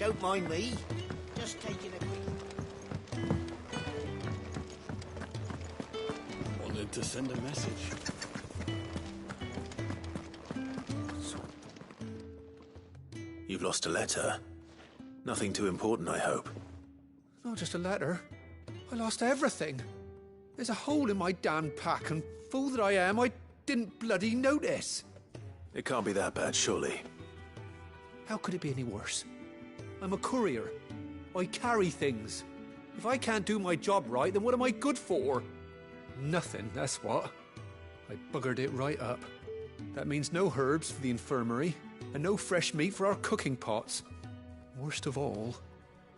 Don't mind me. Just taking a quick... Wanted to send a message. You've lost a letter. Nothing too important, I hope. Not just a letter. I lost everything. There's a hole in my damn pack, and fool that I am, I didn't bloody notice. It can't be that bad, surely. How could it be any worse? I'm a courier. I carry things. If I can't do my job right, then what am I good for? Nothing, that's what. I buggered it right up. That means no herbs for the infirmary, and no fresh meat for our cooking pots. Worst of all,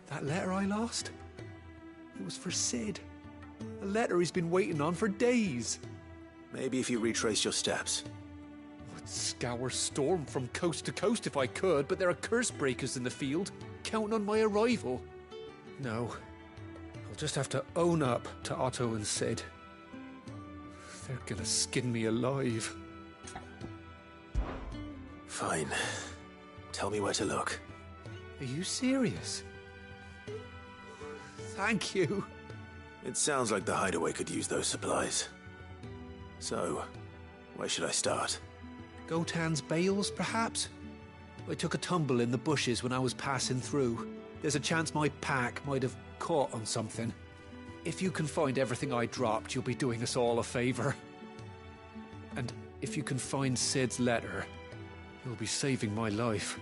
that letter I lost? It was for Sid. A letter he's been waiting on for days. Maybe if you retrace your steps. I'd scour Storm from coast to coast if I could, but there are curse breakers in the field, counting on my arrival. No, I'll just have to own up to Otto and Sid. They're gonna skin me alive. Fine. Tell me where to look. Are you serious? Thank you. It sounds like the hideaway could use those supplies. So, where should I start? Gotan's bales, perhaps? I took a tumble in the bushes when I was passing through. There's a chance my pack might have caught on something. If you can find everything I dropped, you'll be doing us all a favor. And if you can find Sid's letter, you'll be saving my life.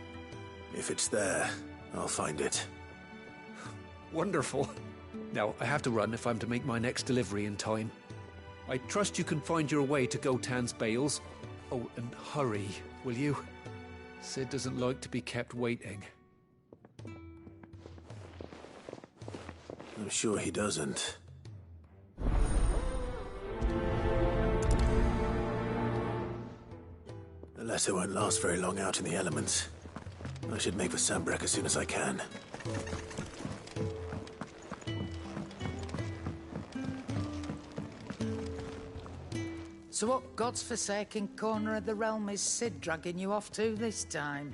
If it's there, I'll find it. Wonderful. Now, I have to run if I'm to make my next delivery in time. I trust you can find your way to Gotan's bales. Oh, and hurry, will you? Sid doesn't like to be kept waiting. I'm sure he doesn't. The letter won't last very long out in the elements. I should make for Sambrek as soon as I can. So what God's forsaken corner of the realm is Sid dragging you off to this time?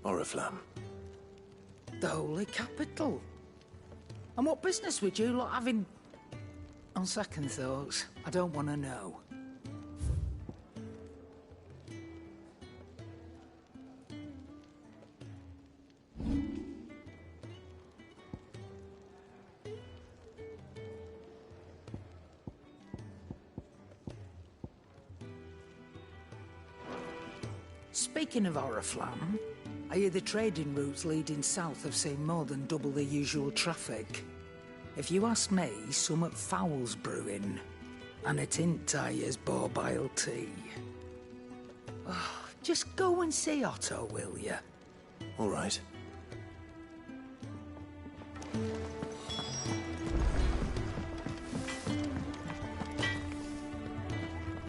Oriflamme. The Holy Capital. And what business would you lot having... On second thoughts, I don't want to know. Speaking of Oriflamme, I hear the trading routes leading south have seen more than double the usual traffic. If you ask me, somewhat foul's brewing, and a tint tires borbile tea. Oh, just go and see Otto, will you? All right.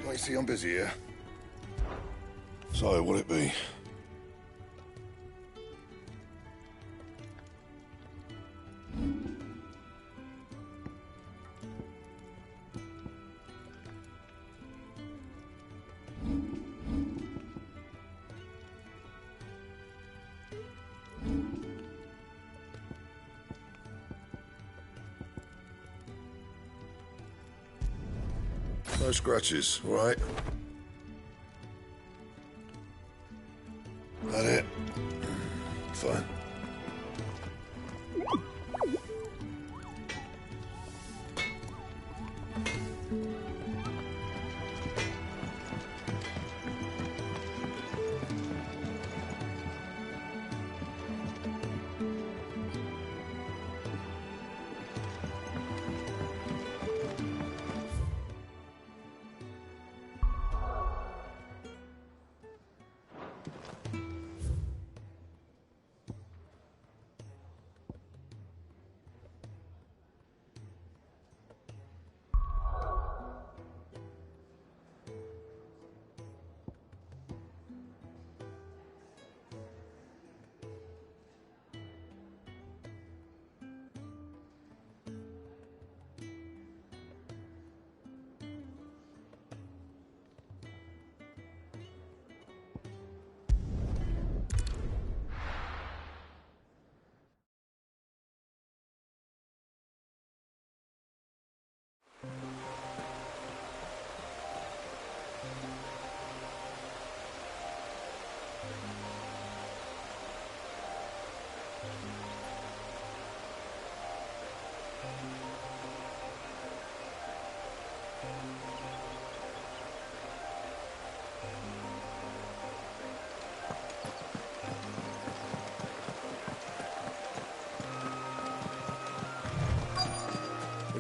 I see I'm busy here. So, what'll it be? No scratches, all right? That it? Fine.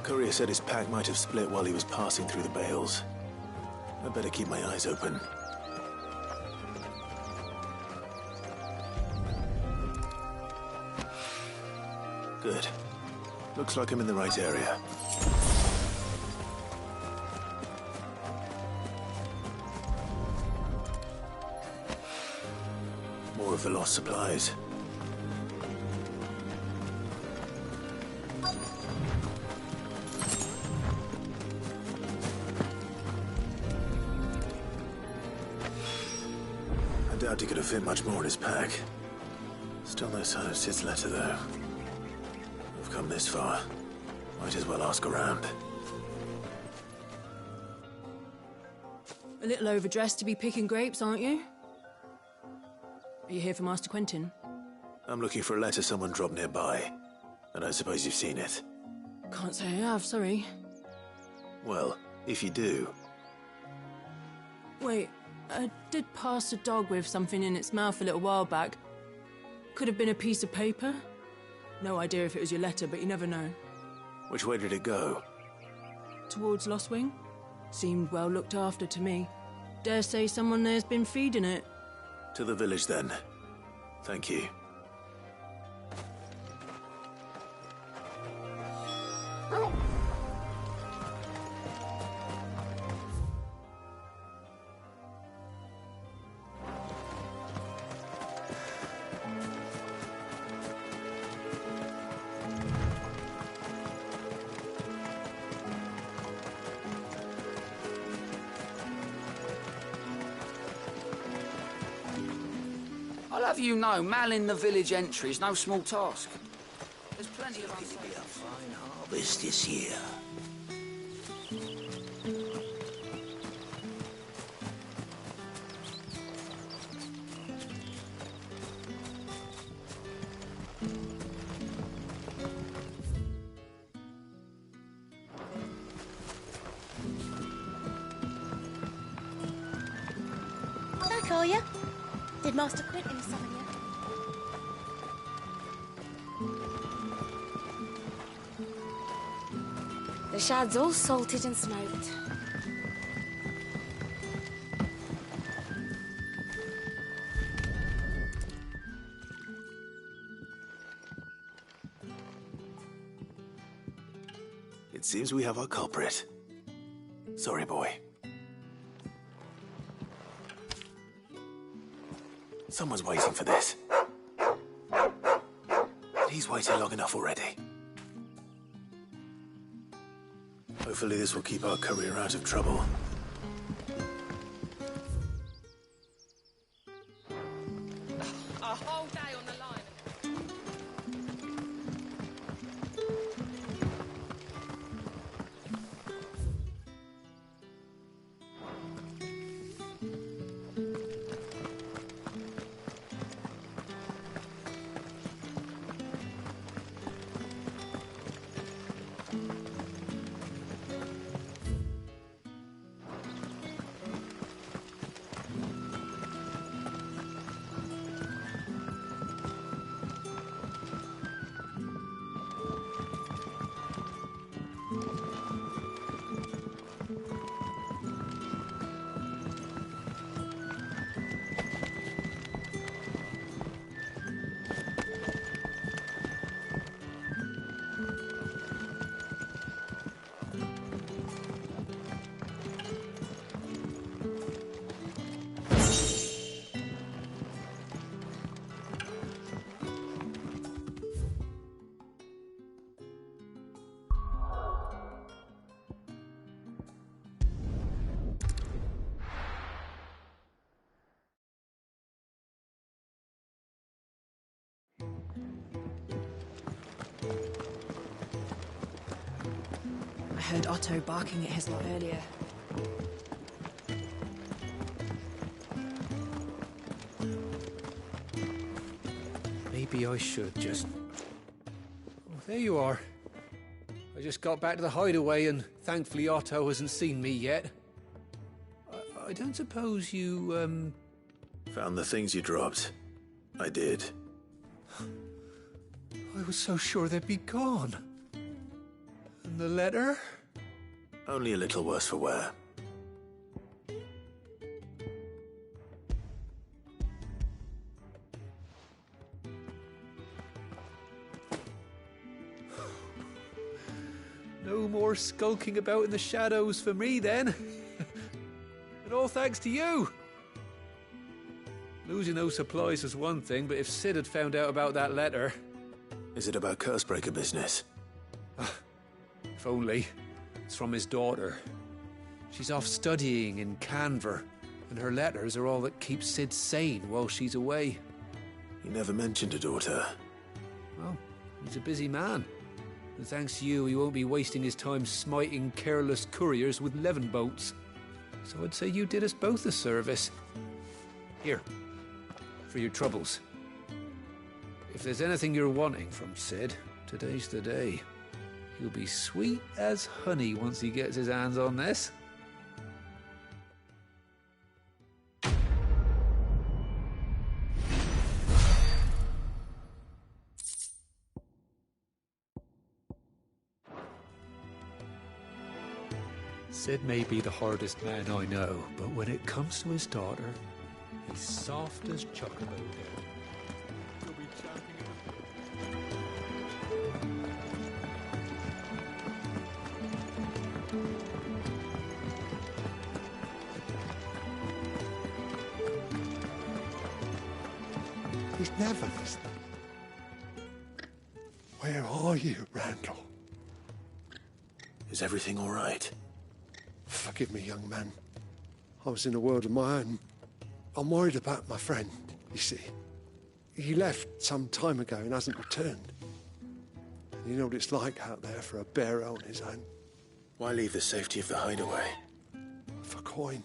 courier said his pack might have split while he was passing through the bales. I better keep my eyes open. Good. Looks like I'm in the right area. More of the lost supplies. I doubt he could have fit much more in his pack. Still no sign of Sid's letter, though. I've come this far. Might as well ask around. A little overdressed to be picking grapes, aren't you? Are you here for Master Quentin? I'm looking for a letter someone dropped nearby. And I suppose you've seen it. Can't say I have, sorry. Well, if you do... Wait, I did pass a dog with something in its mouth a little while back. Could have been a piece of paper. No idea if it was your letter, but you never know. Which way did it go? Towards Lostwing? Seemed well looked after to me. Dare say someone there's been feeding it. To the village, then. Thank you. I'll have you know, malling the village entry is no small task. There's plenty of It'll be a fine harvest this year. Back, are you? Did Master Quentin summon you? The shad's all salted and smoked. It seems we have our culprit. Sorry, boy. Someone's waiting for this. He's waited long enough already. Hopefully this will keep our courier out of trouble. a whole day on the line. I heard Otto barking at his lot earlier. Maybe I should just... Oh, there you are. I just got back to the hideaway and thankfully Otto hasn't seen me yet. I don't suppose you, Found the things you dropped. I did. I was so sure they'd be gone. And the letter? Only a little worse for wear. No more skulking about in the shadows for me, then. And all thanks to you. Losing those supplies was one thing, but if Sid had found out about that letter... Is it about Cursebreaker business? If only. It's from his daughter. She's off studying in Canver, and her letters are all that keeps Sid sane while she's away. He never mentioned a daughter. Well, he's a busy man. And thanks to you, he won't be wasting his time smiting careless couriers with levin boats. So I'd say you did us both a service. Here, for your troubles. If there's anything you're wanting from Sid, today's the day. He'll be sweet as honey once he gets his hands on this. Sid may be the hardest man I know, but when it comes to his daughter, he's soft as chocobo dough. He'll be champing He's never listening. Where are you, Randall? Is everything all right? Forgive me, young man. I was in a world of my own. I'm worried about my friend, you see. He left some time ago and hasn't returned. And you know what it's like out there for a bearer on his own. Why leave the safety of the hideaway? For coin.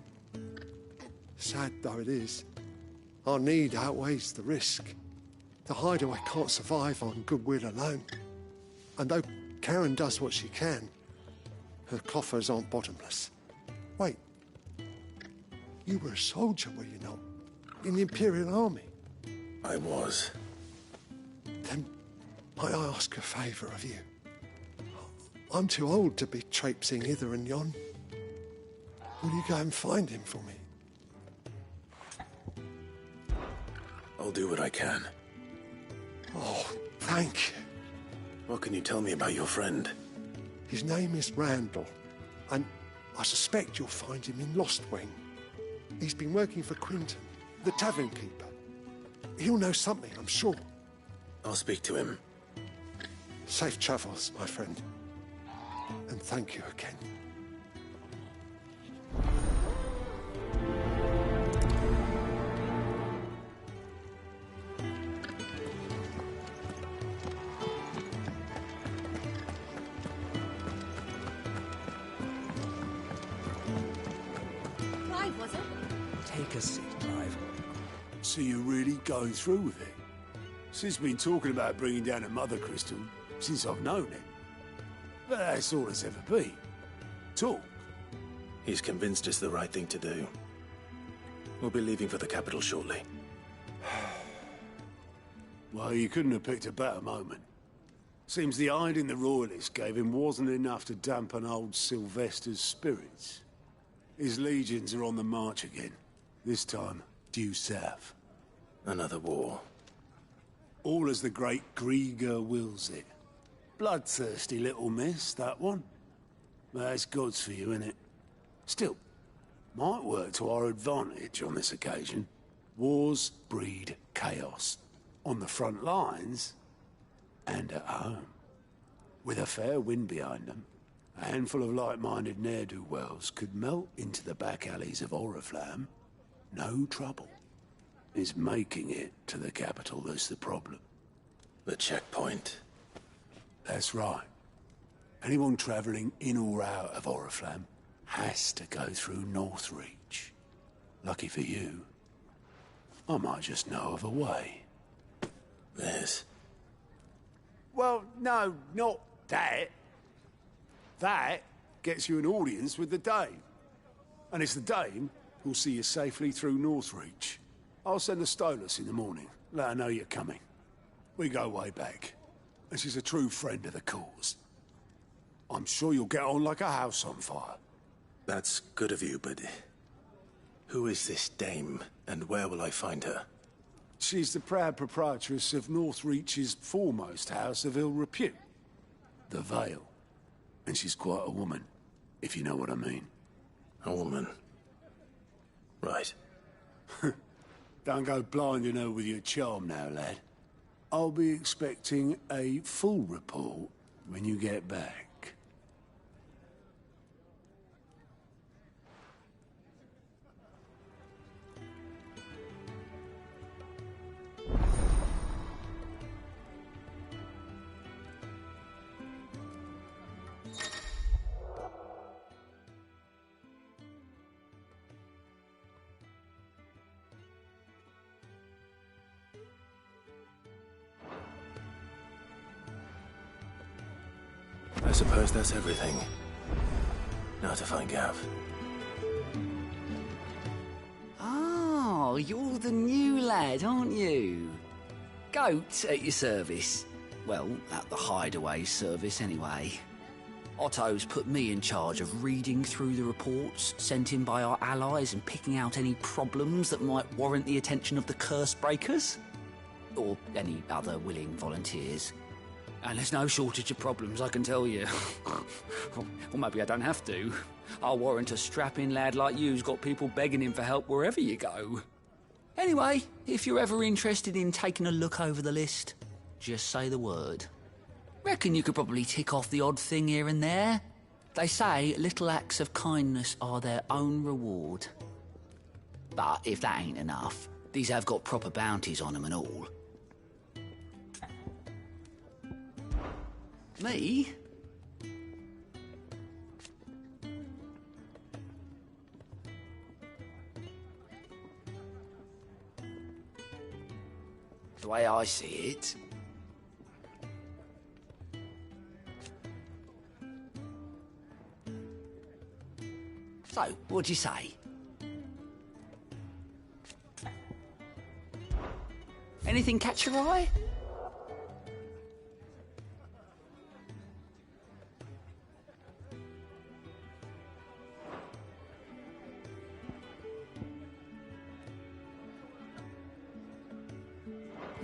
Sad though it is, our need outweighs the risk. The hideaway can't survive on goodwill alone. And though Karen does what she can, her coffers aren't bottomless. Wait, you were a soldier, were you not? In the Imperial Army? I was. Then might I ask a favour of you? I'm too old to be traipsing hither and yon. Will you go and find him for me? I'll do what I can. Oh, thank you. What can you tell me about your friend? His name is Randall, and I suspect you'll find him in Lost Wing. He's been working for Quinton, the tavern keeper. He'll know something, I'm sure. I'll speak to him. Safe travels, my friend. And thank you again. Clive, was it? Take a seat, Clive. So you're really going through with it? Sid's been talking about bringing down a mother crystal since I've known him. But that's all it's ever been. Talk. He's convinced it's the right thing to do. We'll be leaving for the capital shortly. Well, you couldn't have picked a better moment. Seems the hiding the Royalists gave him wasn't enough to dampen old Sylvester's spirits. His legions are on the march again. This time, due south. Another war. All as the great Grieger wills it. Bloodthirsty little miss, that one. That's God's for you, innit? Still, might work to our advantage on this occasion. Wars breed chaos. On the front lines, and at home. With a fair wind behind them, a handful of like-minded ne'er-do-wells could melt into the back alleys of Oriflamme. No trouble. It's making it to the capital that's the problem. The checkpoint. That's right. Anyone travelling in or out of Oriflamme has to go through Northreach. Lucky for you, I might just know of a way. There's... Well, no, not that. That gets you an audience with the Dame. And it's the Dame who'll see you safely through Northreach. I'll send the Stolas in the morning. Let her know you're coming. We go way back. And she's a true friend of the cause. I'm sure you'll get on like a house on fire. That's good of you, but who is this dame, and where will I find her? She's the proud proprietress of Northreach's foremost house of ill repute, the Vale. And she's quite a woman, if you know what I mean. A woman? Right. Don't go blinding her with your charm now, lad. I'll be expecting a full report when you get back. I suppose that's everything. Now to find Gav. Oh, you're the new lad, aren't you? Goat at your service. Well, at the hideaway service anyway. Otto's put me in charge of reading through the reports sent in by our allies and picking out any problems that might warrant the attention of the curse breakers. Or any other willing volunteers. And there's no shortage of problems, I can tell you. Or maybe I don't have to. I'll warrant a strapping lad like you's got people begging him for help wherever you go. Anyway, if you're ever interested in taking a look over the list, just say the word. Reckon you could probably tick off the odd thing here and there. They say little acts of kindness are their own reward. But if that ain't enough, these have got proper bounties on them and all. Me? The way I see it, so, what'd you say? Anything catch your eye?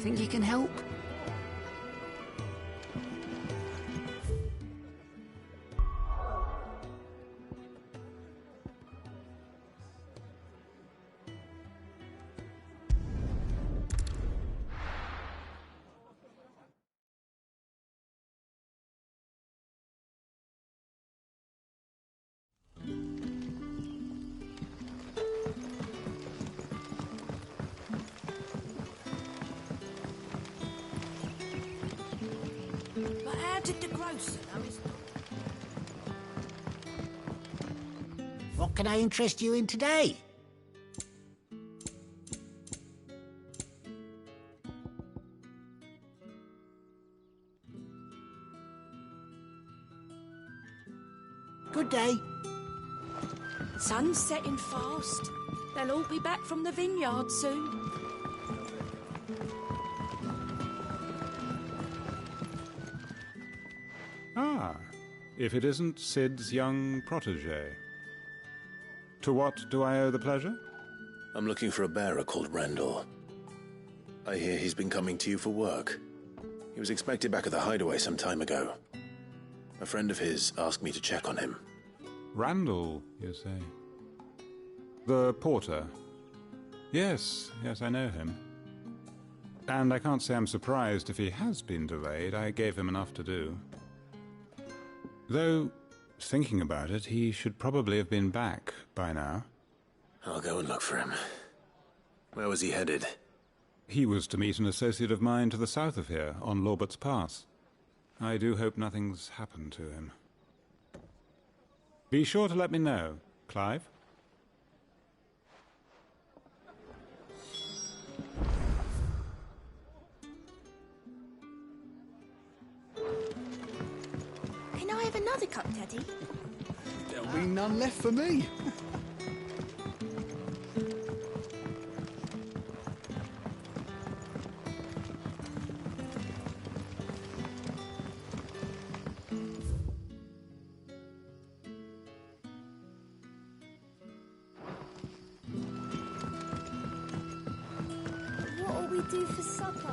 Think you can help? But how did the grocer know his... What can I interest you in today? Good day. Sun's setting fast. They'll all be back from the vineyard soon. Ah, if it isn't Sid's young protege. To what do I owe the pleasure? I'm looking for a bearer called Randall. I hear he's been coming to you for work. He was expected back at the hideaway some time ago. A friend of his asked me to check on him. Randall, you say? The porter? Yes, I know him. And I can't say I'm surprised if he has been delayed. I gave him enough to do. Though, thinking about it, he should probably have been back by now. I'll go and look for him. Where was he headed? He was to meet an associate of mine to the south of here, on Lorbert's Pass. I do hope nothing's happened to him. Be sure to let me know, Clive. Can I have another cup, Daddy? There'll be none left for me. do for supper?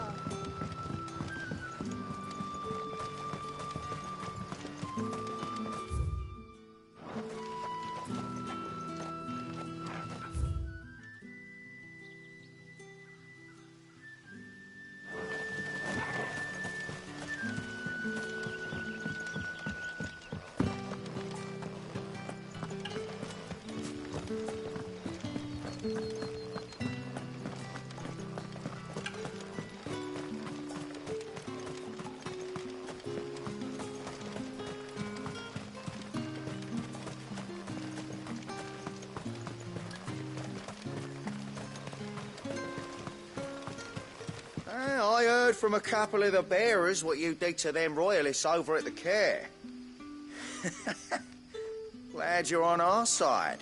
I heard from a couple of the bearers what you did to them royalists over at the care. Glad you're on our side.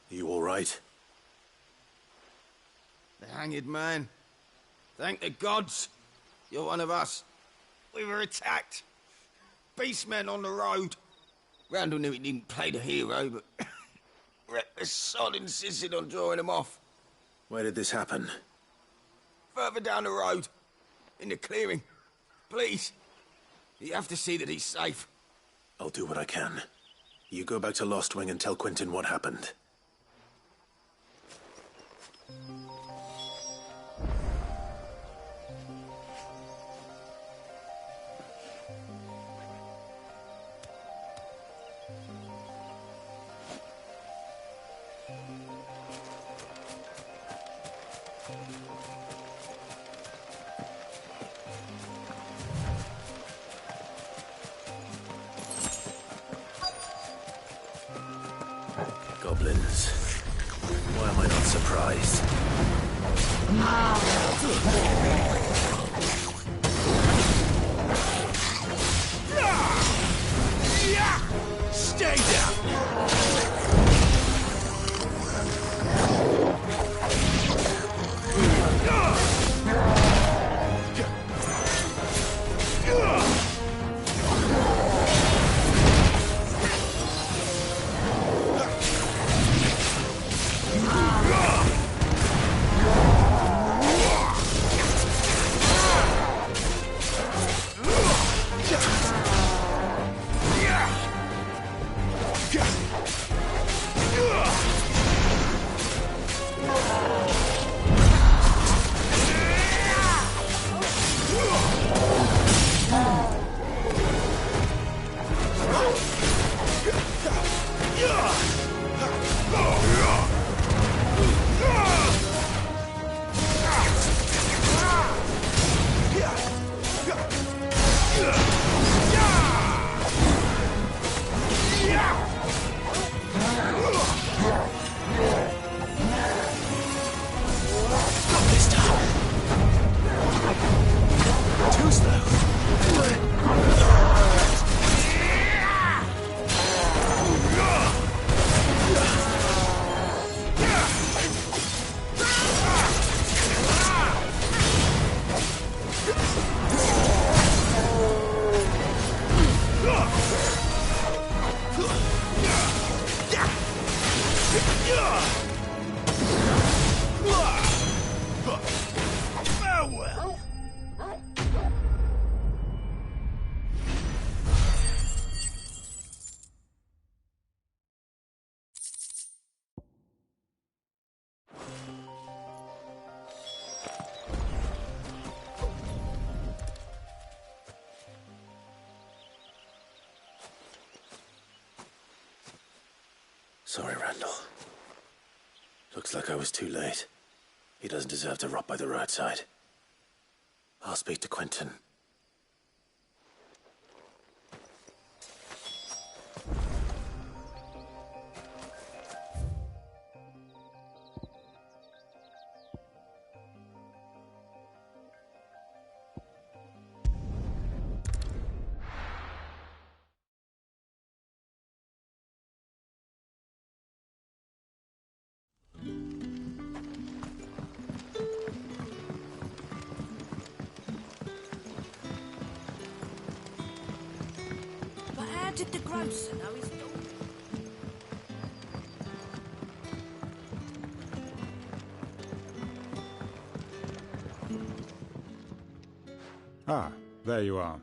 You all right? The hanged man. Thank the gods. You're one of us. We were attacked. Beastmen on the road. Randall knew he didn't play the hero, but reckless sod insisted on drawing him off. Where did this happen? Further down the road. In the clearing. Please. You have to see that he's safe. I'll do what I can. You go back to Lost Wing and tell Quentin what happened. Goblins. Why am I not surprised? Stay down! Sorry, Randall. Looks like I was too late. He doesn't deserve to rot by the roadside. I'll speak to Quentin. did the grocer know his daughter? Ah, there you are.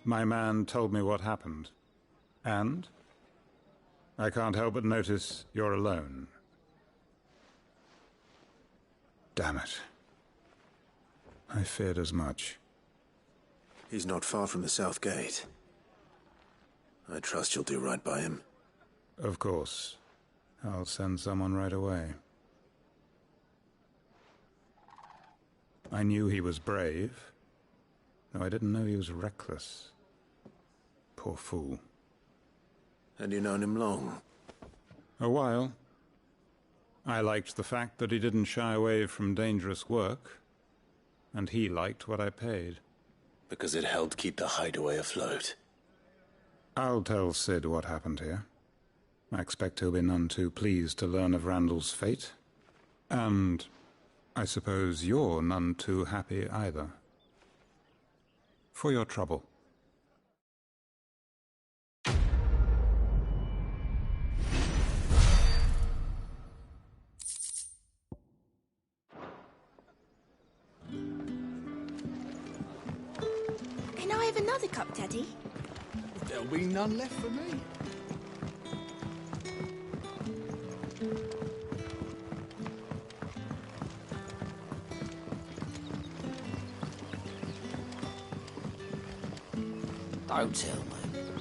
My man told me what happened. And? I can't help but notice you're alone. Damn it. I feared as much. He's not far from the south gate. I trust you'll do right by him. Of course. I'll send someone right away. I knew he was brave, though I didn't know he was reckless. Poor fool. And you known him long? A while. I liked the fact that he didn't shy away from dangerous work, and he liked what I paid. Because it helped keep the hideaway afloat. I'll tell Sid what happened here. I expect he'll be none too pleased to learn of Randall's fate. And I suppose you're none too happy either. For your trouble. Can I have another cup, Daddy? There'll be none left for me. Don't tell me.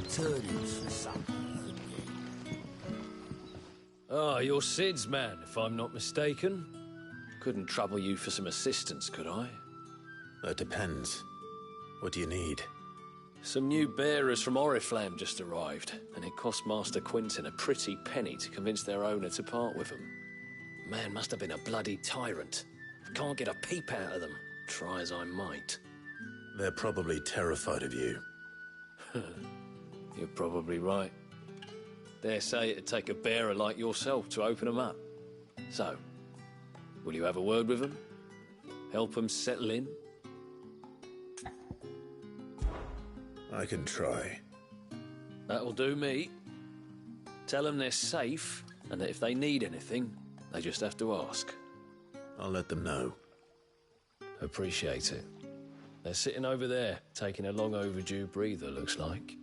Turnips for supper. Ah, you're Sid's man, if I'm not mistaken. Couldn't trouble you for some assistance, could I? That depends. What do you need? Some new bearers from Oriflamme just arrived, and it cost Master Quinton a pretty penny to convince their owner to part with them. Man must have been a bloody tyrant. Can't get a peep out of them, try as I might. They're probably terrified of you. You're probably right. Dare say it'd take a bearer like yourself to open them up. So, will you have a word with them? Help them settle in? I can try. That'll do me. Tell them they're safe, and that if they need anything, they just have to ask. I'll let them know. Appreciate it. They're sitting over there, taking a long overdue breather, looks like.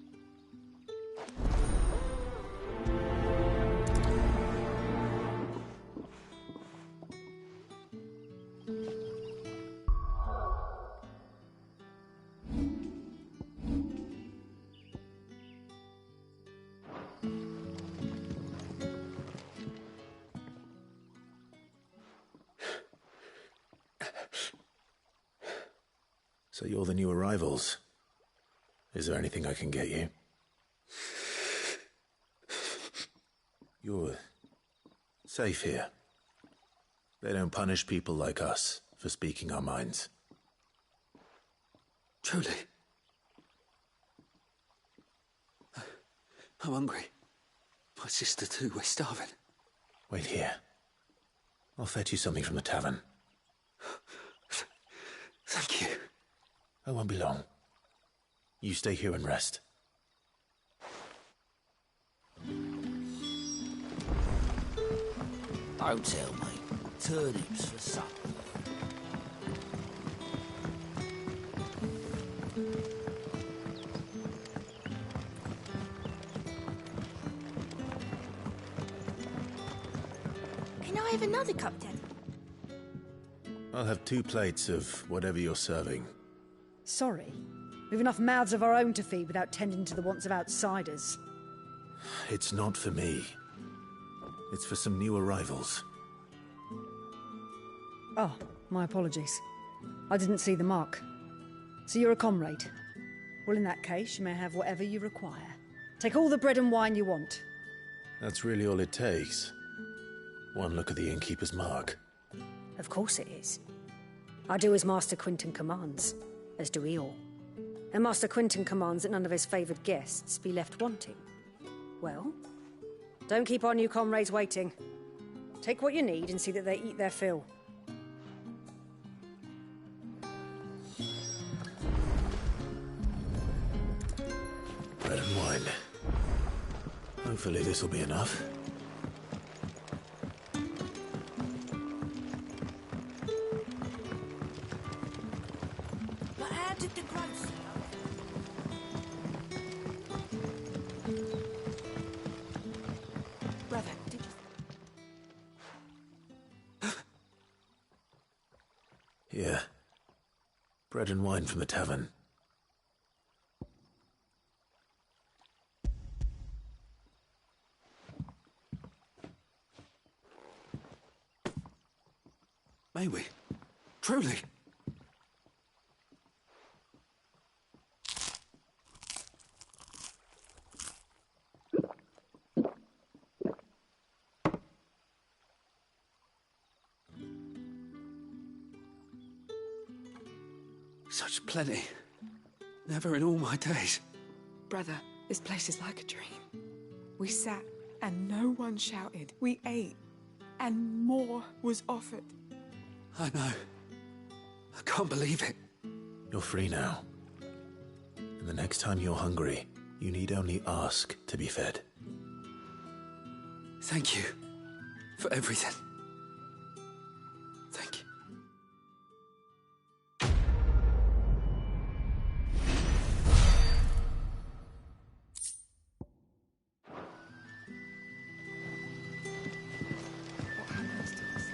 So you're the new arrivals. Is there anything I can get you? You're safe here. They don't punish people like us for speaking our minds. Truly. I'm hungry. My sister too, we're starving. Wait here. I'll fetch you something from the tavern. Thank you. I won't be long. You stay here and rest. Don't tell me. Turnips for supper. Can I have another cup, Daddy? I'll have 2 plates of whatever you're serving. Sorry. We've enough mouths of our own to feed without tending to the wants of outsiders. It's not for me. It's for some new arrivals. Oh, my apologies. I didn't see the mark. So you're a comrade. Well, in that case, you may have whatever you require. Take all the bread and wine you want. That's really all it takes. One look at the innkeeper's mark. Of course it is. I do as Master Quinton commands, as do we all. And Master Quinton commands that none of his favoured guests be left wanting. Well, don't keep our new comrades waiting. Take what you need and see that they eat their fill. Bread and wine. Hopefully this'll be enough. But how did the grocer Brother, did you... Here. Bread and wine from the tavern. May we? Truly? Such plenty. Never in all my days. Brother, this place is like a dream. We sat and no one shouted. We ate and more was offered. I know. I can't believe it. You're free now. And the next time you're hungry, you need only ask to be fed. Thank you for everything. Thank you.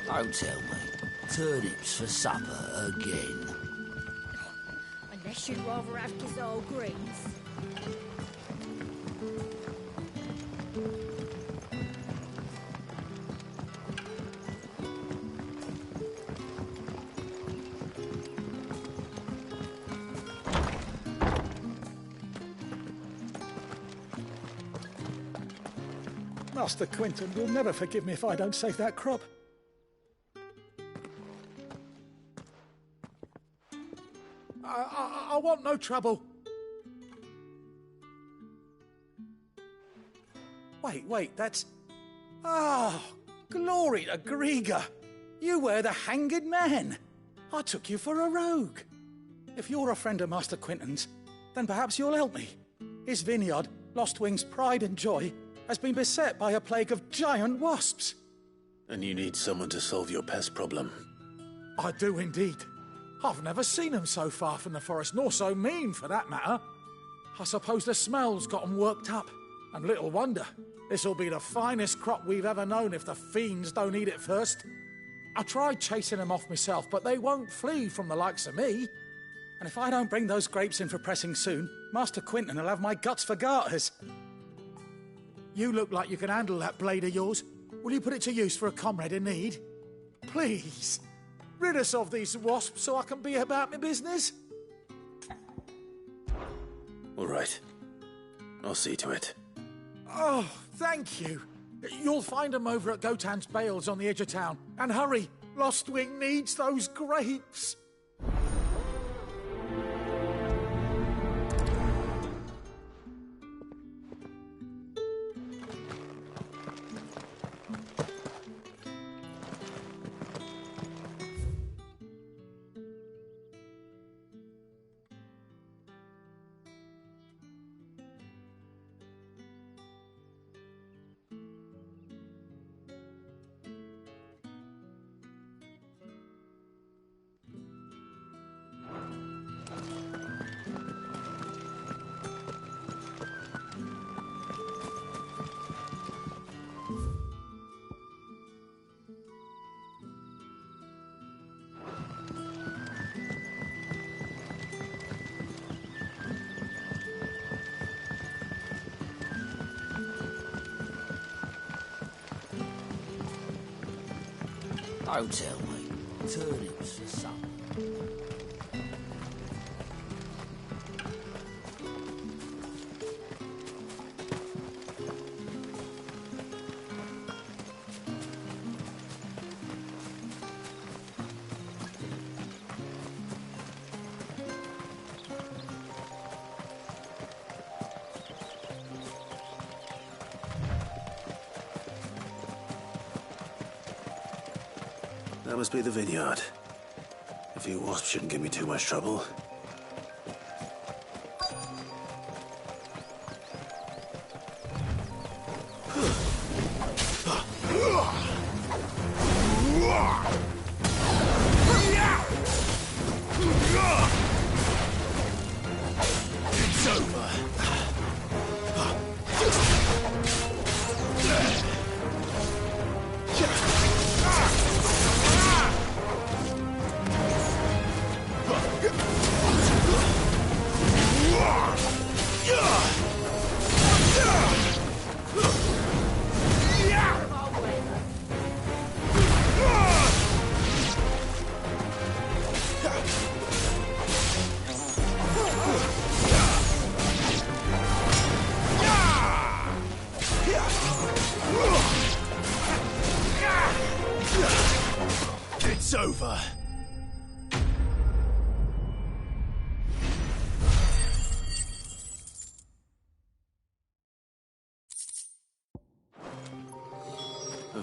Don't tell me. Turnips for supper again. Unless you'd rather have gazelle greens. Master Quinton will never forgive me if I don't save that crop. I want no trouble. Wait, that's... Ah, glory to Grieger. You were the hanged man. I took you for a rogue. If you're a friend of Master Quinton's, then perhaps you'll help me. His vineyard, Lostwing's pride and joy, has been beset by a plague of giant wasps. And you need someone to solve your pest problem. I do indeed. I've never seen them so far from the forest, nor so mean, for that matter. I suppose the smell's got 'em worked up. And little wonder. This'll be the finest crop we've ever known if the fiends don't eat it first. I tried chasing them off myself, but they won't flee from the likes of me. And if I don't bring those grapes in for pressing soon, Master Quinton will have my guts for garters. You look like you can handle that blade of yours. Will you put it to use for a comrade in need? Please. Rid us of these wasps so I can be about my business. All right. I'll see to it. Oh, thank you. You'll find them over at Gotan's Bales on the edge of town. And hurry, Lostwing needs those grapes. Don't tell me. Turnips for supper. That must be the vineyard. A few wasps shouldn't give me too much trouble.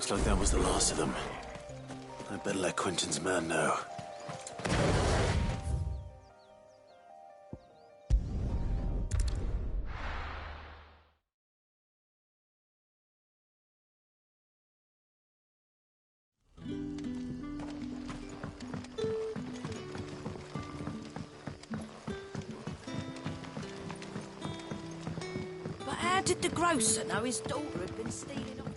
Looks like that was the last of them. I better let Quentin's man know. But how did the grocer know his daughter had been stealing off?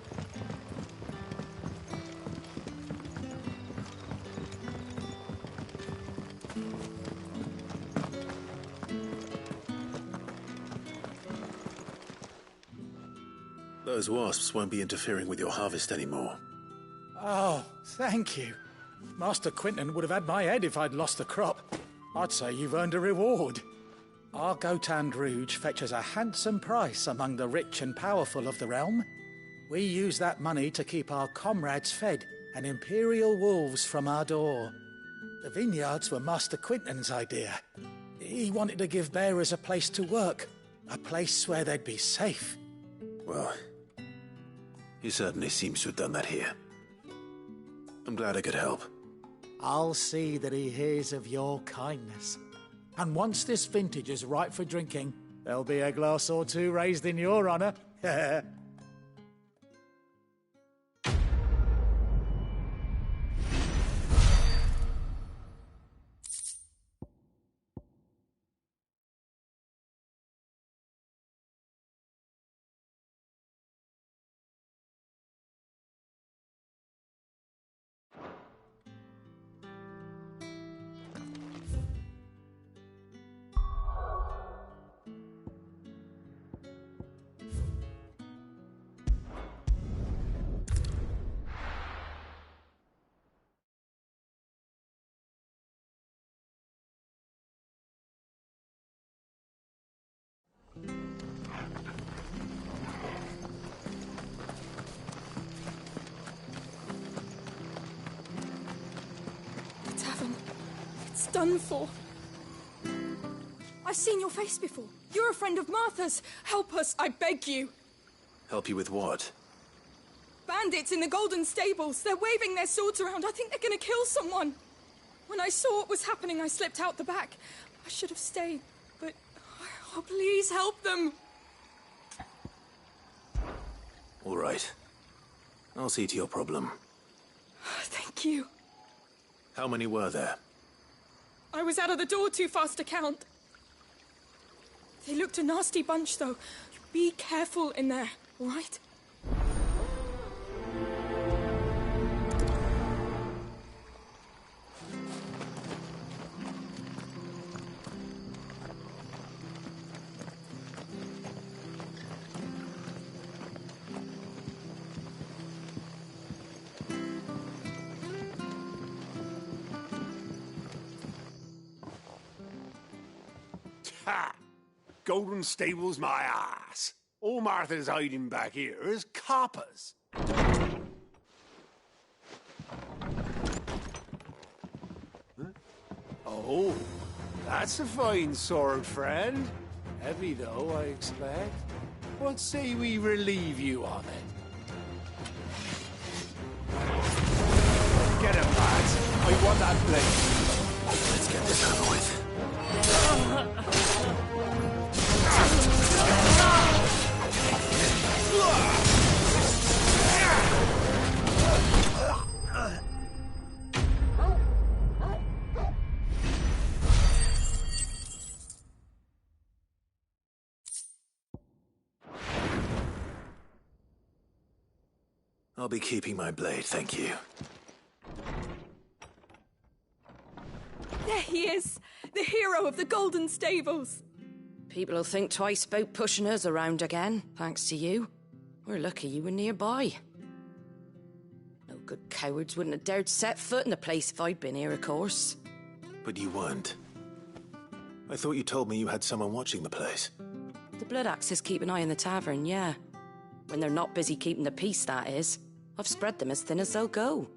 Those wasps won't be interfering with your harvest anymore. Oh, thank you. Master Quentin would have had my head if I'd lost the crop. I'd say you've earned a reward. Our Gotand Rouge fetches a handsome price among the rich and powerful of the realm. We use that money to keep our comrades fed and imperial wolves from our door. The vineyards were Master Quentin's idea. He wanted to give bearers a place to work, a place where they'd be safe. Well, he certainly seems to have done that here. I'm glad I could help. I'll see that he hears of your kindness. And once this vintage is ripe for drinking, there'll be a glass or two raised in your honour. The tavern. It's done for. I've seen your face before. You're a friend of Martha's. Help us, I beg you. Help you with what? Bandits in the Golden Stables. They're waving their swords around. I think they're gonna kill someone. When I saw what was happening, I slipped out the back. I should have stayed, but... Oh, please help them. All right. I'll see to your problem. Thank you. How many were there? I was out of the door too fast to count. They looked a nasty bunch, though. Be careful in there, all right? Ha! Golden Stables my ass. All Martha's hiding back here is coppers. Huh? Oh, that's a fine sword, friend. Heavy, though, I expect. What say we relieve you of it? Get him, lads. I want that blade. Let's get this over with. I'll be keeping my blade, thank you. There he is, the hero of the Golden Stables. People will think twice about pushing us around again, thanks to you. We're lucky you were nearby. No good cowards wouldn't have dared set foot in the place if I'd been here, of course. But you weren't. I thought you told me you had someone watching the place. The Blood Axes keep an eye on the tavern, yeah. When they're not busy keeping the peace, that is. I've spread them as thin as they'll go.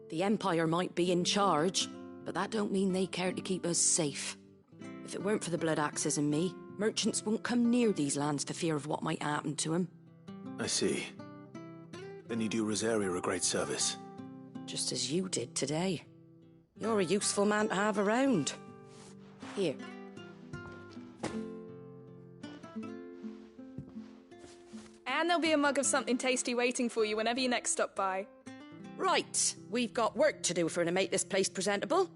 The Empire might be in charge, but that don't mean they care to keep us safe. If it weren't for the Blood Axes and me, merchants won't come near these lands for fear of what might happen to them. I see. Then you do Rosaria a great service. Just as you did today. You're a useful man to have around. Here. And there'll be a mug of something tasty waiting for you whenever you next stop by. Right, we've got work to do for to make this place presentable.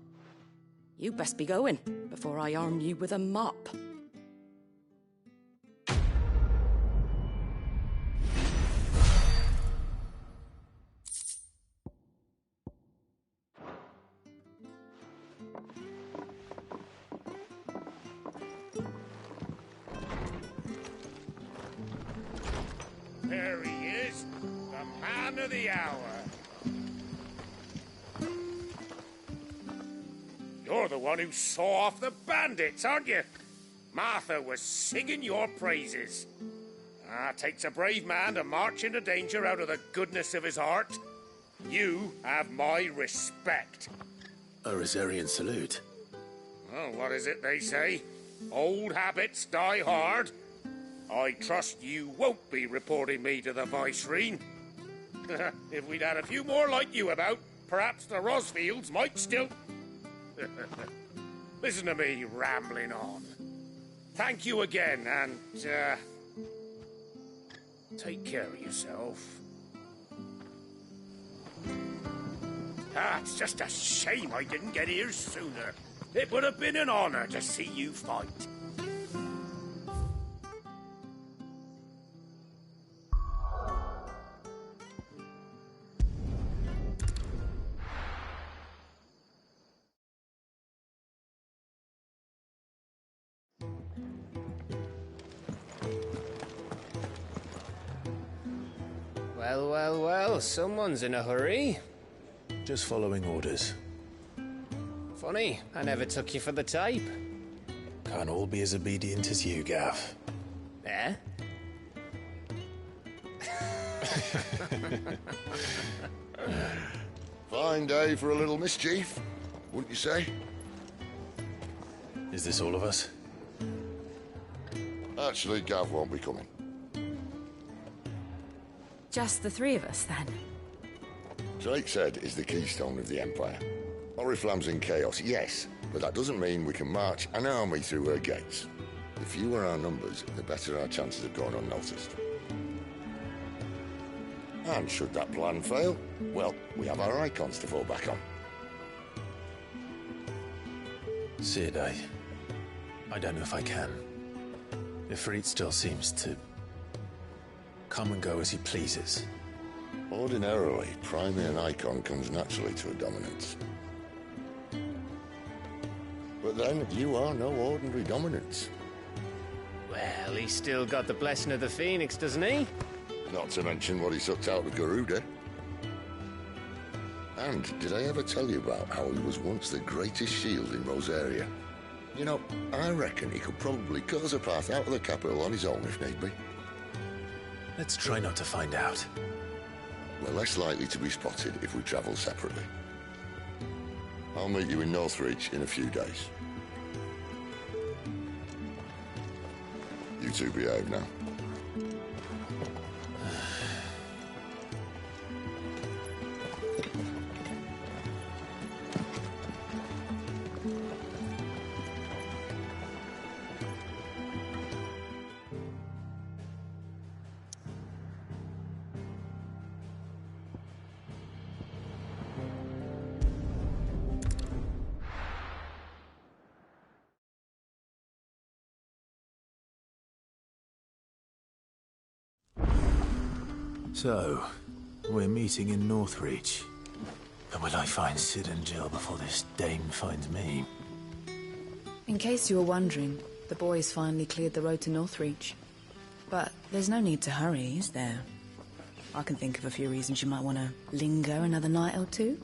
You best be going before I arm you with a mop. There he is, the man of the hour. You're the one who saw off the bandits, aren't you? Martha was singing your praises. Takes a brave man to march into danger out of the goodness of his heart. You have my respect. A Rosarian salute. Oh, what is it they say? Old habits die hard. I trust you won't be reporting me to the Viceroy. If we'd had a few more like you about, perhaps the Rosfields might still... Listen to me rambling on. Thank you again, and, take care of yourself. It's just a shame I didn't get here sooner. It would have been an honor to see you fight. Well, someone's in a hurry. Just following orders. Funny, I never took you for the type. Can't all be as obedient as you, Gav. Eh? Fine day for a little mischief, wouldn't you say? Is this all of us? Actually, Gav won't be coming. Just the three of us, then? Drake's Head is the keystone of the Empire. Oriflamme's in chaos, yes, but that doesn't mean we can march an army through her gates. The fewer our numbers, the better our chances of going unnoticed. And should that plan fail, well, we have our icons to fall back on. Sid, I don't know if I can. Ifrit still seems to come and go as he pleases. Ordinarily, priming an icon comes naturally to a dominance. But then, you are no ordinary dominance. Well, he's still got the blessing of the Phoenix, doesn't he? Not to mention what he sucked out of Garuda. And did I ever tell you about how he was once the greatest shield in Rosaria? You know, I reckon he could probably cut us a path out of the capital on his own if need be. Let's try not to find out. We're less likely to be spotted if we travel separately. I'll meet you in Northreach in a few days. You two behave now. So, we're meeting in Northreach. But will I find Sid and Jill before this dame finds me? In case you were wondering, the boys finally cleared the road to Northreach. But there's no need to hurry, is there? I can think of a few reasons you might want to linger another night or two.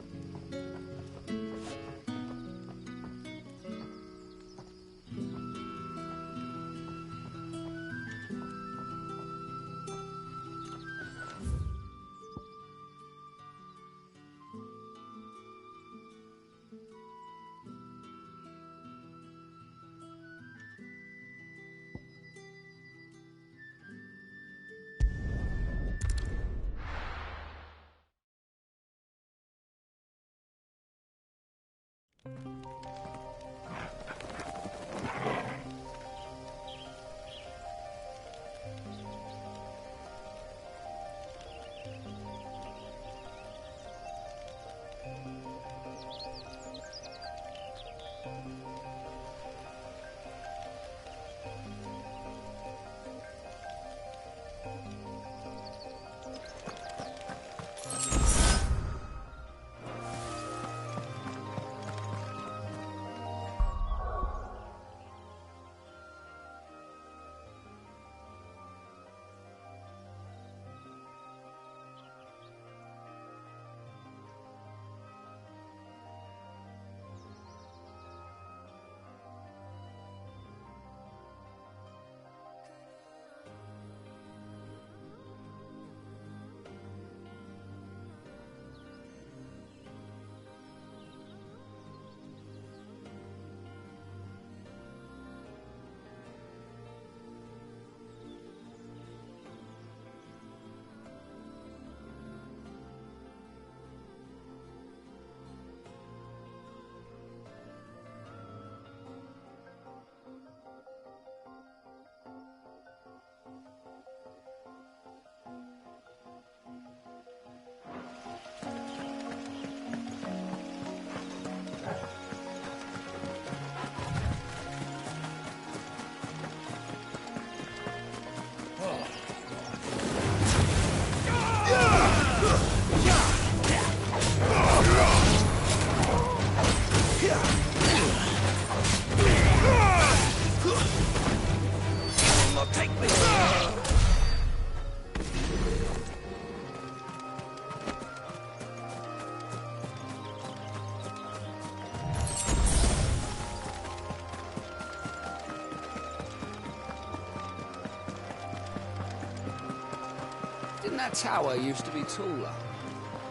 Didn't that tower used to be taller?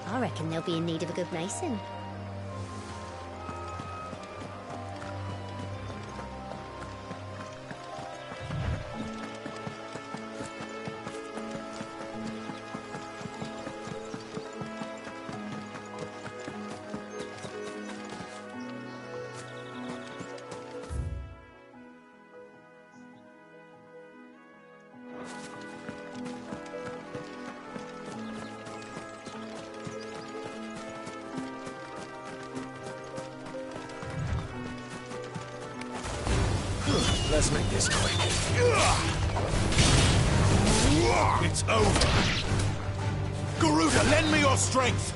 I reckon they'll be in need of a good mason. Let's make this quick. It's over. Garuda, lend me your strength.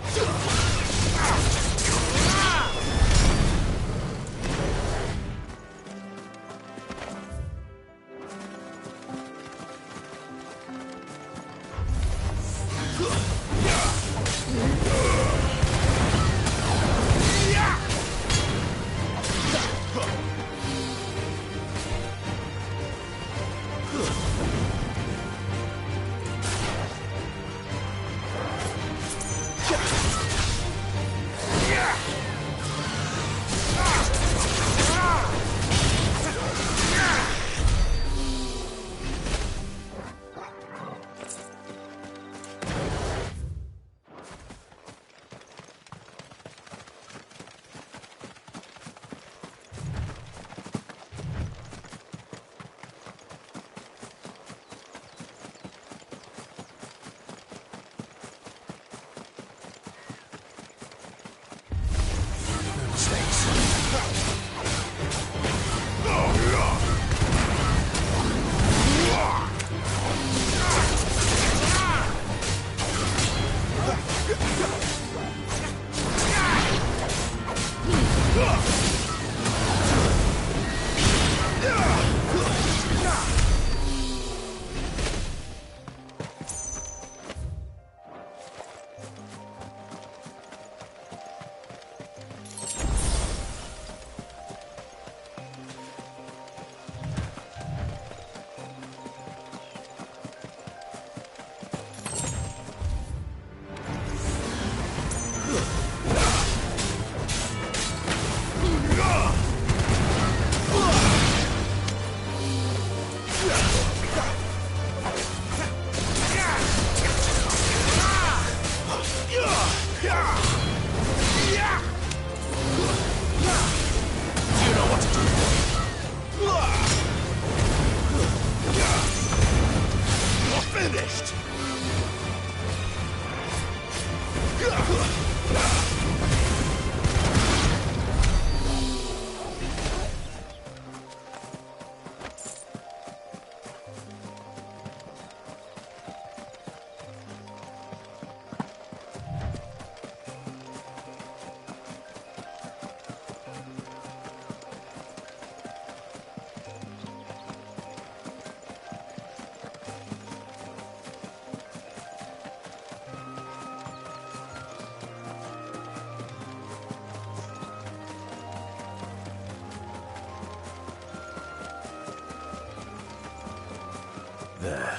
There.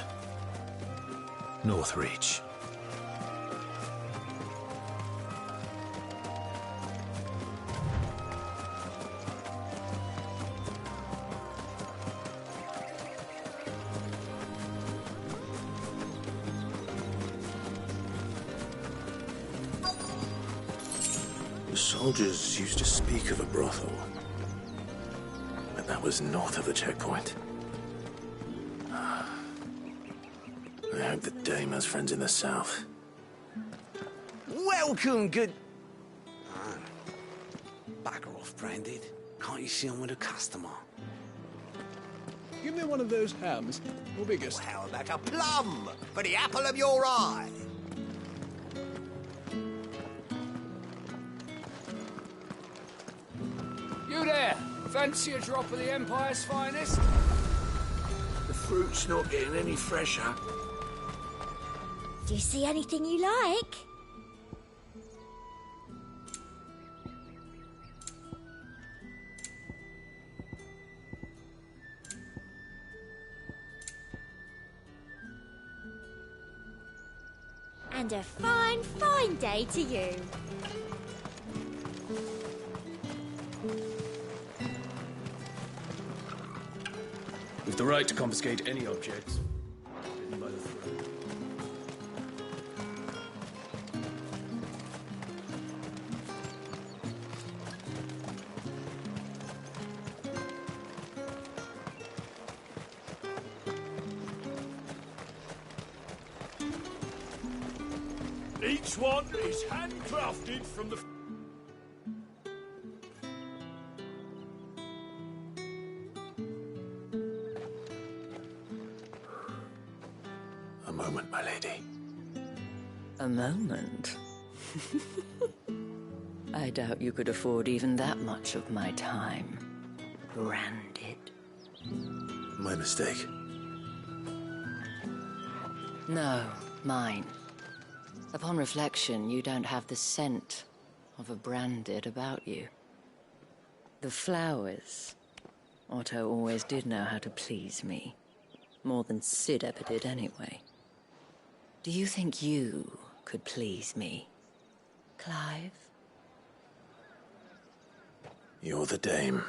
Northreach. The soldiers used to speak of a brothel, but that was north of the checkpoint. I hope the dame has friends in the south. Welcome, good... Ah, bugger off, Branded. Can't you see I'm with a customer? Give me one of those hams, your biggest. How about a plum for the apple of your eye? You there! Fancy a drop of the Empire's finest? The fruit's not getting any fresher. Do you see anything you like? And a fine, fine day to you. We've the right to confiscate any objects hidden by the throne. Each one is handcrafted from the... A moment, my lady. A moment? I doubt you could afford even that much of my time. Branded. My mistake. No, mine. Upon reflection, you don't have the scent of a branded about you. The flowers. Otto always did know how to please me. More than Sid ever did anyway. Do you think you could please me, Clive? You're the dame.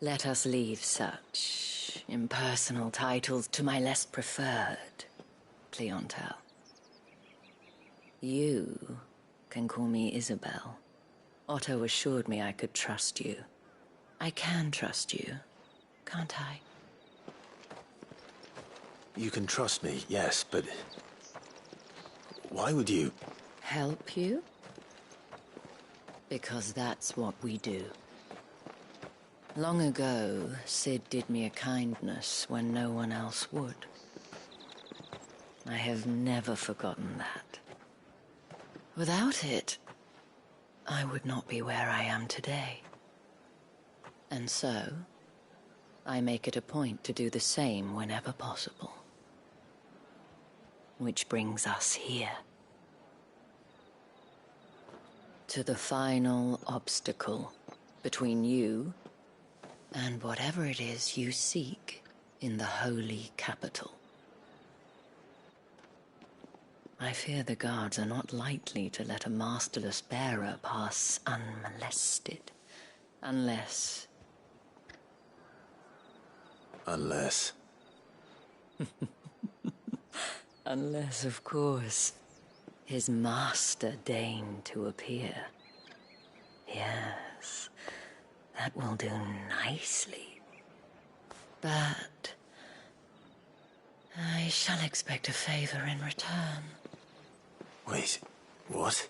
Let us leave such impersonal titles to my less preferred clientele. You can call me Isabel. Otto assured me I could trust you. I can trust you, can't I? You can trust me, yes, but... why would you... Help you? Because that's what we do. Long ago, Sid did me a kindness when no one else would. I have never forgotten that. Without it, I would not be where I am today. And so, I make it a point to do the same whenever possible. Which brings us here. To the final obstacle between you and whatever it is you seek in the holy capital. I fear the guards are not likely to let a masterless bearer pass unmolested, unless... Unless... Unless, of course, his master deigned to appear. Yes, that will do nicely. But I shall expect a favor in return. Wait, what?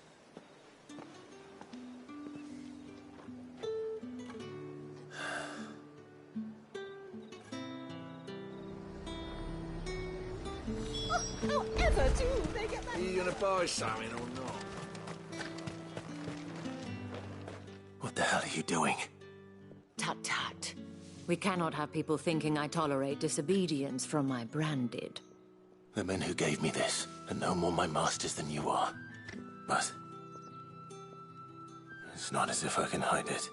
However do they get that? Are you gonna buy something or not? What the hell are you doing? Tut tut. We cannot have people thinking I tolerate disobedience from my branded. The men who gave me this are no more my masters than you are. But... it's not as if I can hide it.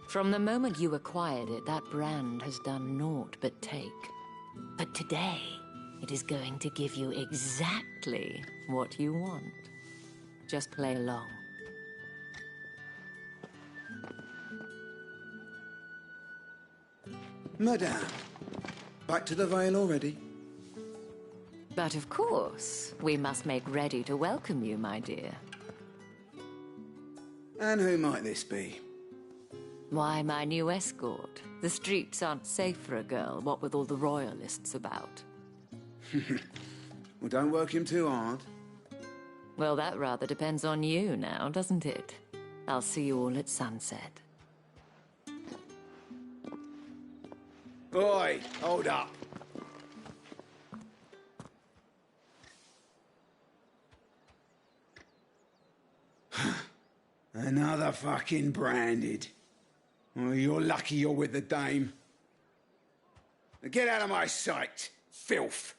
From the moment you acquired it, that brand has done naught but take. But today, it is going to give you exactly what you want. Just play along. Madame, back to the Vale already? But of course, we must make ready to welcome you, my dear. And who might this be? Why, my new escort. The streets aren't safe for a girl, what with all the royalists about. Well, don't work him too hard. Well, that rather depends on you now, doesn't it? I'll see you all at sunset. Oi, hold up. Another fucking branded. Oh, you're lucky you're with the dame. Now get out of my sight, filth.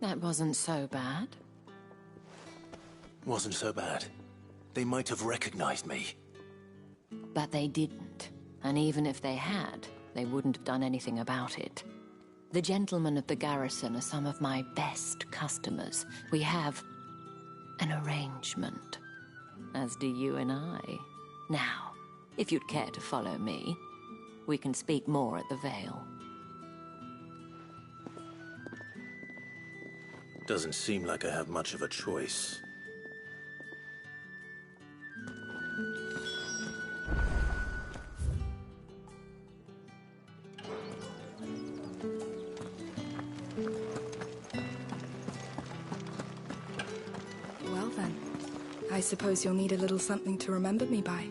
That wasn't so bad. Wasn't so bad. They might have recognized me. But they didn't. And even if they had, they wouldn't have done anything about it. The gentlemen of the garrison are some of my best customers. We have an arrangement, as do you and I. Now, if you'd care to follow me, we can speak more at the Vale. Doesn't seem like I have much of a choice. Well then, I suppose you'll need a little something to remember me by.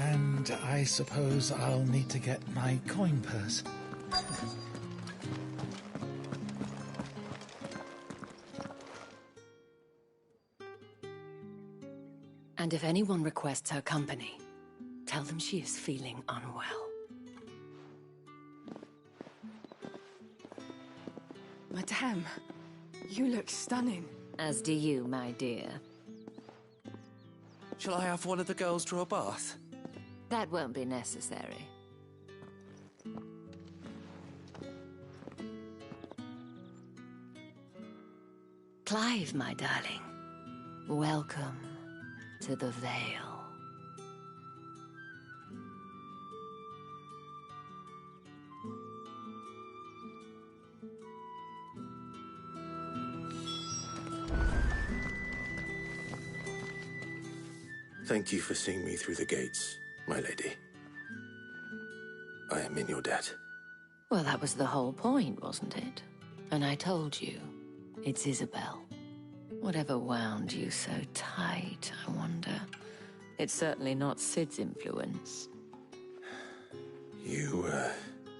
And I suppose I'll need to get my coin purse. And if anyone requests her company, tell them she is feeling unwell. Madame, you look stunning. As do you, my dear. Shall I have one of the girls draw a bath? That won't be necessary. Clive, my darling. Welcome to the Vale. Thank you for seeing me through the gates, my lady. I am in your debt. Well, that was the whole point, wasn't it? And I told you, it's Isabel. Whatever wound you so tight, I wonder. It's certainly not Sid's influence. You,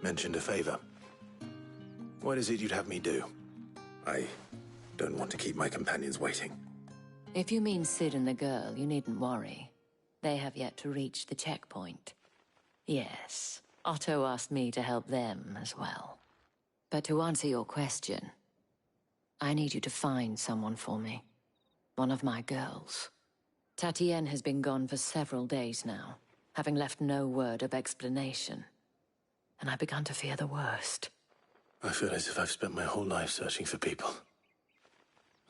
mentioned a favor. What is it you'd have me do? I don't want to keep my companions waiting. If you mean Sid and the girl, you needn't worry. They have yet to reach the checkpoint. Yes, Otto asked me to help them as well. But to answer your question, I need you to find someone for me. One of my girls. Tatienne has been gone for several days now, having left no word of explanation. And I've begun to fear the worst. I feel as if I've spent my whole life searching for people.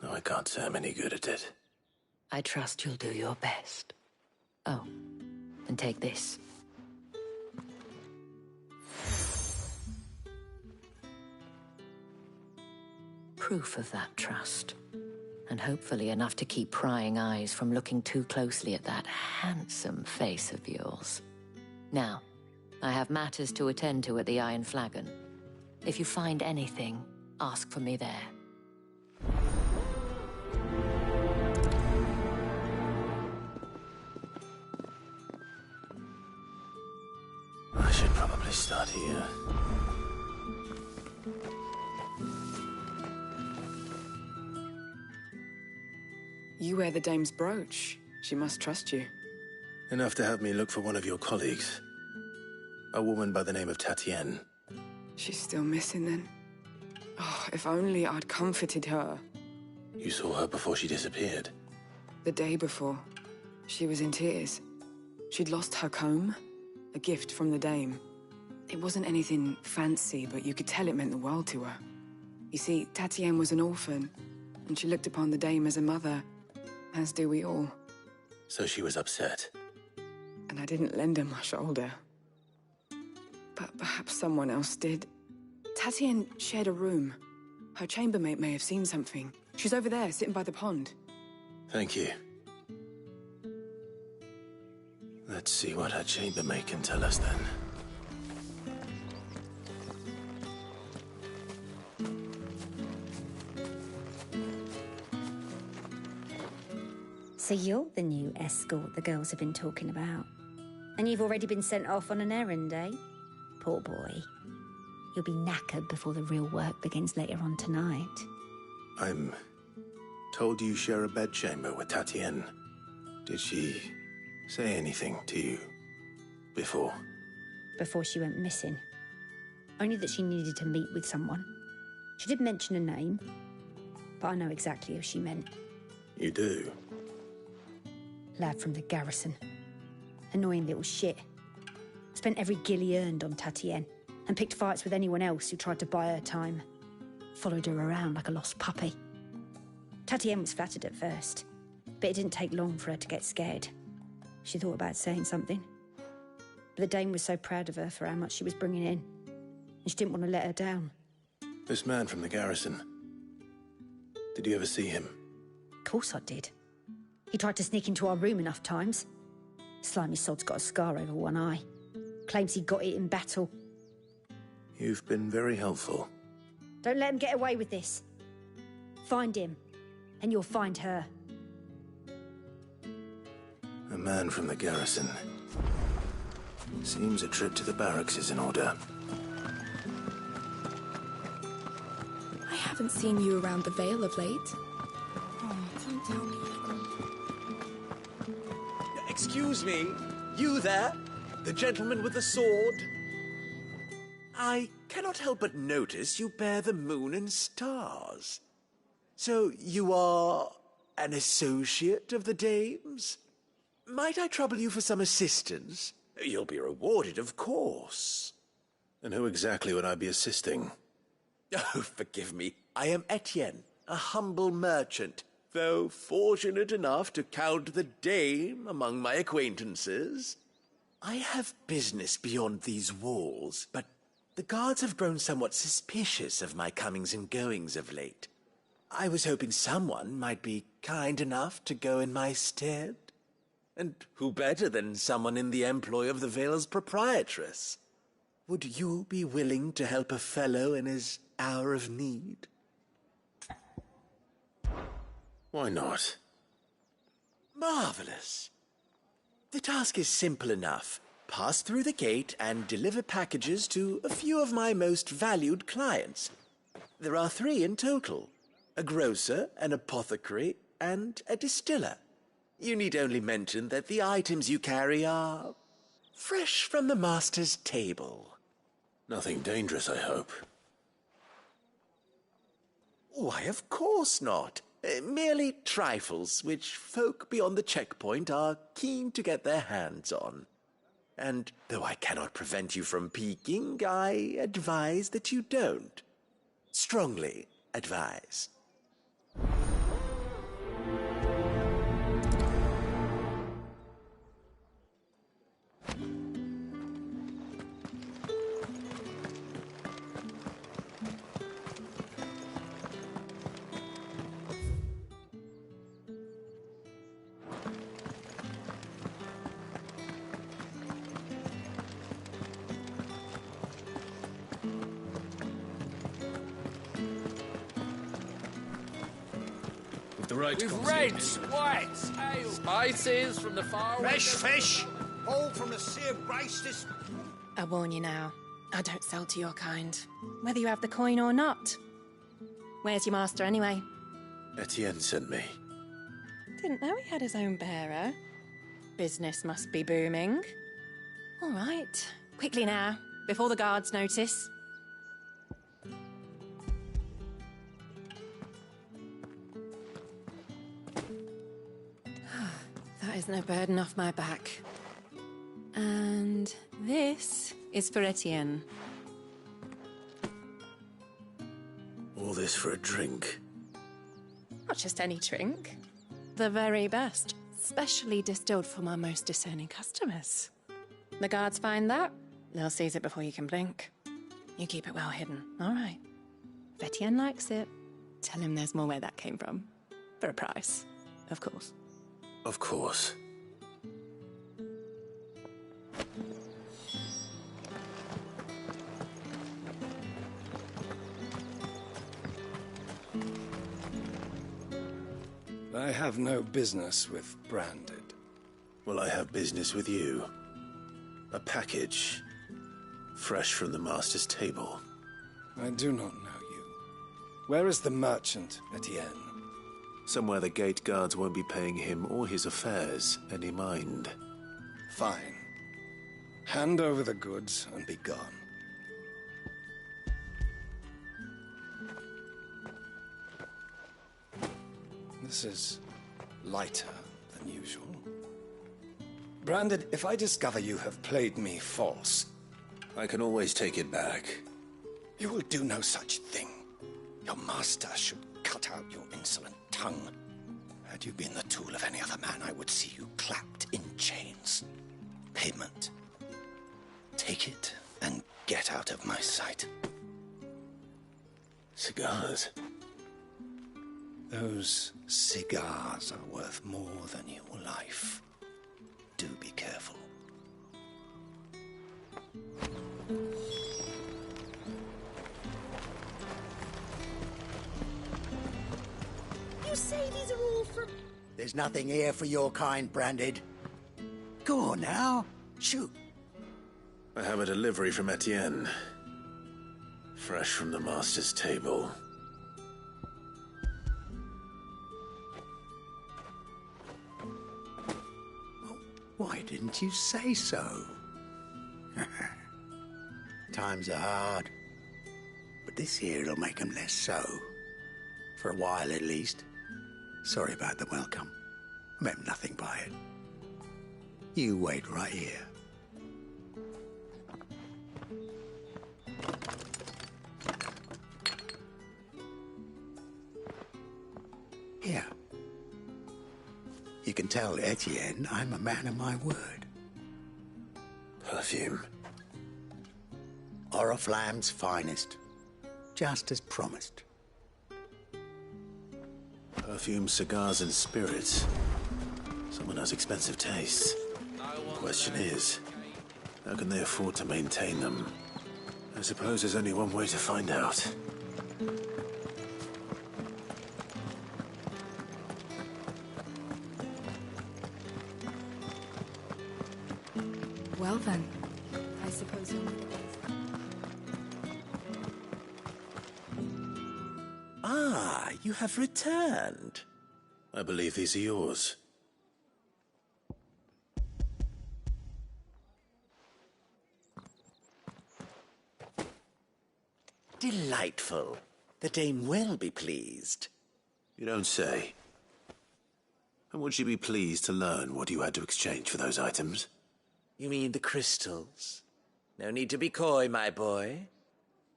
No, I can't say I'm any good at it. I trust you'll do your best. Oh, and take this. Proof of that trust. And hopefully enough to keep prying eyes from looking too closely at that handsome face of yours. Now, I have matters to attend to at the Iron Flagon. If you find anything, ask for me there. I should probably start here. You wear the dame's brooch. She must trust you. Enough to have me look for one of your colleagues. A woman by the name of Tatienne. She's still missing then. Oh, if only I'd comforted her. You saw her before she disappeared? The day before, she was in tears. She'd lost her comb, a gift from the dame. It wasn't anything fancy, but you could tell it meant the world to her. You see, Tatienne was an orphan, and she looked upon the dame as a mother, as do we all. So she was upset. And I didn't lend her my shoulder. But perhaps someone else did. Tatienne shared a room. Her chambermaid may have seen something. She's over there, sitting by the pond. Thank you. Let's see what her chambermaid can tell us then. So you're the new escort the girls have been talking about. And you've already been sent off on an errand, eh? Poor boy. You'll be knackered before the real work begins later on tonight. I'm told you share a bedchamber with Tatienne. Did she say anything to you before? Before she went missing. Only that she needed to meet with someone. She did mention a name, but I know exactly who she meant. You do? Lad from the garrison. Annoying little shit. Spent every guil he earned on Tatienne, and picked fights with anyone else who tried to buy her time. Followed her around like a lost puppy. Tatienne was flattered at first, but it didn't take long for her to get scared. She thought about saying something. But the dame was so proud of her for how much she was bringing in, and she didn't want to let her down. This man from the garrison. Did you ever see him? Of course I did. He tried to sneak into our room enough times. Slimy sod's got a scar over one eye. Claims he got it in battle. You've been very helpful. Don't let him get away with this. Find him, and you'll find her. A man from the garrison. Seems a trip to the barracks is in order. I haven't seen you around the Vale of late. Oh, don't tell me. Excuse me, you there? The gentleman with the sword? I cannot help but notice you bear the moon and stars. So you are an associate of the dame's? Might I trouble you for some assistance? You'll be rewarded, of course. And who exactly would I be assisting? Oh, forgive me. I am Etienne, a humble merchant, though fortunate enough to count the dame among my acquaintances. I have business beyond these walls, but the guards have grown somewhat suspicious of my comings and goings of late. I was hoping someone might be kind enough to go in my stead. And who better than someone in the employ of the Vale's proprietress? Would you be willing to help a fellow in his hour of need? Why not? Marvelous. The task is simple enough. Pass through the gate and deliver packages to a few of my most valued clients. There are 3 in total. A grocer, an apothecary, and a distiller. You need only mention that the items you carry are fresh from the master's table. Nothing dangerous, I hope. Why, of course not. Merely trifles which folk beyond the checkpoint are keen to get their hands on. And though I cannot prevent you from peeking, I advise that you don't. Strongly advise. With reds, whites, ale, spices from the far Fresh fish, all from the Sea of Grace. I warn you now, I don't sell to your kind, whether you have the coin or not. Where's your master, anyway? Etienne sent me. Didn't know he had his own bearer. Business must be booming. All right, quickly now, before the guards notice. There's no burden off my back. And this is for Etienne. All this for a drink? Not just any drink. The very best. Specially distilled for my most discerning customers. The guards find that, they'll seize it before you can blink. You keep it well hidden, all right? If Etienne likes it, tell him there's more where that came from. For a price, of course. Of course. I have no business with Branded. Well, I have business with you. A package. Fresh from the master's table. I do not know you. Where is the merchant, Etienne? Somewhere the gate guards won't be paying him or his affairs any mind. Fine. Hand over the goods and be gone. This is lighter than usual. Branded, if I discover you have played me false... I can always take it back. You will do no such thing. Your master should cut out your insolent tongue. Had you been the tool of any other man, I would see you clapped in chains. Payment. Take it and get out of my sight. Cigars? Those cigars are worth more than your life. Do be careful. You say these are all from... There's nothing here for your kind, Branded. Go on now. Shoot. I have a delivery from Etienne. Fresh from the master's table. Why didn't you say so? Times are hard. But this here'll make 'em less so. For a while, at least. Sorry about the welcome. I meant nothing by it. You wait right here. Here. You can tell Etienne I'm a man of my word. Perfume. Oriflamme's finest. Just as promised. Perfume, cigars, and spirits. Someone has expensive tastes. The question is, how can they afford to maintain them? I suppose there's only one way to find out. Well then, I suppose you'll need Ah, you have returned. I believe these are yours. Delightful. The dame will be pleased. You don't say. And would she be pleased to learn what you had to exchange for those items? You mean the crystals? No need to be coy, my boy.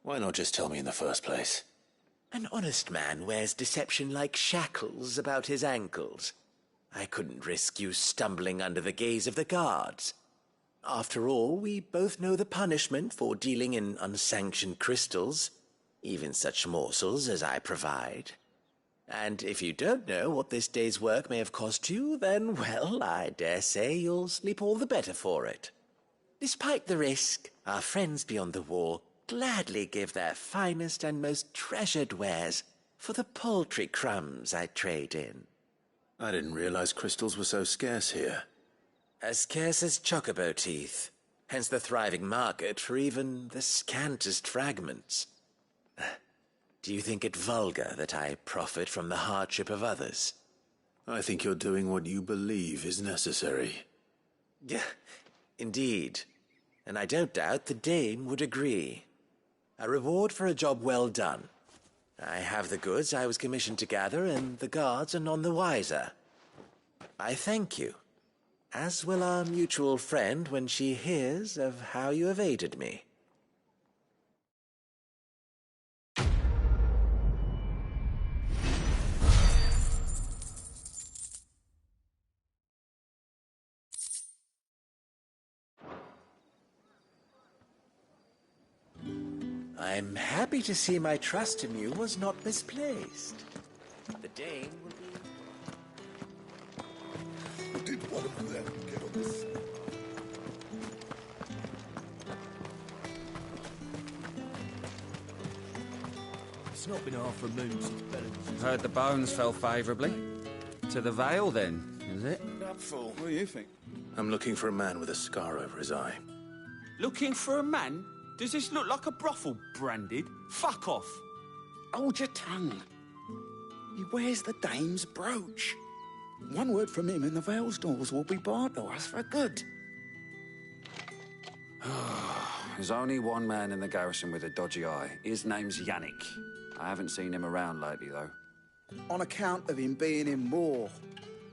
Why not just tell me in the first place? An honest man wears deception like shackles about his ankles. I couldn't risk you stumbling under the gaze of the guards. After all, we both know the punishment for dealing in unsanctioned crystals, even such morsels as I provide. And if you don't know what this day's work may have cost you, then, well, I dare say you'll sleep all the better for it. Despite the risk, our friends beyond the wall gladly give their finest and most treasured wares for the paltry crumbs I trade in. I didn't realize crystals were so scarce here. As scarce as chocobo teeth, hence the thriving market for even the scantest fragments. Do you think it vulgar that I profit from the hardship of others? I think you're doing what you believe is necessary. Yeah, indeed. And I don't doubt the dame would agree. A reward for a job well done. I have the goods I was commissioned to gather, and the guards are none the wiser. I thank you. as will our mutual friend when she hears of how you have aided me. I'm happy to see my trust in you was not misplaced. The Dane will be... Did one of them get on this? It's not been half a moon since Bellingham's. Heard the bones fell favourably. To the Vale, then, is it? Nutful. What do you think? I'm looking for a man with a scar over his eye. Looking for a man? Does this look like a brothel, Branded? Fuck off. Hold your tongue. He wears the dame's brooch. One word from him and the Vale's doors will be barred to us for good. There's only one man in the garrison with a dodgy eye. His name's Yannick. I haven't seen him around lately, though. On account of him being in war.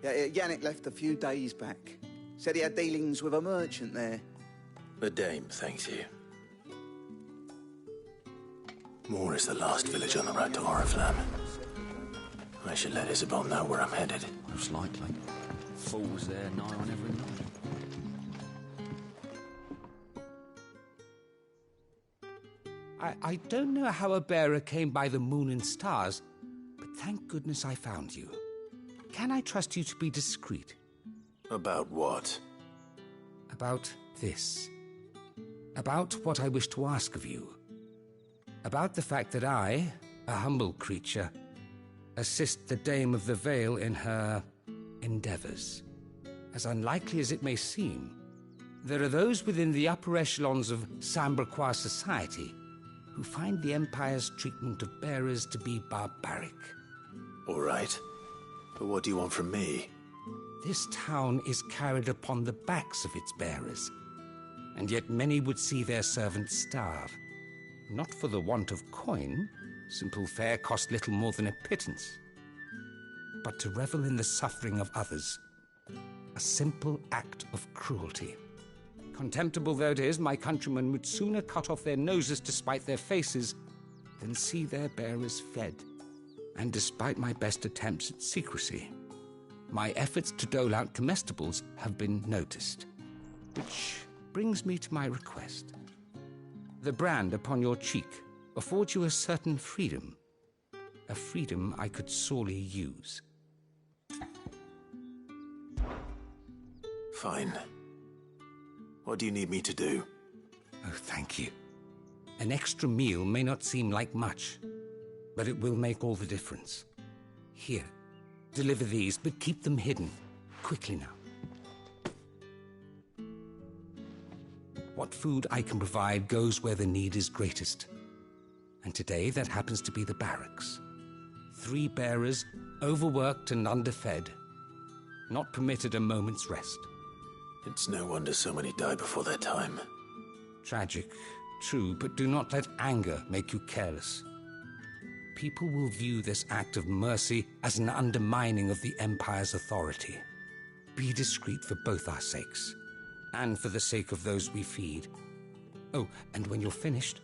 Yeah, Yannick left a few days back. Said he had dealings with a merchant there. The Dame thanks you. Moor is the last village on the road to Oriflamme. I should let Isabel know where I'm headed. Most likely. Fools there nigh on every night. I don't know how a bearer came by the moon and stars, but thank goodness I found you. Can I trust you to be discreet? About what? About this. About what I wish to ask of you. About the fact that I, a humble creature, assist the Dame of the Vale in her endeavours. As unlikely as it may seem, there are those within the upper echelons of Samberquois society who find the Empire's treatment of bearers to be barbaric. All right. But what do you want from me? This town is carried upon the backs of its bearers, and yet many would see their servants starve. Not for the want of coin, simple fare cost little more than a pittance, but to revel in the suffering of others, a simple act of cruelty. Contemptible though it is, my countrymen would sooner cut off their noses to spite their faces than see their bearers fed. And despite my best attempts at secrecy, my efforts to dole out comestibles have been noticed. Which brings me to my request. The brand upon your cheek affords you a certain freedom. A freedom I could sorely use. Fine. What do you need me to do? Oh, thank you. An extra meal may not seem like much, but it will make all the difference. Here, deliver these, but keep them hidden. Quickly now. What food I can provide goes where the need is greatest. And today that happens to be the barracks. 3 bearers, overworked and underfed, not permitted a moment's rest. It's no wonder so many die before their time. Tragic, true, but do not let anger make you careless. People will view this act of mercy as an undermining of the Empire's authority. Be discreet for both our sakes, and for the sake of those we feed. Oh, and when you're finished,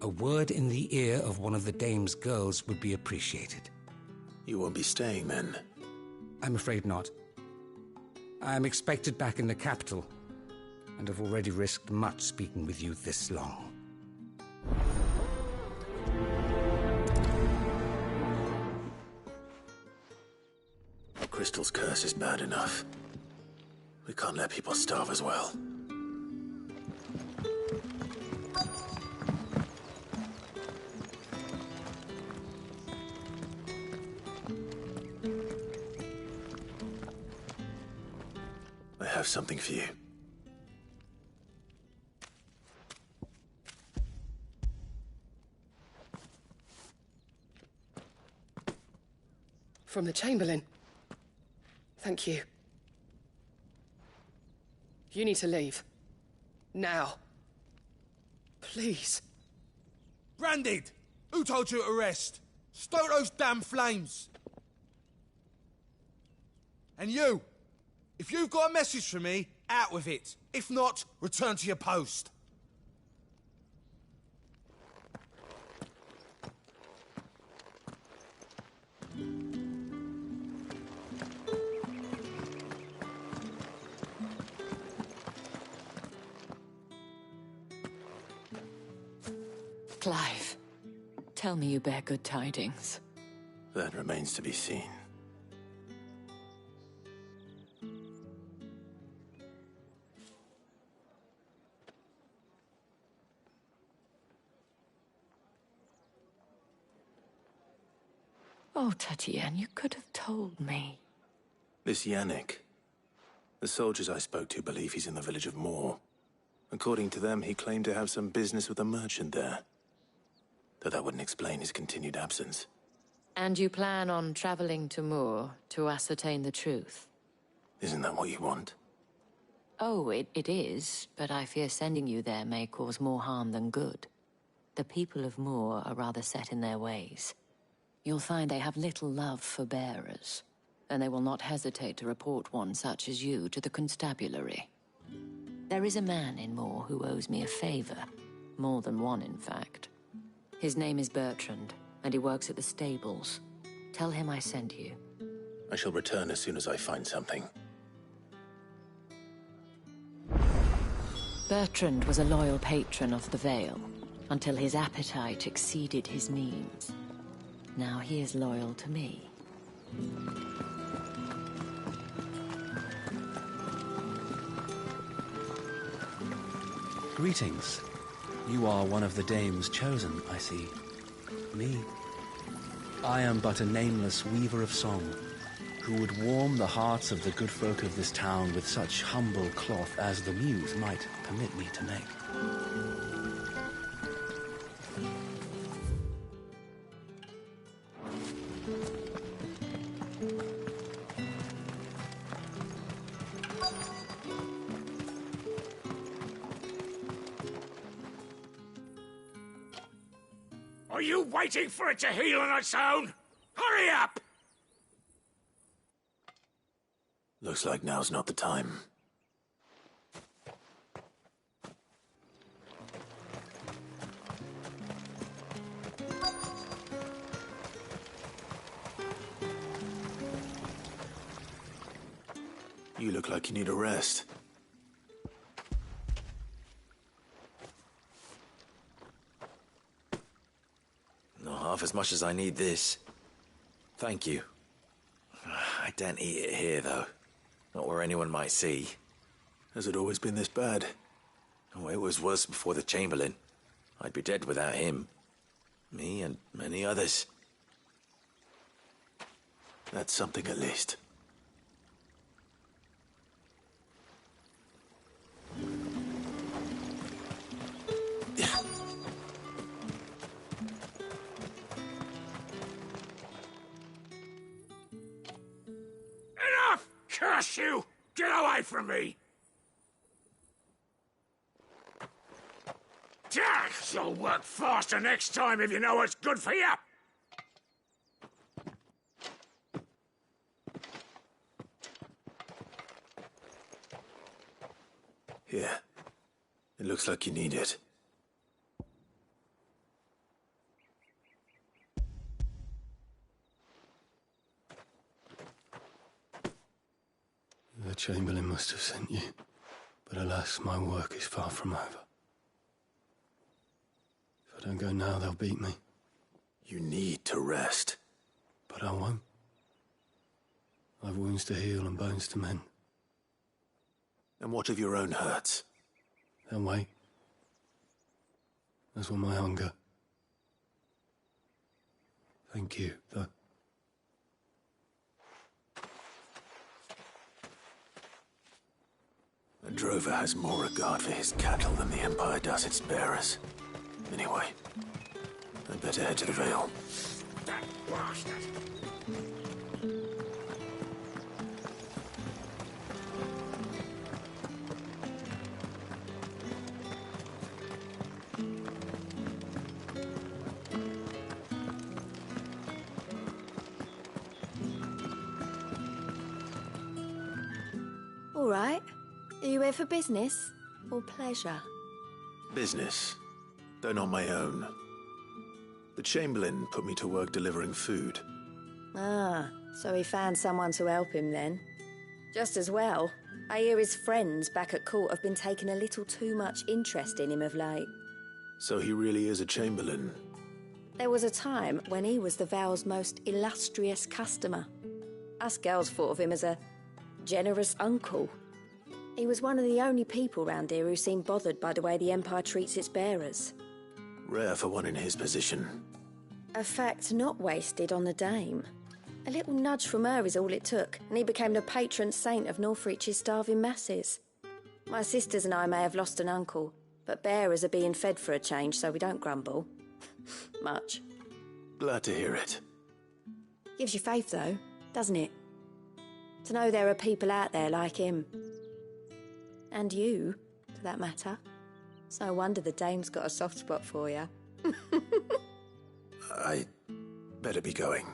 a word in the ear of one of the Dame's girls would be appreciated. You won't be staying then? I'm afraid not. I'm expected back in the capital, and have already risked much speaking with you this long. Crystal's curse is bad enough. We can't let people starve as well. I have something for you. From the Chamberlain. Thank you. You need to leave. Now. Please. Branded! Who told you to rest? Stoke those damn flames! And you! If you've got a message for me, out with it. If not, return to your post. Clive, tell me you bear good tidings. That remains to be seen. Oh, Tatiana, you could have told me. This Yannick. The soldiers I spoke to believe he's in the village of Moor. According to them, he claimed to have some business with a merchant there. Though that wouldn't explain his continued absence. And you plan on traveling to Moor to ascertain the truth? Isn't that what you want? Oh, it is, but I fear sending you there may cause more harm than good. The people of Moor are rather set in their ways. You'll find they have little love for bearers, and they will not hesitate to report one such as you to the constabulary. There is a man in Moor who owes me a favor. More than one, in fact. His name is Bertrand, and he works at the stables. Tell him I sent you. I shall return as soon as I find something. Bertrand was a loyal patron of the Vale, until his appetite exceeded his means. Now he is loyal to me. Greetings. You are one of the dames chosen, I see. Me. I am but a nameless weaver of song, who would warm the hearts of the good folk of this town with such humble cloth as the muse might permit me to make. Are you waiting for it to heal on its own? Hurry up! Looks like now's not the time. You look like you need a rest. Not half as much as I need this. Thank you. I daren't eat it here, though. Not where anyone might see. Has it always been this bad? Oh, it was worse before the Chamberlain. I'd be dead without him. Me and many others. That's something at least. Enough! Curse you! Get away from me! You'll work faster next time if you know what's good for you! Here. It looks like you need it. The Chamberlain must have sent you, but alas, my work is far from over. If I don't go now, they'll beat me. You need to rest. But I won't. I've wounds to heal and bones to mend. And what of your own hurts? They'll wait. As will my hunger. Thank you, though. A drover has more regard for his cattle than the Empire does its bearers. Anyway, I'd better head to the Vale. That bastard! All right. Are you here for business or pleasure? Business, though not my own. The Chamberlain put me to work delivering food. Ah, so he found someone to help him then. Just as well. I hear his friends back at court have been taking a little too much interest in him of late. So he really is a Chamberlain. There was a time when he was the Vale's most illustrious customer. Us girls thought of him as a generous uncle. He was one of the only people round here who seemed bothered by the way the Empire treats its bearers. Rare for one in his position. A fact not wasted on the dame. A little nudge from her is all it took, and he became the patron saint of Northreach's starving masses. My sisters and I may have lost an uncle, but bearers are being fed for a change, so we don't grumble. Much. Glad to hear it. Gives you faith, though, doesn't it? To know there are people out there like him. And you, for that matter. It's no wonder the dame's got a soft spot for you. I better be going.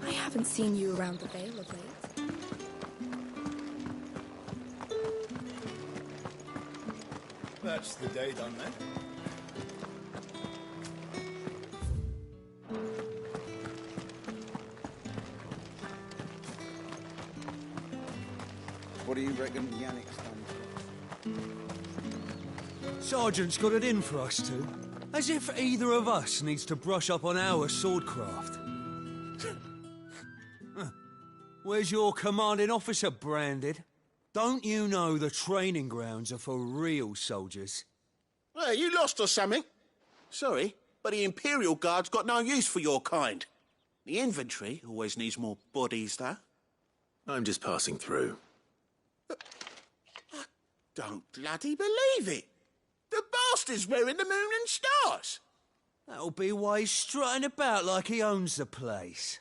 I haven't seen you around the Vale of late. That's the day done then. What do you reckon Yannick's done? Sergeant's got it in for us two. As if either of us needs to brush up on our swordcraft. Where's your commanding officer, Branded? Don't you know the training grounds are for real soldiers? Well, you lost or something? Sorry, but the Imperial Guard's got no use for your kind. The infantry always needs more bodies, though. I'm just passing through. I don't bloody believe it. The bastard's wearing the moon and stars. That'll be why he's strutting about like he owns the place.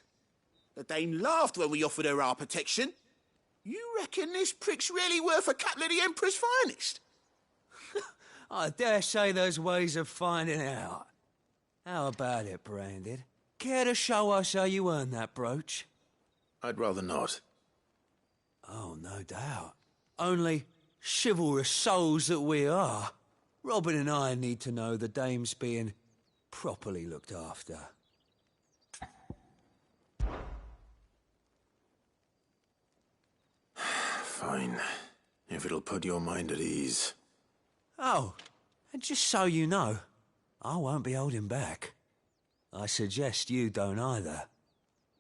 The Dane laughed when we offered her our protection. You reckon this prick's really worth a couple of the Emperor's finest? I dare say there's ways of finding out. How about it, Branded? Care to show us how you earned that brooch? I'd rather not. Oh, no doubt. Only chivalrous souls that we are, Robin and I need to know the dame's being properly looked after. Fine. If it'll put your mind at ease. Oh, and just so you know, I won't be holding back. I suggest you don't either.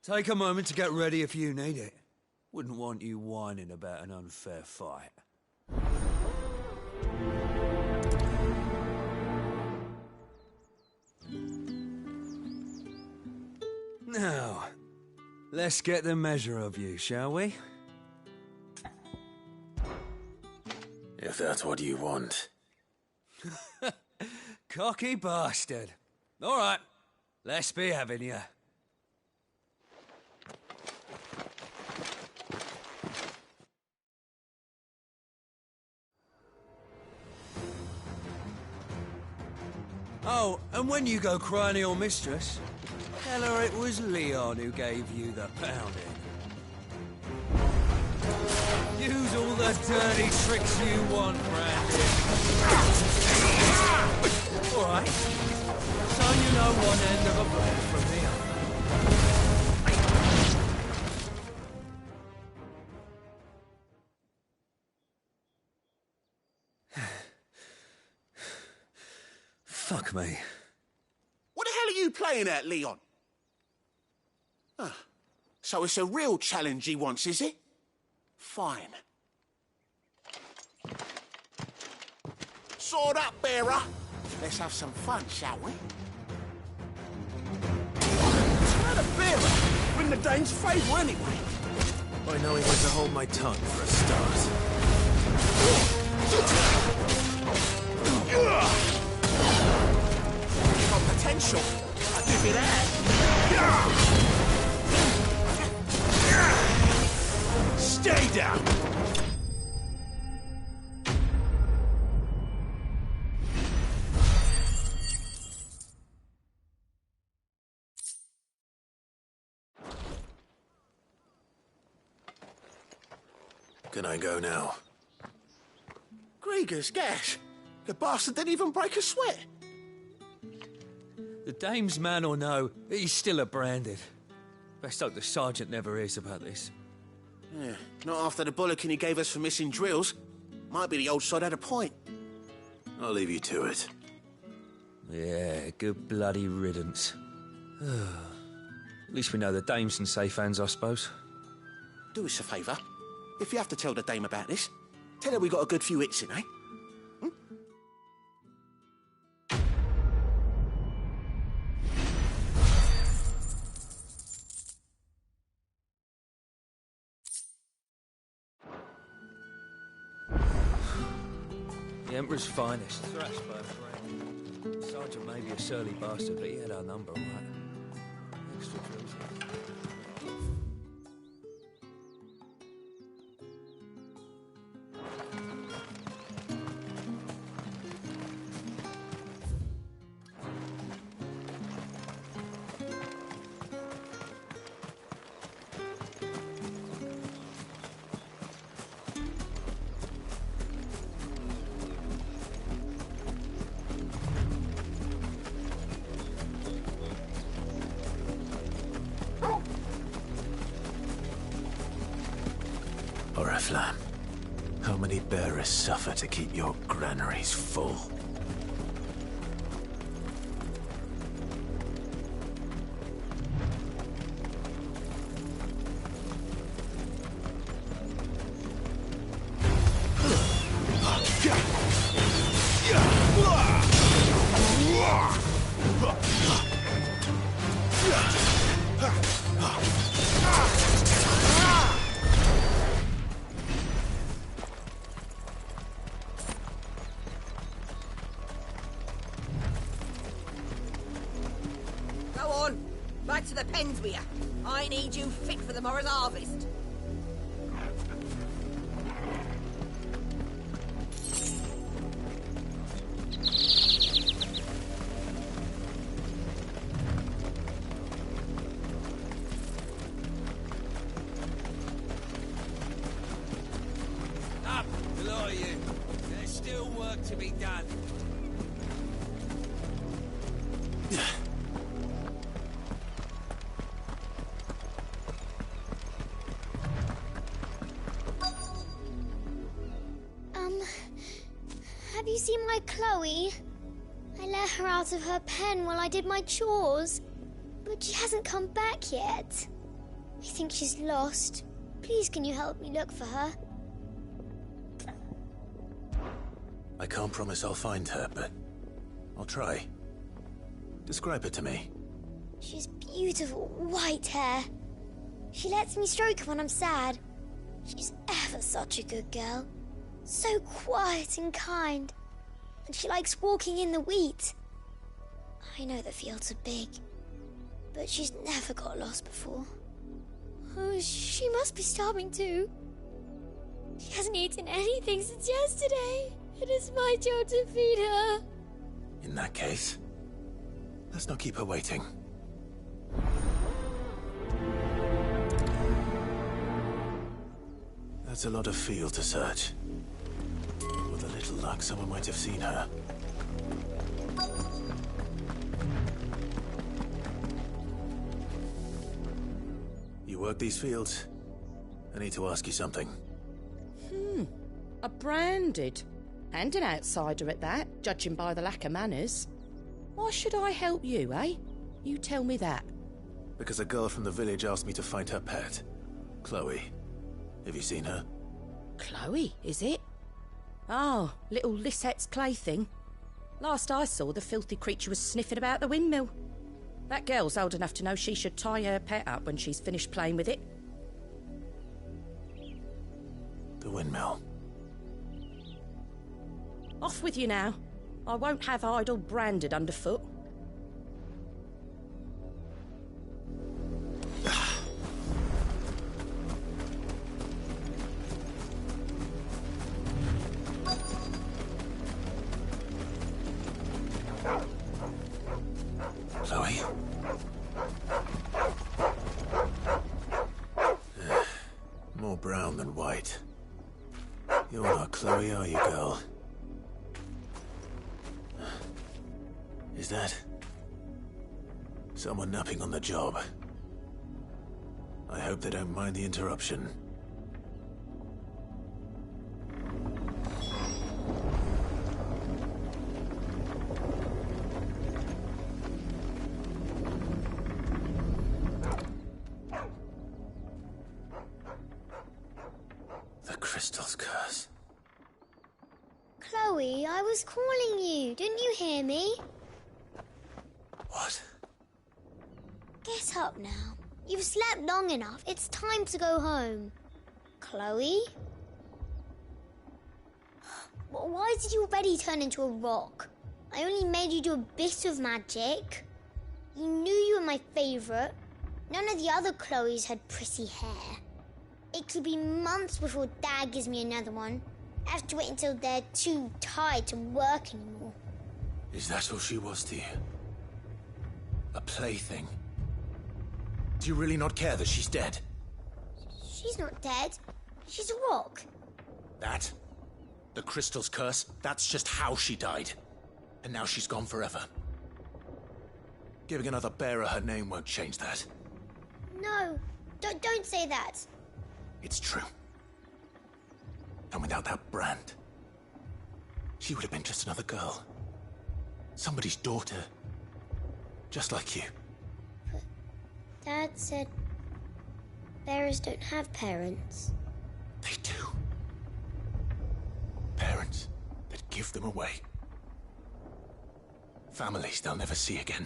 Take a moment to get ready if you need it. Wouldn't want you whining about an unfair fight. Now, let's get the measure of you, shall we? If that's what you want. Cocky bastard. All right, let's be having you. Oh, and when you go crying to your mistress, tell her it was Leon who gave you the pounding. Use all the dirty tricks you want, Brandon. All right. So you know one end of a blade from the other. Fuck me. What the hell are you playing at, Leon? Ah, so it's a real challenge he wants, is it? Fine. Sword up, bearer. Let's have some fun, shall we? Try the bearer. Win the Dane's favour anyway. By knowing when to hold my tongue for a start. Got potential. I'll give you that. Stay down. Can I go now? Grieger's gas. The bastard didn't even break a sweat. The dame's man or no, he's still a branded. Best hope the sergeant never hears about this. Yeah, not after the bullocking he gave us for missing drills. Might be the old sod had a point. I'll leave you to it. Yeah, good bloody riddance. At least we know the dame's in safe hands, I suppose. Do us a favour. If you have to tell the dame about this, tell her we got a good few hits in, eh? The Emperor's finest. Thrashed by a friend. Sergeant may be a surly bastard, but he had our number, all right. Extra drills. Oriflamme, how many bearers suffer to keep your granaries full? Back to the pens with ya. I need you fit for the morrow's harvest. Up, below you. There's still work to be done. Have you seen my Chloe? I let her out of her pen while I did my chores, but she hasn't come back yet. I think she's lost. Please, can you help me look for her? I can't promise I'll find her, but I'll try. Describe her to me. She's beautiful white hair. She lets me stroke her when I'm sad. She's ever such a good girl. So quiet and kind. And she likes walking in the wheat. I know the fields are big, but she's never got lost before. Oh, she must be starving too. She hasn't eaten anything since yesterday. It is my job to feed her. In that case, let's not keep her waiting. That's a lot of field to search. With a little luck, someone might have seen her. You work these fields? I need to ask you something. A branded. And an outsider at that, judging by the lack of manners. Why should I help you, eh? You tell me that. Because a girl from the village asked me to find her pet. Chloe. Have you seen her? Chloe, is it? Oh, little Lissette's plaything. Last I saw, the filthy creature was sniffing about the windmill. That girl's old enough to know she should tie her pet up when she's finished playing with it. The windmill. Off with you now. I won't have idle branded underfoot. Chloe? More brown than white. You're not Chloe, are you, girl? Is that someone napping on the job? I hope they don't mind the interruption. The crystal's curse. Chloe, I was calling you. Didn't you hear me? What? Get up now. You've slept long enough. It's time to go home. Chloe? Why did you already turn into a rock? I only made you do a bit of magic. You knew you were my favourite. None of the other Chloes had pretty hair. It could be months before Dad gives me another one. I have to wait until they're too tired to work anymore. Is that all she was to you? A plaything? Do you really not care that she's dead? She's not dead. She's a rock. That? The crystal's curse? That's just how she died. And now she's gone forever. Giving another bearer her name won't change that. No, don't say that. It's true. And without that brand, she would have been just another girl. Somebody's daughter. Just like you. But Dad said bearers don't have parents. They do. Parents that give them away. Families they'll never see again.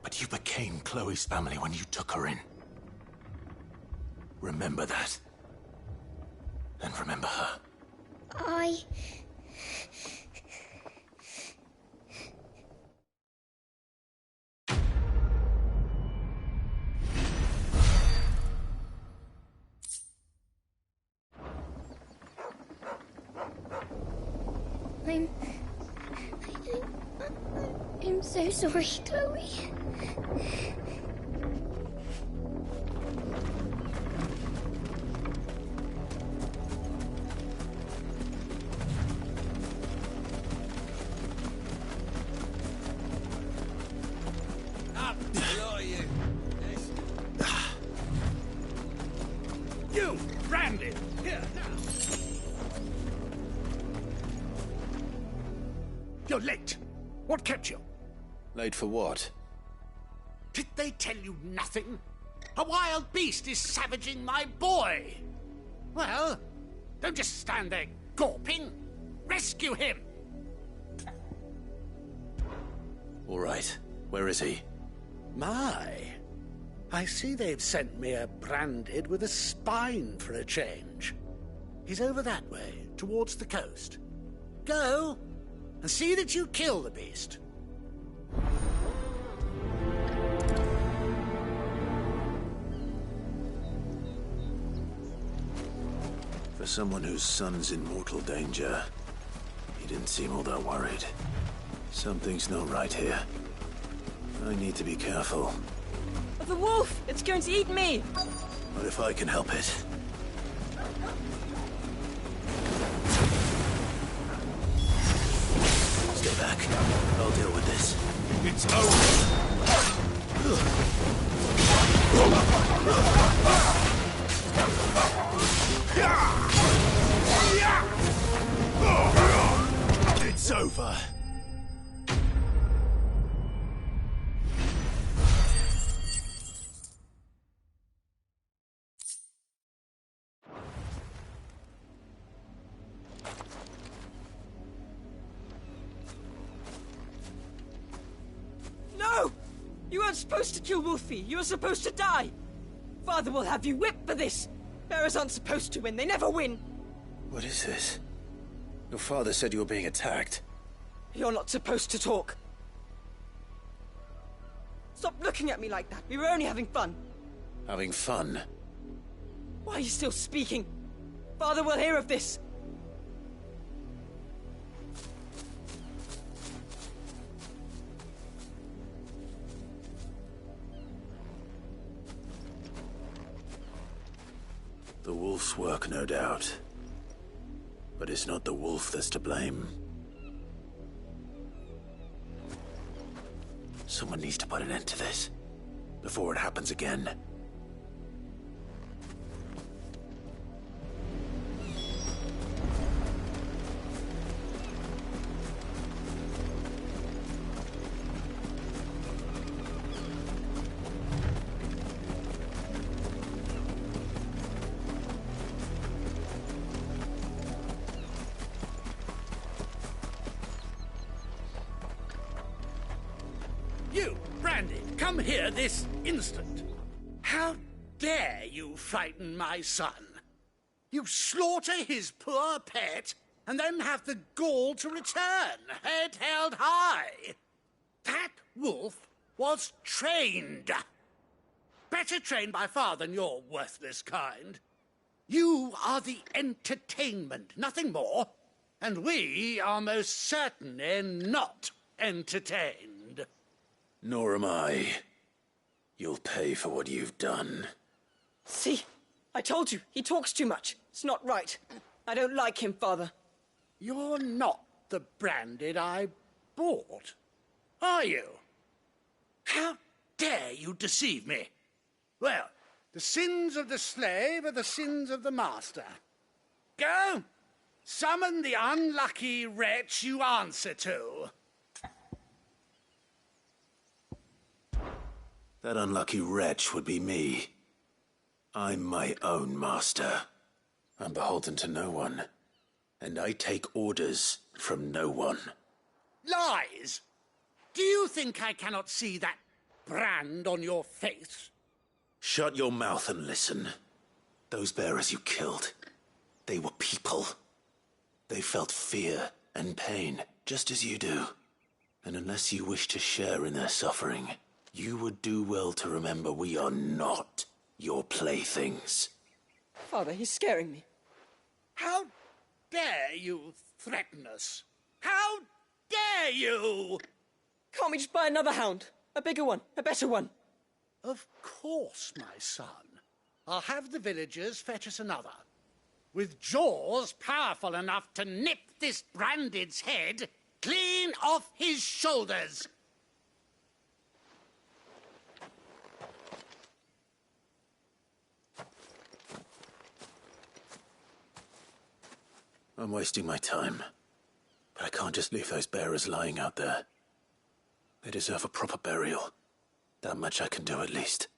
But you became Chloe's family when you took her in. Remember that. And remember her. I'm so sorry, Chloe. You, Brandon! Here, now! You're late. What kept you? Late for what? Did they tell you nothing? A wild beast is savaging my boy. Well, don't just stand there gawping. Rescue him! All right. Where is he? My, I see they've sent me a branded with a spine for a change. He's over that way, towards the coast. Go, and see that you kill the beast. For someone whose son's in mortal danger, he didn't seem all that worried. Something's not right here. I need to be careful. The wolf! It's going to eat me! What if I can help it? Stay back. I'll deal with this. It's over! It's over. You weren't supposed to kill Wolfie. You were supposed to die. Father will have you whipped for this. Bearers aren't supposed to win. They never win. What is this? Your father said you were being attacked. You're not supposed to talk. Stop looking at me like that. We were only having fun. Having fun? Why are you still speaking? Father will hear of this. The wolf's work, no doubt. But it's not the wolf that's to blame. Someone needs to put an end to this, before it happens again. You, Brandy, come here this instant. How dare you frighten my son? You slaughter his poor pet, and then have the gall to return, head held high. That wolf was trained. Better trained by far than your worthless kind. You are the entertainment, nothing more. And we are most certainly not entertained. Nor am I. You'll pay for what you've done. See? I told you, he talks too much. It's not right. I don't like him, Father. You're not the Branded I bought, are you? How dare you deceive me? Well, the sins of the slave are the sins of the master. Go! Summon the unlucky wretch you answer to. That unlucky wretch would be me. I'm my own master. I'm beholden to no one. And I take orders from no one. Lies! Do you think I cannot see that brand on your face? Shut your mouth and listen. Those bearers you killed, they were people. They felt fear and pain, just as you do. And unless you wish to share in their suffering, you would do well to remember we are not your playthings. Father, he's scaring me. How dare you threaten us? How dare you? Can't we just buy another hound? A bigger one, a better one. Of course, my son. I'll have the villagers fetch us another. With jaws powerful enough to nip this Branded's head clean off his shoulders. I'm wasting my time. But I can't just leave those bearers lying out there. They deserve a proper burial. That much I can do at least.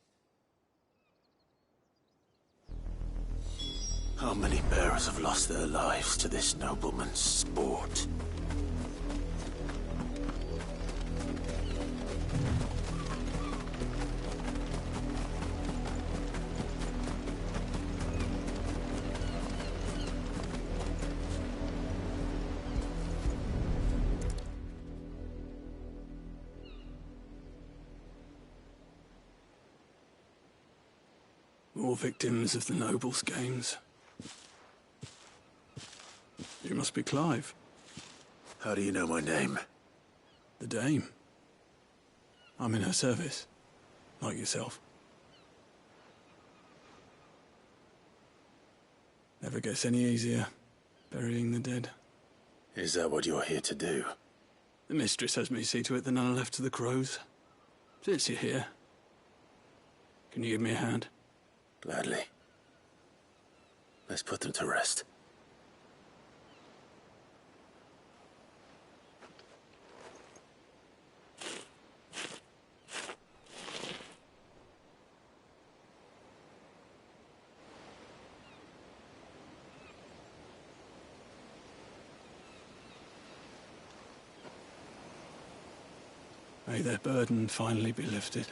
How many bearers have lost their lives to this nobleman's sport? More victims of the nobles' games. You must be Clive. How do you know my name? The Dame. I'm in her service, like yourself. Never gets any easier, burying the dead. Is that what you're here to do? The mistress has me see to it that none are left to the crows. Since you're here, can you give me a hand? Gladly. Let's put them to rest. May their burden finally be lifted.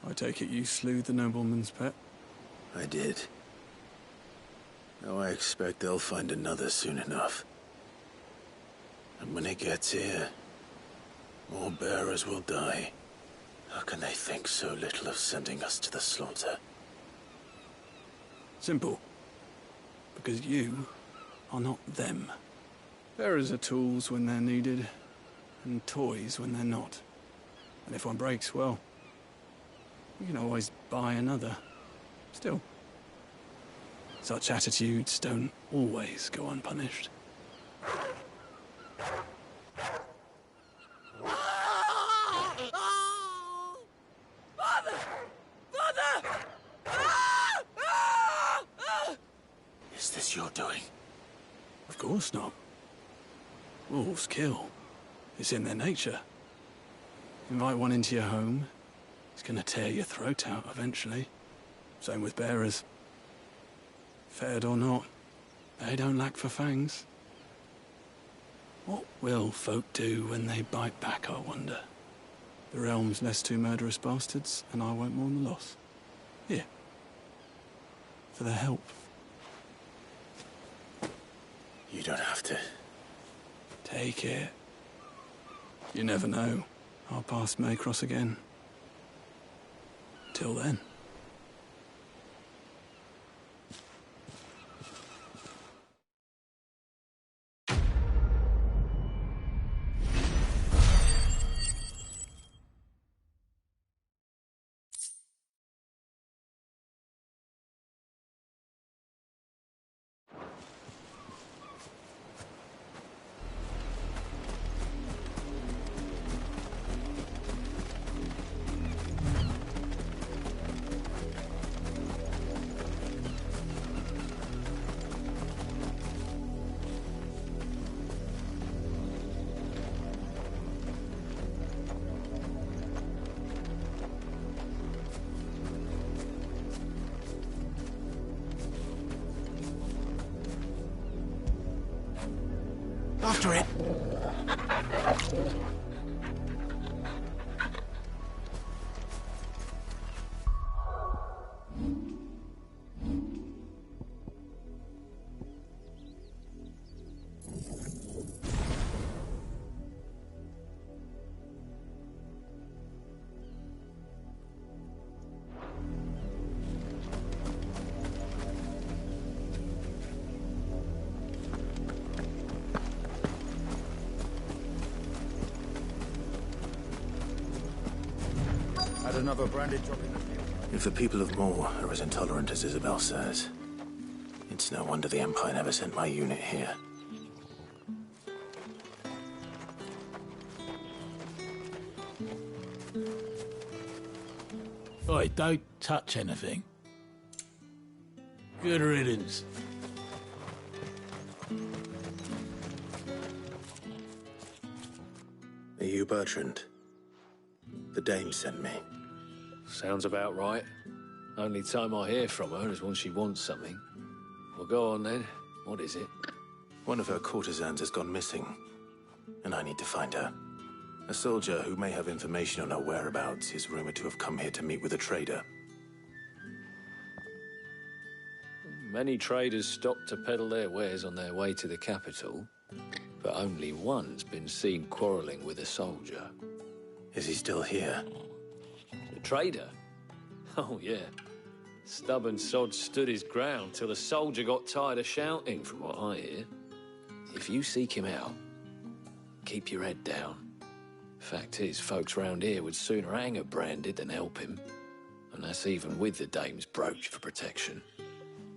I take it you slew the nobleman's pet? I did. Now I expect they'll find another soon enough. And when it gets here, more bearers will die. How can they think so little of sending us to the slaughter? Simple. Because you are not them. Bearers are tools when they're needed, and toys when they're not. And if one breaks, well, you can always buy another. Still, such attitudes don't always go unpunished. Father! Father! Is this your doing? Of course not. Wolves kill. It's in their nature. Invite one into your home, he's gonna tear your throat out eventually. Same with bearers. Fed or not, they don't lack for fangs. What will folk do when they bite back, I wonder? The realm's less two murderous bastards, and I won't mourn the loss. Here. For their help. You don't have to. Take it. You never know. Our paths may cross again. Till then. After it. Another branded job in the field. If the people of Moor are as intolerant as Isabel says, it's no wonder the Empire never sent my unit here. Oi, don't touch anything. Good riddance. Are you Bertrand? The dame sent me. Sounds about right. Only time I hear from her is when she wants something. Well, go on then. What is it? One of her courtesans has gone missing, and I need to find her. A soldier who may have information on her whereabouts is rumored to have come here to meet with a trader. Many traders stop to peddle their wares on their way to the capital, but only one's been seen quarrelling with a soldier. Is he still here? The trader? Oh, yeah. Stubborn sod stood his ground till the soldier got tired of shouting, from what I hear. If you seek him out, keep your head down. Fact is, folks round here would sooner hang a branded than help him. And that's even with the dame's brooch for protection.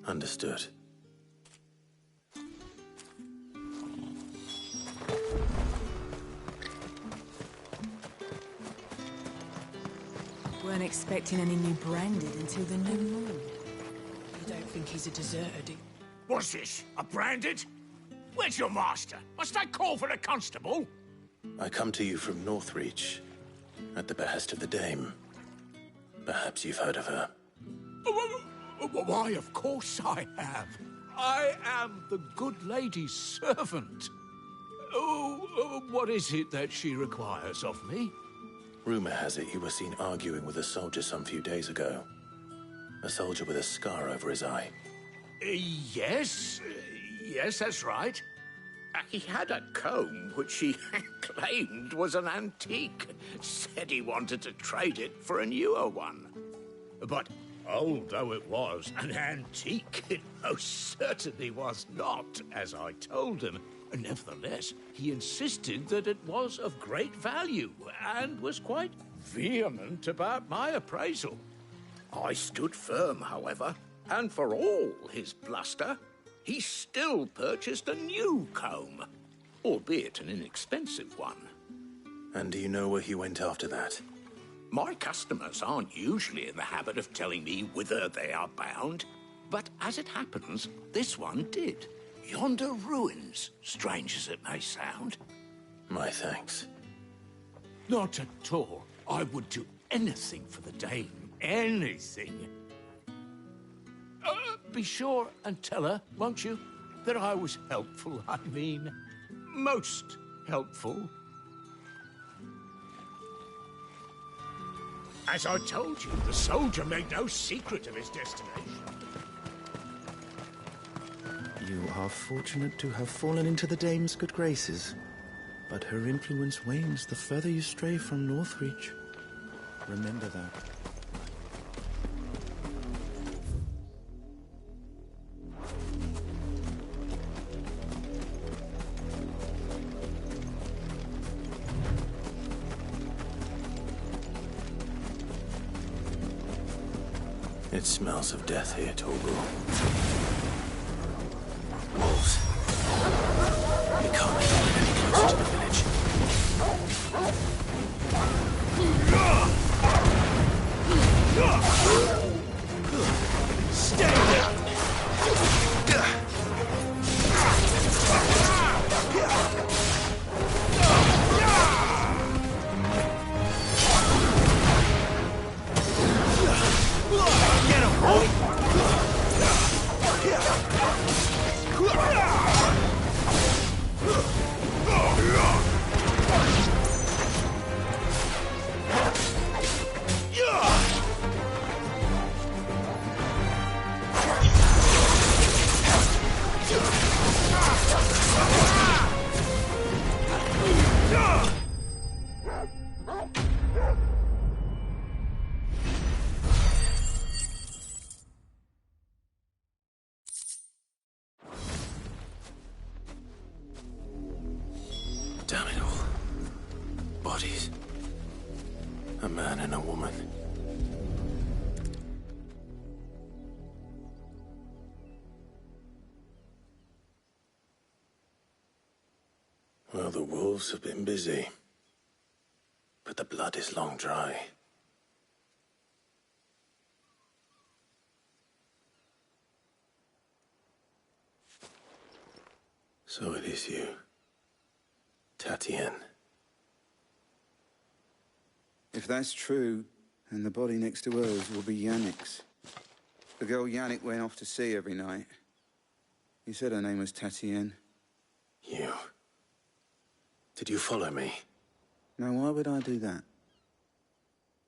Understood. Weren't expecting any new branded until the new moon. You don't think he's a deserter, do you? What's this? A branded? Where's your master? Must I call for a constable? I come to you from Northreach, at the behest of the dame. Perhaps you've heard of her. Why, of course I have. I am the good lady's servant. What is it that she requires of me? Rumor has it you were seen arguing with a soldier some few days ago. A soldier with a scar over his eye. Yes. Yes, that's right. He had a comb which he claimed was an antique. Said he wanted to trade it for a newer one. But old though it was, an antique it most certainly was not, as I told him. Nevertheless, he insisted that it was of great value, and was quite vehement about my appraisal. I stood firm, however, and for all his bluster, he still purchased a new comb, albeit an inexpensive one. And do you know where he went after that? My customers aren't usually in the habit of telling me whither they are bound, but as it happens, this one did. Yonder ruins, strange as it may sound. My thanks. Not at all. I would do anything for the dame. Anything. Be sure and tell her, won't you, that I was helpful, I mean. Most helpful. As I told you, the soldier made no secret of his destination. You are fortunate to have fallen into the dame's good graces, but her influence wanes the further you stray from Northreach. Remember that. It smells of death here, Torgal. Wolves. We can't get any closer to the village. Stay down! Get him, boy! Damn it all. Bodies. A man and a woman. Well, the wolves have been busy. But the blood is long dry. So it is you. Tatienne. If that's true, then the body next to hers will be Yannick's. The girl Yannick went off to see every night. He said her name was Tatienne. You. Did you follow me? Now, why would I do that?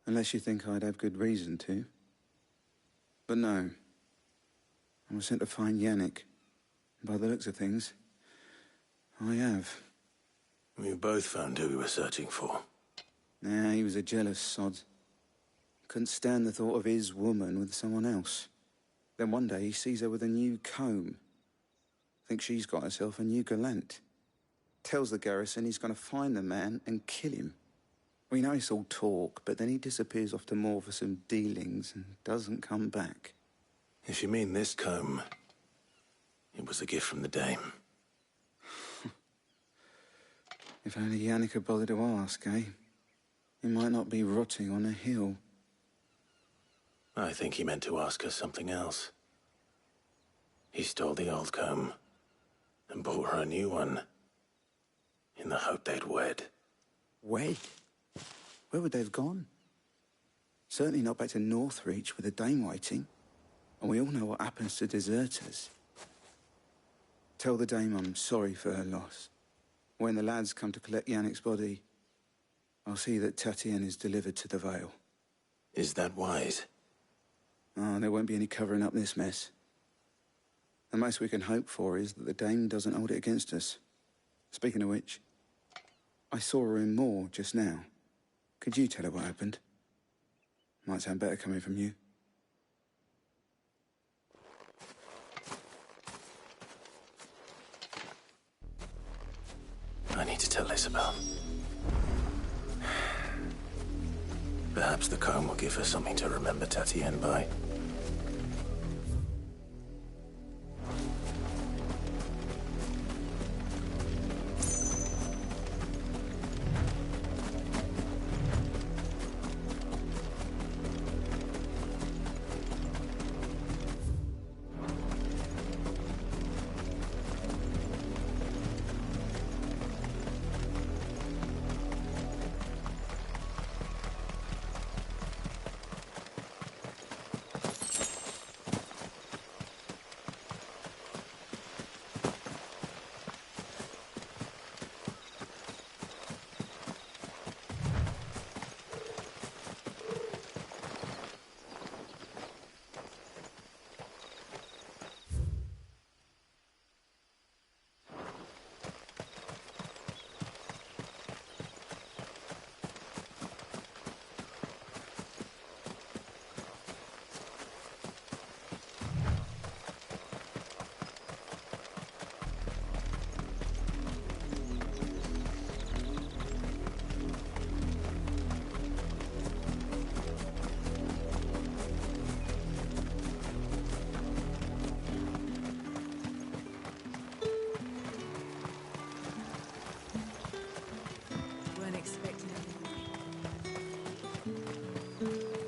Unless you think I'd have good reason to. But no. I was sent to find Yannick. By the looks of things, I have. We both found who we were searching for. Nah, he was a jealous sod. Couldn't stand the thought of his woman with someone else. Then one day he sees her with a new comb. Thinks she's got herself a new gallant. Tells the garrison he's going to find the man and kill him. We know it's all talk, but then he disappears off to Moor for some dealings and doesn't come back. If you mean this comb, it was a gift from the dame. If only Yannick had bothered to ask, eh? He might not be rotting on a hill. I think he meant to ask her something else. He stole the old comb and bought her a new one in the hope they'd wed. Wed? Where would they have gone? Certainly not back to Northreach with a dame waiting. And we all know what happens to deserters. Tell the dame I'm sorry for her loss. When the lads come to collect Yannick's body, I'll see that Tatienne is delivered to the Vale. Is that wise? Oh, there won't be any covering up this mess. The most we can hope for is that the Dame doesn't hold it against us. Speaking of which, I saw her in Moor just now. Could you tell her what happened? Might sound better coming from you. I need to tell Isabel. Perhaps the comb will give her something to remember Tatienne by.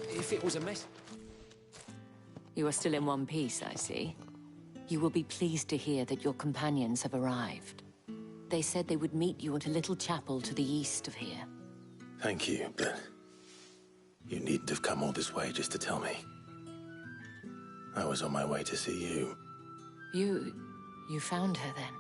If it was a mess... You are still in one piece, I see. You will be pleased to hear that your companions have arrived. They said they would meet you at a little chapel to the east of here. Thank you, but you needn't have come all this way just to tell me. I was on my way to see you. You found her then?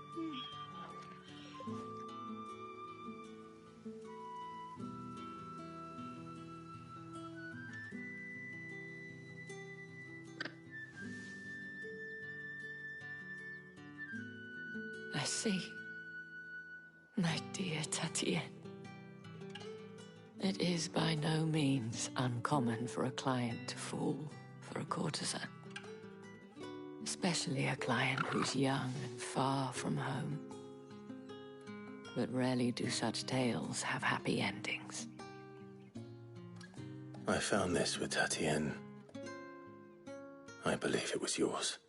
I see. My dear Tatienne. It is by no means uncommon for a client to fall for a courtesan. Especially a client who's young and far from home. But rarely do such tales have happy endings. I found this with Tatienne. I believe it was yours.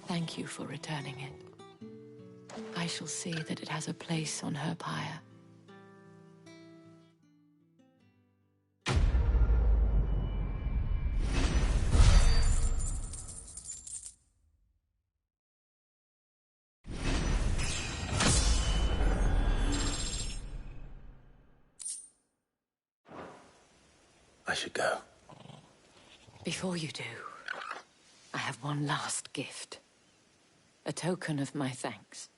Thank you for returning it. I shall see that it has a place on her pyre. I should go. Before you do, I have one last gift. A token of my thanks.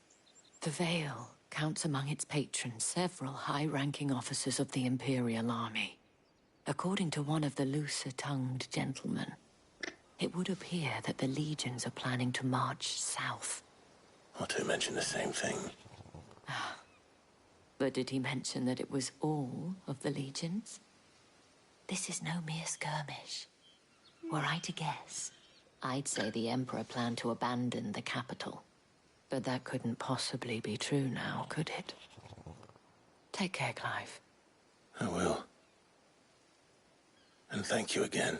The Vale counts among its patrons several high-ranking officers of the Imperial Army. According to one of the looser-tongued gentlemen, it would appear that the legions are planning to march south. Or to mention the same thing. But did he mention that it was all of the legions? This is no mere skirmish. Were I to guess, I'd say the Emperor planned to abandon the capital. But that couldn't possibly be true now, could it? Take care, Clive. I will. And thank you again.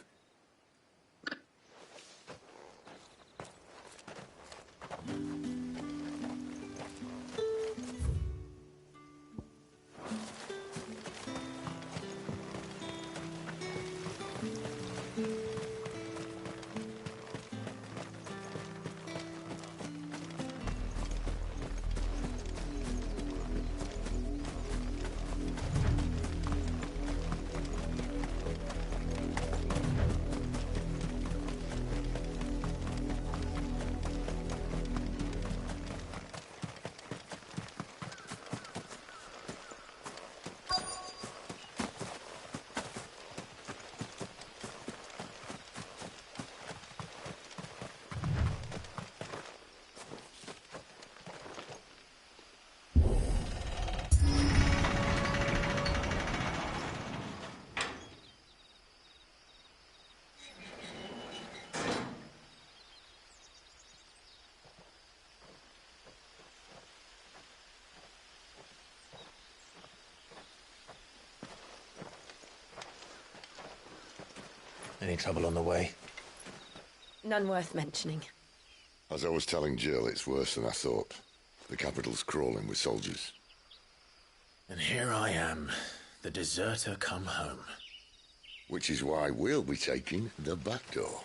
Any trouble on the way? None worth mentioning. As I was telling Jill, it's worse than I thought. The capital's crawling with soldiers. And here I am, the deserter come home. Which is why we'll be taking the back door.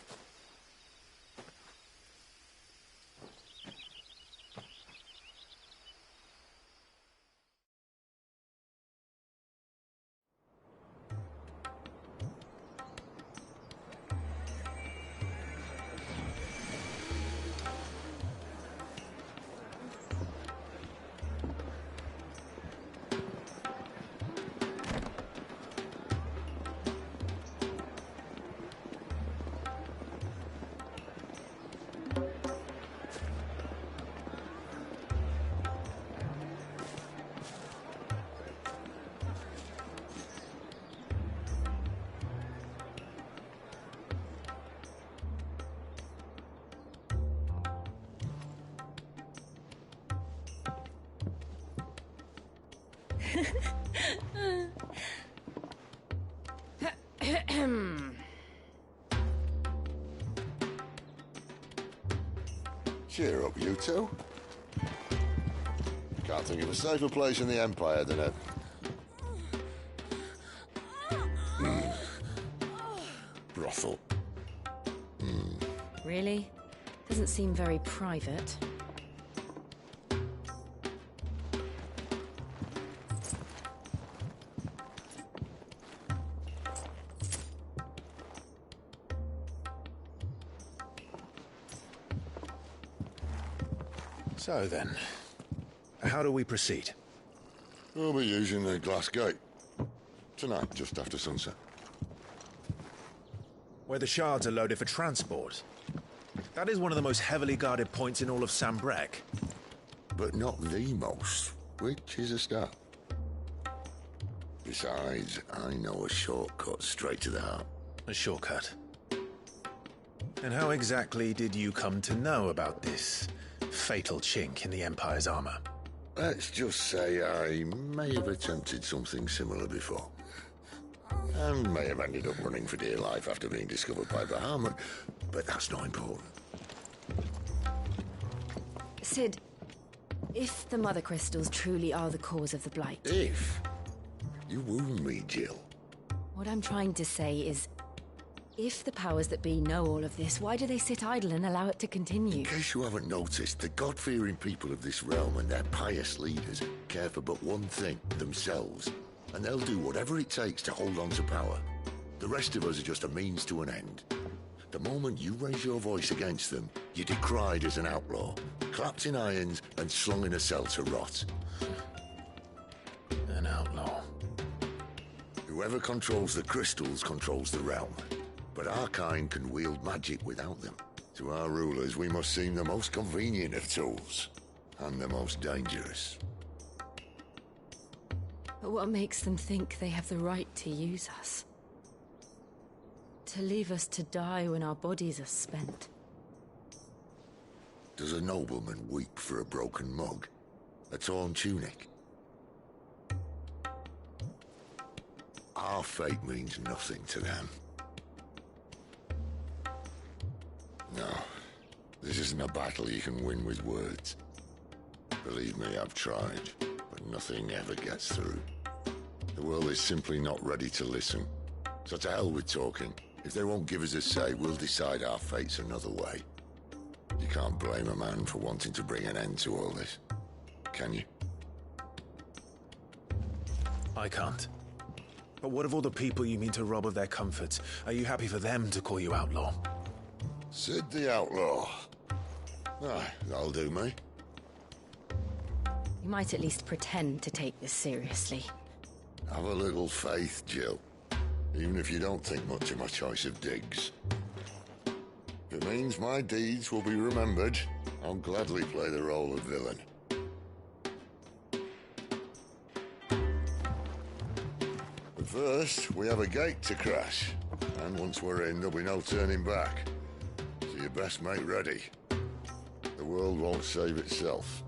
Cheer up, you two. Can't think of a safer place in the Empire than a... brothel. Really? Doesn't seem very private. So then, how do we proceed? We'll be using the glass gate. Tonight, just after sunset. Where the shards are loaded for transport. That is one of the most heavily guarded points in all of Sambrek. But not the most, which is a start. Besides, I know a shortcut straight to the heart. A shortcut? And how exactly did you come to know about this fatal chink in the Empire's armor? Let's just say I may have attempted something similar before. And may have ended up running for dear life after being discovered by Bahamut, but that's not important. Sid, if the Mother Crystals truly are the cause of the Blight... If? You wound me, Jill. What I'm trying to say is, if the powers that be know all of this, why do they sit idle and allow it to continue? In case you haven't noticed, the God-fearing people of this realm and their pious leaders care for but one thing, themselves. And they'll do whatever it takes to hold on to power. The rest of us are just a means to an end. The moment you raise your voice against them, you're decried as an outlaw, clapped in irons and slung in a cell to rot. An outlaw. Whoever controls the crystals controls the realm. But our kind can wield magic without them. To our rulers, we must seem the most convenient of tools. And the most dangerous. But what makes them think they have the right to use us? To leave us to die when our bodies are spent? Does a nobleman weep for a broken mug? A torn tunic? Our fate means nothing to them. No, this isn't a battle you can win with words. Believe me, I've tried, but nothing ever gets through. The world is simply not ready to listen. So to hell with talking. If they won't give us a say, we'll decide our fates another way. You can't blame a man for wanting to bring an end to all this, can you? I can't. But what of all the people you mean to rob of their comforts? Are you happy for them to call you outlaw? Sid the Outlaw. Aye, that'll do me. You might at least pretend to take this seriously. Have a little faith, Jill. Even if you don't think much of my choice of digs. If it means my deeds will be remembered, I'll gladly play the role of villain. But first, we have a gate to crash. And once we're in, there'll be no turning back. So you best make ready. The world won't save itself.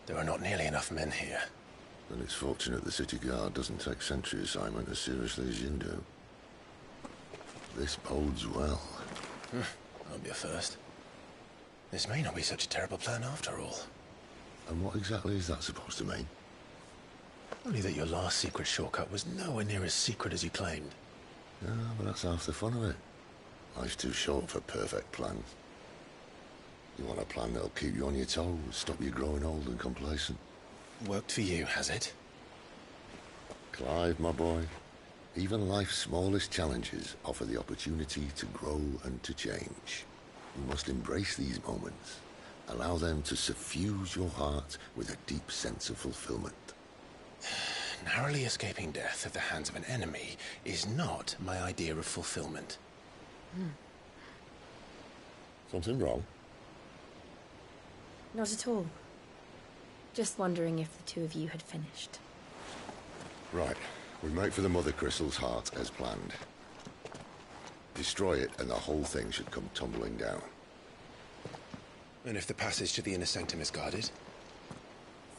There are not nearly enough men here. Then it's fortunate the city guard doesn't take sentry assignment as seriously as you do. This bodes well. That'll be a first. This may not be such a terrible plan after all. And what exactly is that supposed to mean? Only that your last secret shortcut was nowhere near as secret as you claimed. Yeah, but that's half the fun of it. Life's too short for perfect plans. You want a plan that'll keep you on your toes, stop you growing old and complacent. Worked for you, has it? Clive, my boy, even life's smallest challenges offer the opportunity to grow and to change. You must embrace these moments. Allow them to suffuse your heart with a deep sense of fulfillment. Narrowly escaping death at the hands of an enemy is not my idea of fulfillment. Something wrong? Not at all. Just wondering if the two of you had finished. Right. We make for the Mother Crystal's heart as planned. Destroy it and the whole thing should come tumbling down. And if the passage to the inner sanctum is guarded?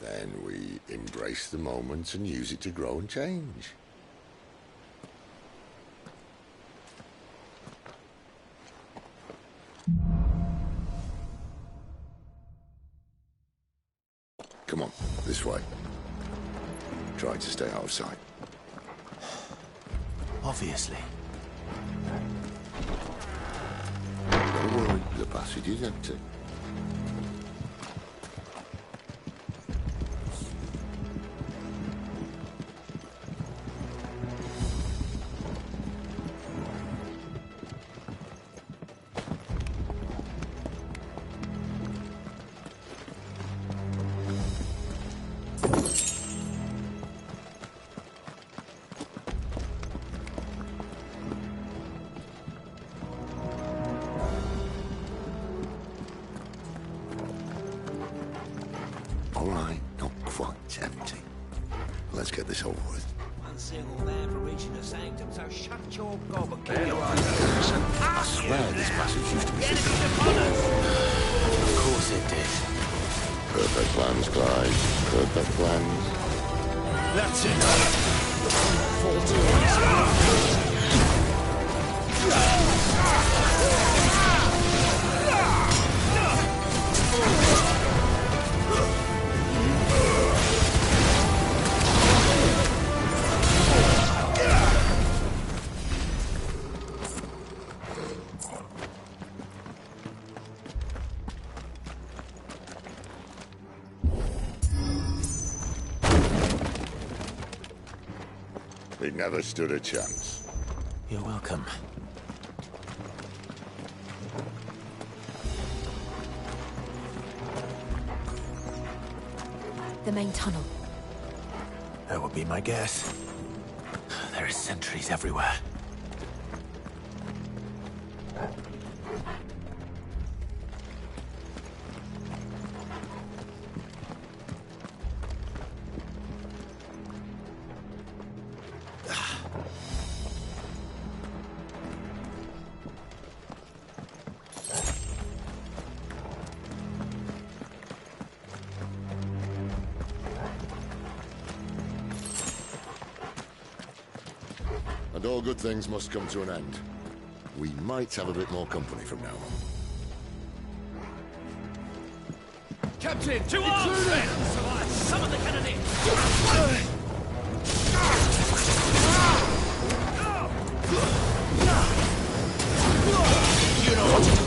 Then we embrace the moment and use it to grow and change. Come on, this way. Try to stay out of sight. Obviously. Don't worry, the passage is empty. All right, not quite empty. Let's get this over with. One single man for reaching the sanctum, so shut your gob and keep your I swear this passage used to be secret. Of course it did. Perfect plans, Clive. Perfect plans. That's it. fall to He never stood a chance. You're welcome. The main tunnel. That would be my guess. There are sentries everywhere. And all good things must come to an end. We might have a bit more company from now on. Captain, to arms! Summon the cannoneers! You know what to do.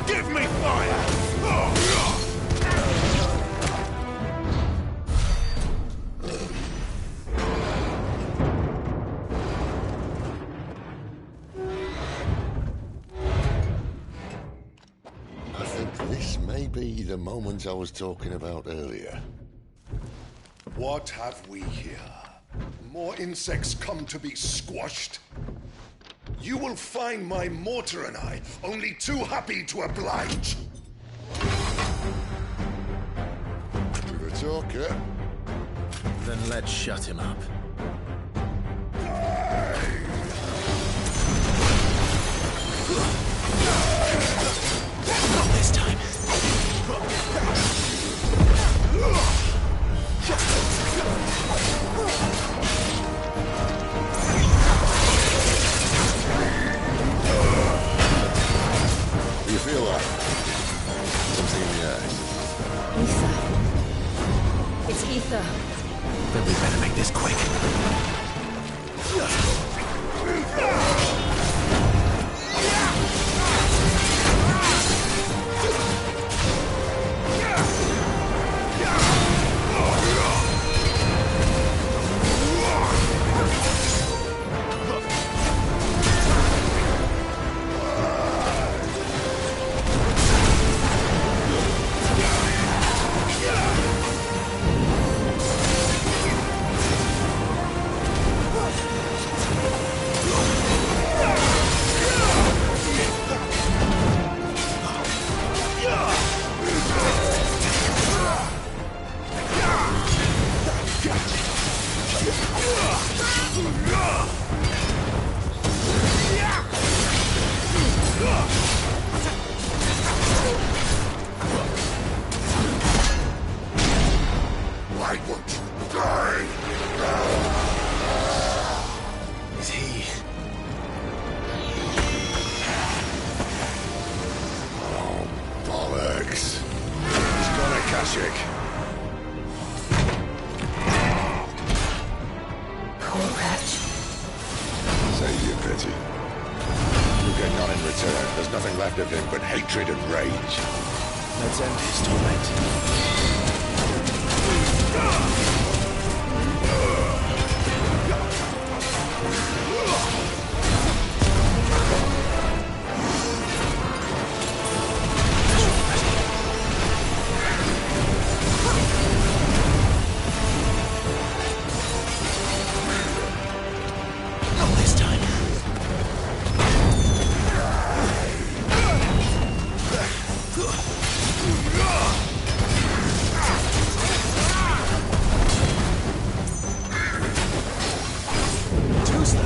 Give me fire! I think this may be the moment I was talking about earlier. What have we here? More insects come to be squashed? You will find my mortar and I only too happy to oblige. To the talk, eh? Then let's shut him up. Not this time. You feel that? Something in the air. Ether. It's ether. Then we better make this quick. I want to die. Is he? Oh, bollocks. He's got a Kashyyyk. Poor wretch. Save your pity. You get none in return. There's nothing left of him but hatred and rage. Let's end his torment. Not this time. Too slow.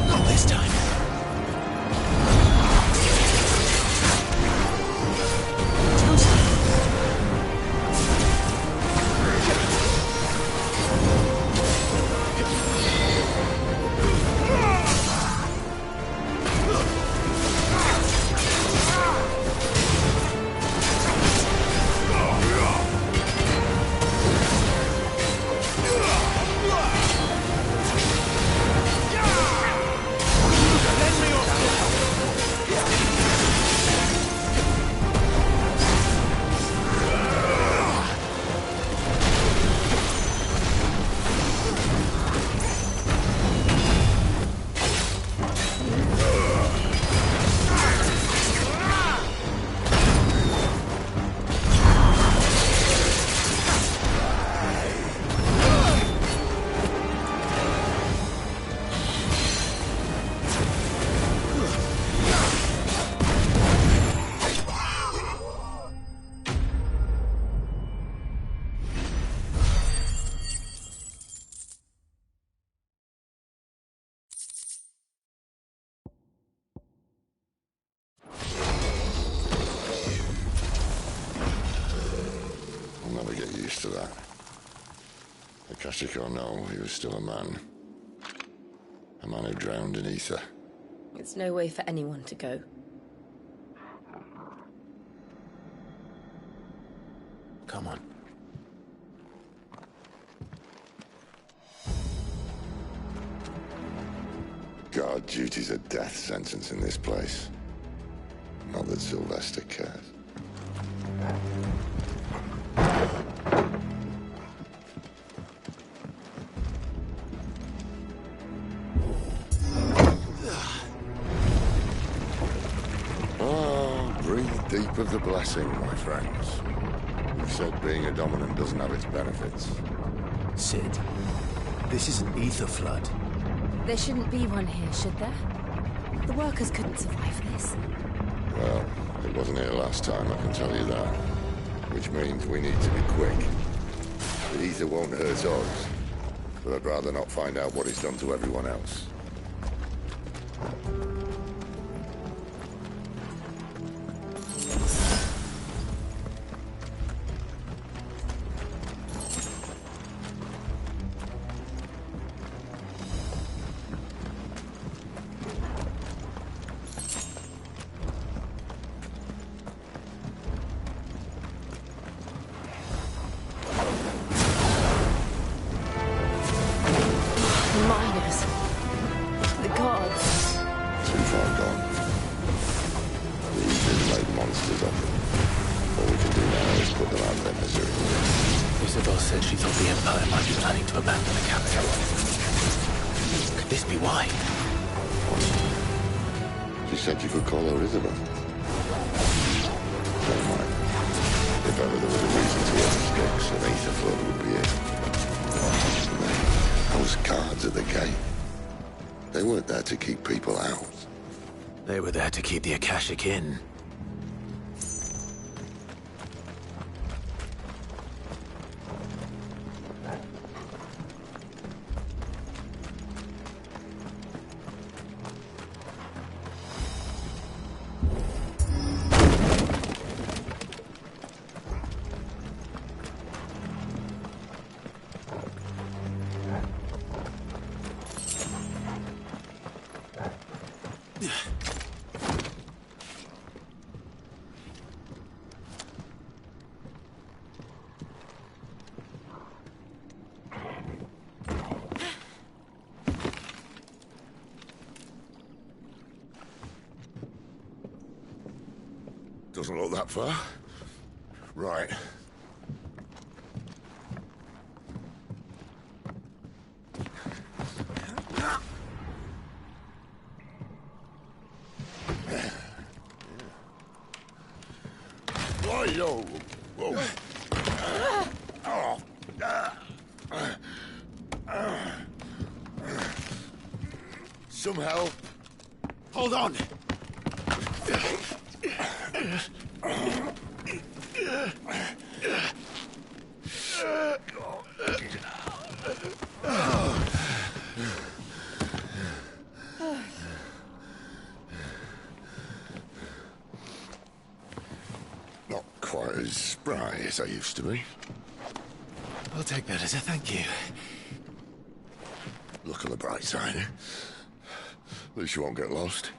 Not this time. Too slow. I'll never get used to that. Akashic or no, he was still a man. A man who drowned in ether. It's no way for anyone to go. Come on. Guard duty's a death sentence in this place. Not that Sylvester cares. Breathe deep of the blessing, my friends. You said being a dominant doesn't have its benefits. Sid, this is an ether flood. There shouldn't be one here, should there? The workers couldn't survive this. Well, it wasn't here last time, I can tell you that. Which means we need to be quick. The ether won't hurt us, but I'd rather not find out what it's done to everyone else. Isabel said she thought the Empire might be planning to abandon the capital. Could this be why? She said you could call her Isabel. Never mind. If ever there was a reason to let Styx, an ether flood would be it. Those guards at the gate, they weren't there to keep people out. They were there to keep the Akashic in. Doesn't look that far. Right. Whoa, whoa. Some help. Hold on. Not quite as spry as I used to be. I'll take that as a thank you. Look on the bright side. At least you won't get lost.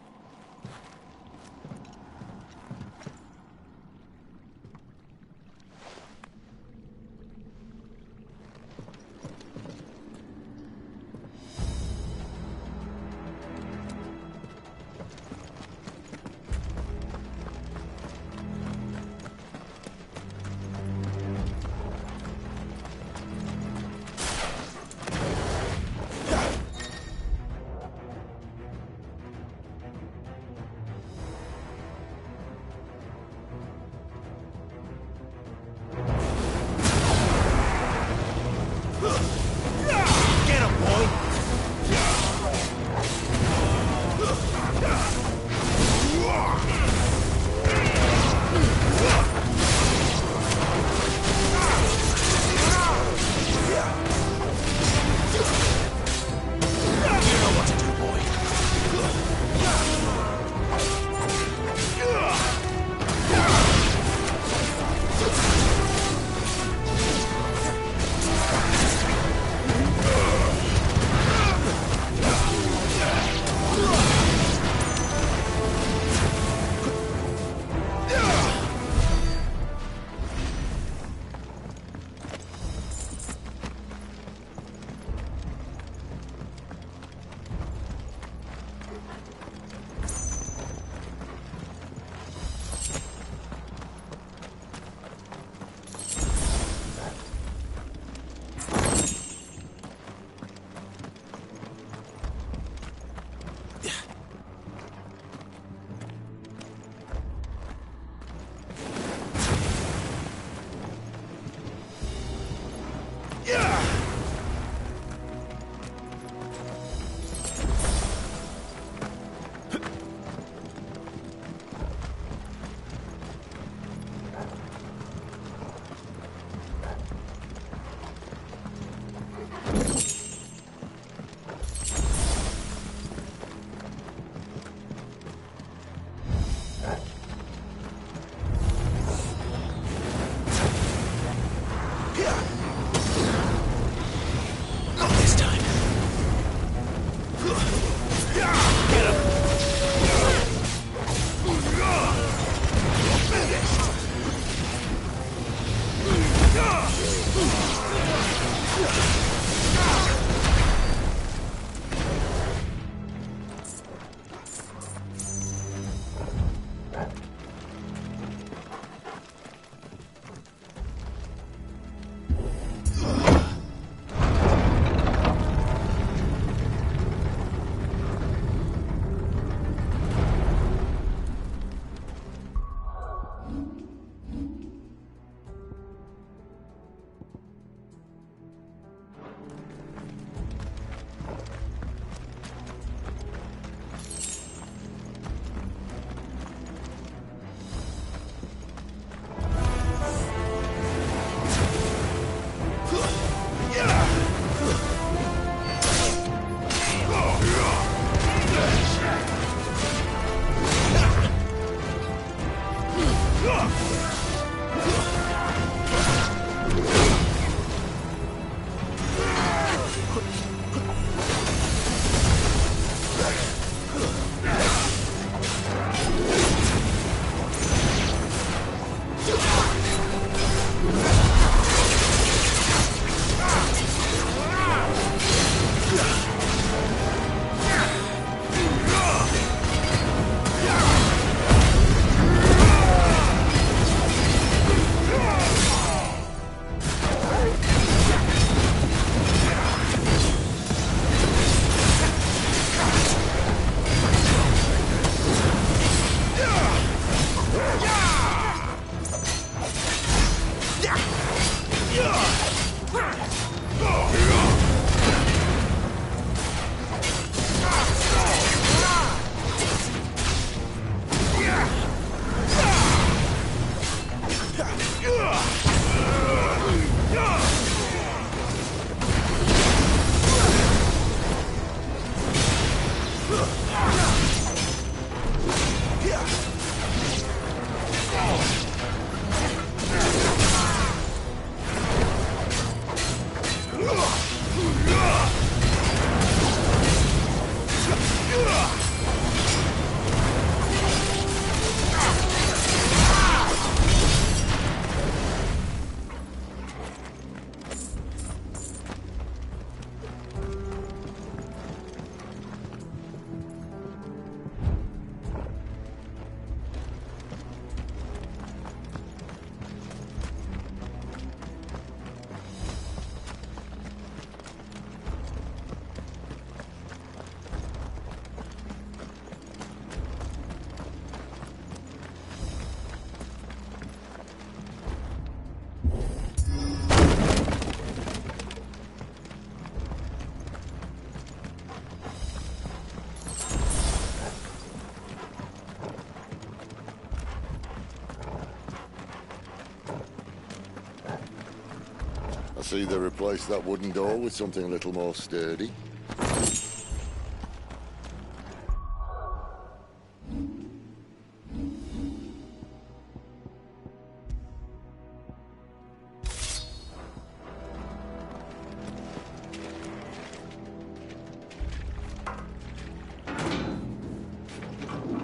see they replaced that wooden door with something a little more sturdy.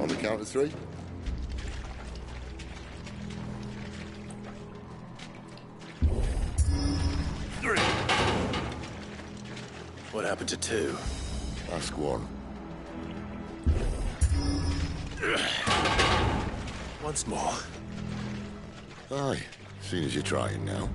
On the count of 3. What happened to 2? Ask 1. Once more. Aye, seeing as you're trying now.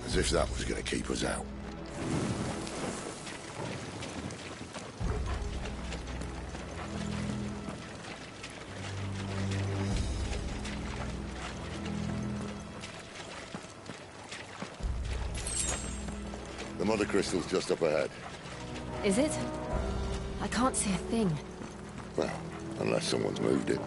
As if that was going to keep us out. The mother crystal's just up ahead. Is it? I can't see a thing. Well, unless someone's moved it.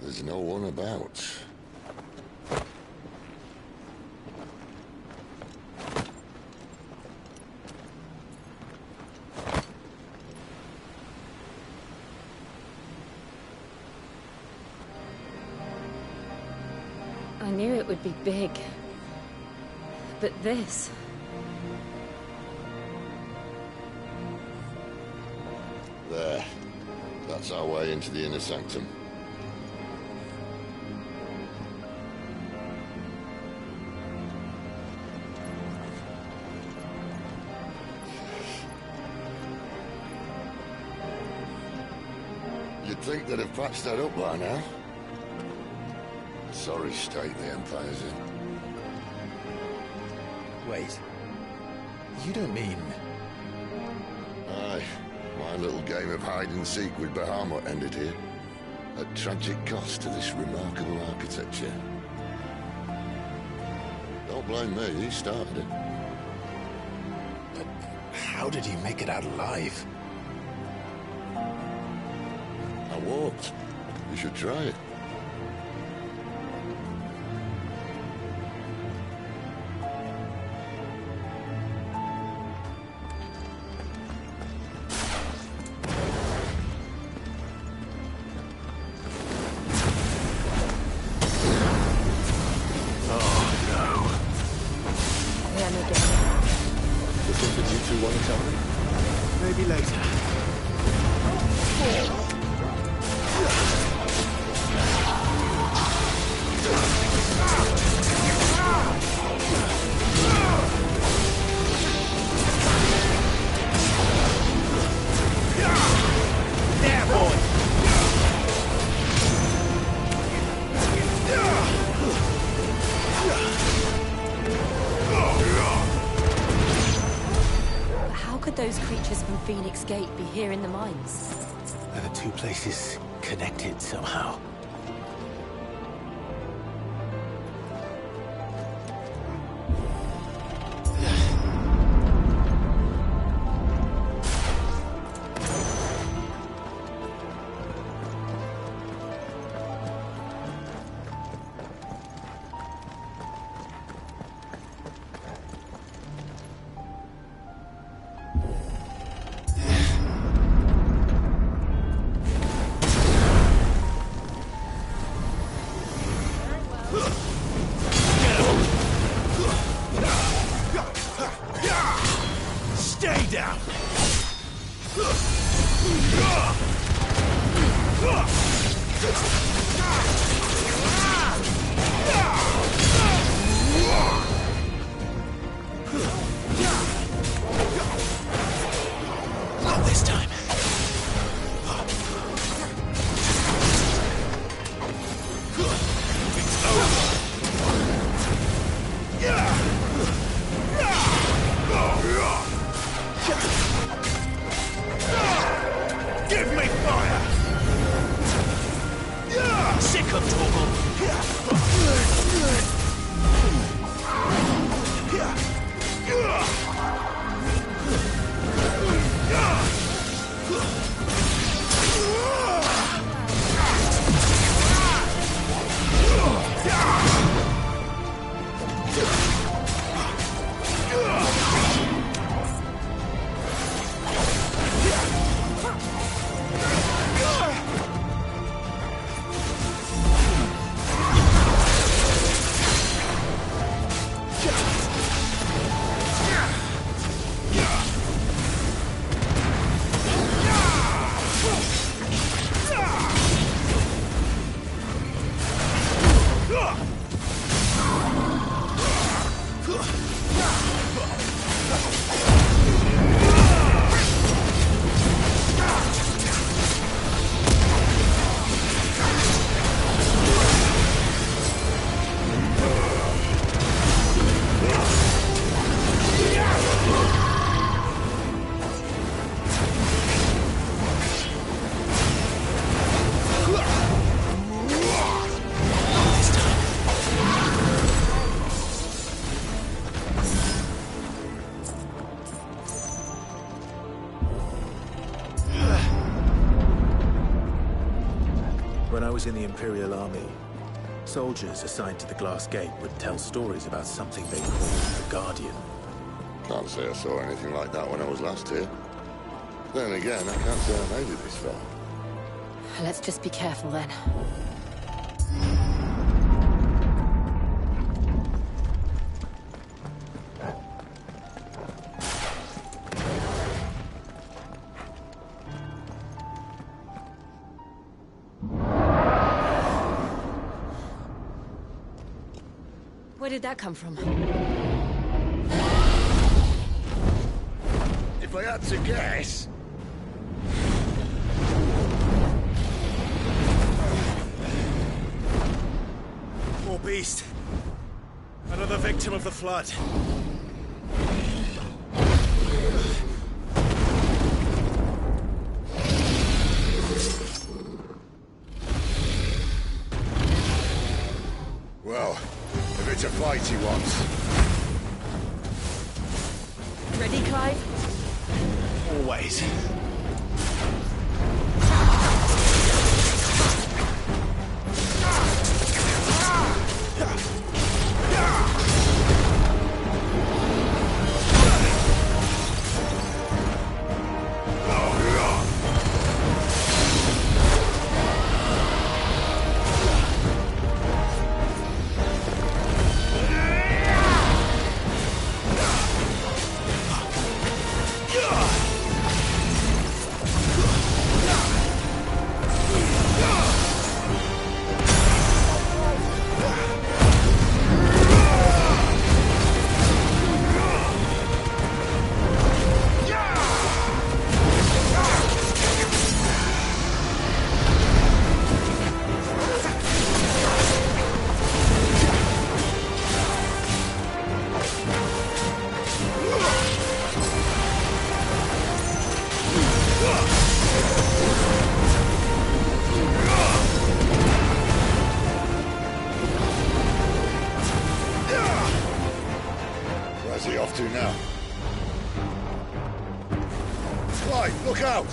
There's no one about. I knew it would be big. But this... There. That's our way into the inner sanctum. You'd think they'd have patched that up by now. Sorry state the Empire's in. Wait. You don't mean... Aye. My little game of hide-and-seek with Bahamut ended here. At tragic cost to this remarkable architecture. Don't blame me, he started it. But how did he make it out alive? I walked. You should try it. Maybe later. There, boy! How could those creatures from Phoenix Gate be here in the mines? Are the two places connected somehow? was in the Imperial Army, soldiers assigned to the Glass Gate would tell stories about something they called the Guardian. Can't say I saw anything like that when I was last here. Then again, I can't say I made it this far. Let's just be careful then. Where did that come from? If I had to guess... Poor beast. Another victim of the flood. Well, if it's a fight he wants. Ready, Clive? Always. Where's he off to now? Clive, look out!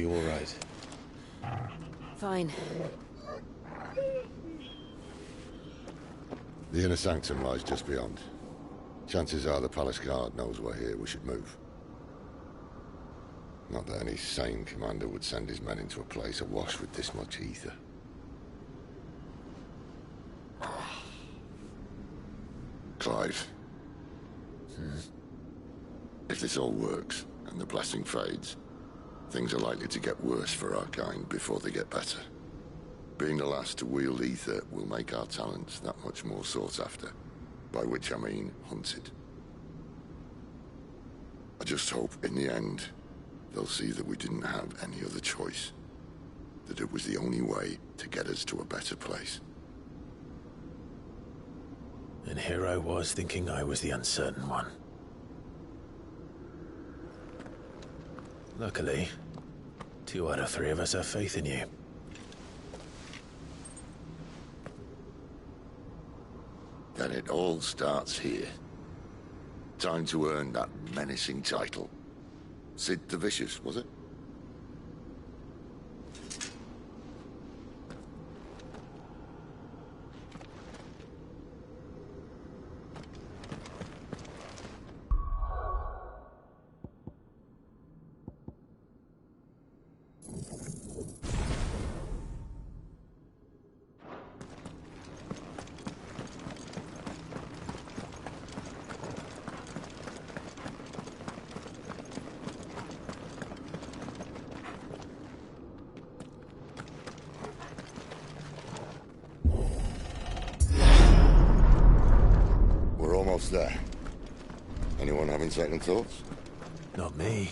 you all right? Fine. The inner sanctum lies just beyond. Chances are the palace guard knows we're here. We should move. Not that any sane commander would send his men into a place awash with this much ether. Clive. If this all works, and the blessing fades, things are likely to get worse for our kind before they get better. Being the last to wield ether will make our talents that much more sought after. By which I mean hunted. I just hope, in the end, they'll see that we didn't have any other choice. That it was the only way to get us to a better place. And here I was thinking I was the uncertain one. Luckily, 2 out of 3 of us have faith in you. Then it all starts here. Time to earn that menacing title. Sid the Vicious, was it? There. Anyone having second thoughts? Not me.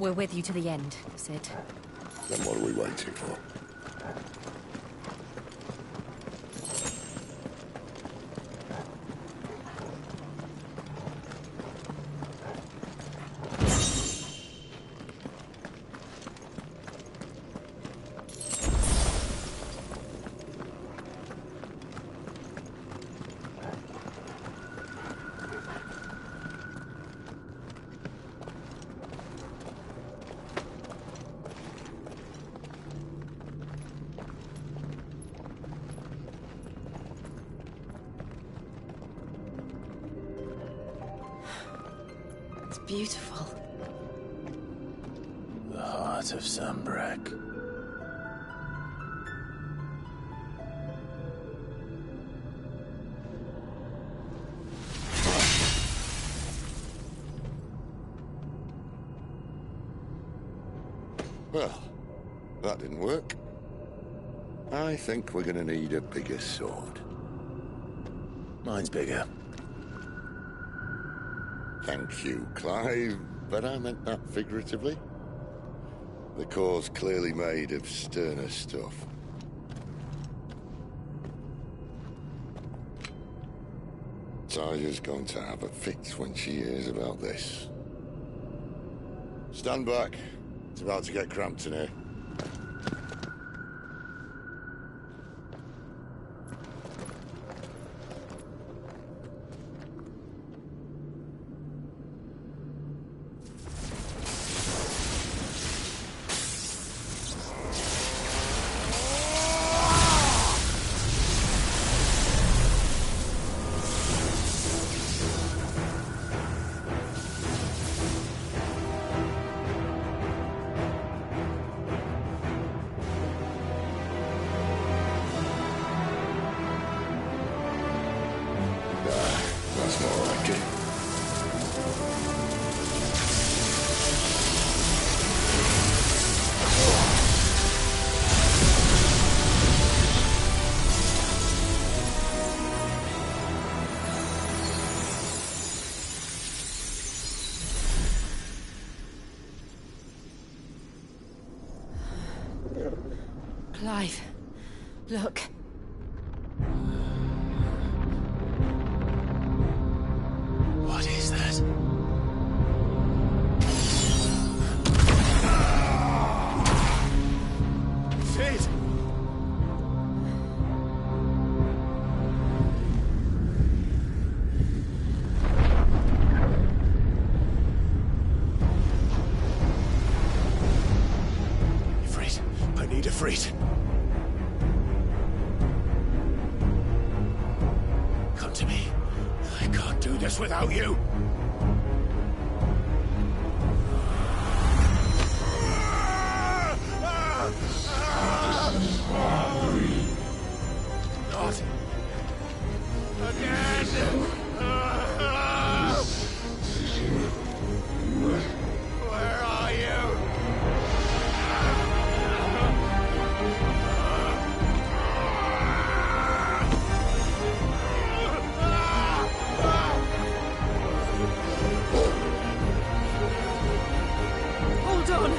We're with you to the end, Sid. Then what are we waiting for? Beautiful. The heart of Sambrek. Well, that didn't work. I think we're gonna need a bigger sword. Mine's bigger. Thank you, Clive, but I meant that figuratively. The core's clearly made of sterner stuff. Tyler's going to have a fit when she hears about this. Stand back. It's about to get cramped in here. That's more like it. Clive, look. What is that? Sid! I need Ffri. Come to me. I can't do this without you. Not again. Where are you? Hold on!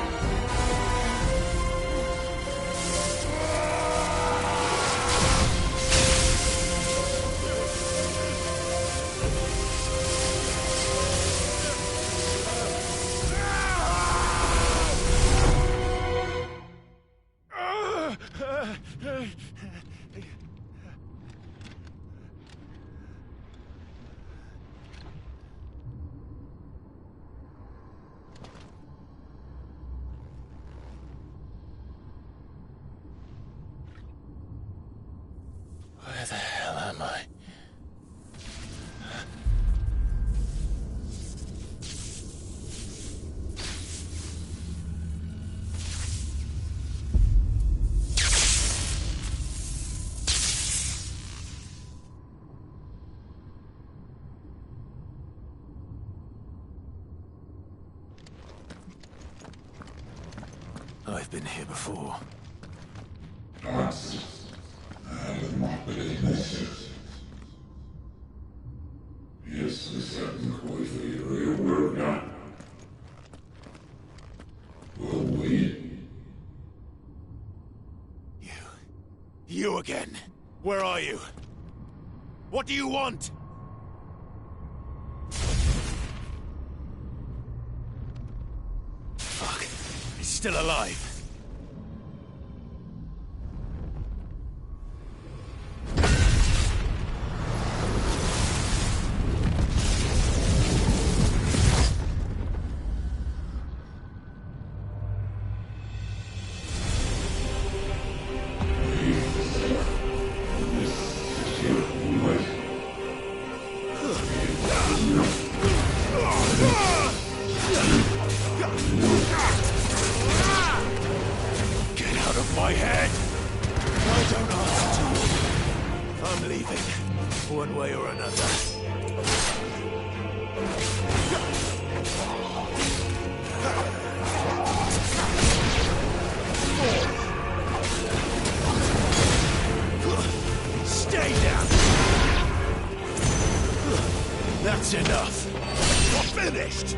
Where the hell am I? I've been here before. You again. Where are you? What do you want? Fuck. He's still alive. Get out of my head! I don't answer to you. I'm leaving, one way or another. Stay down! That's enough. You're finished!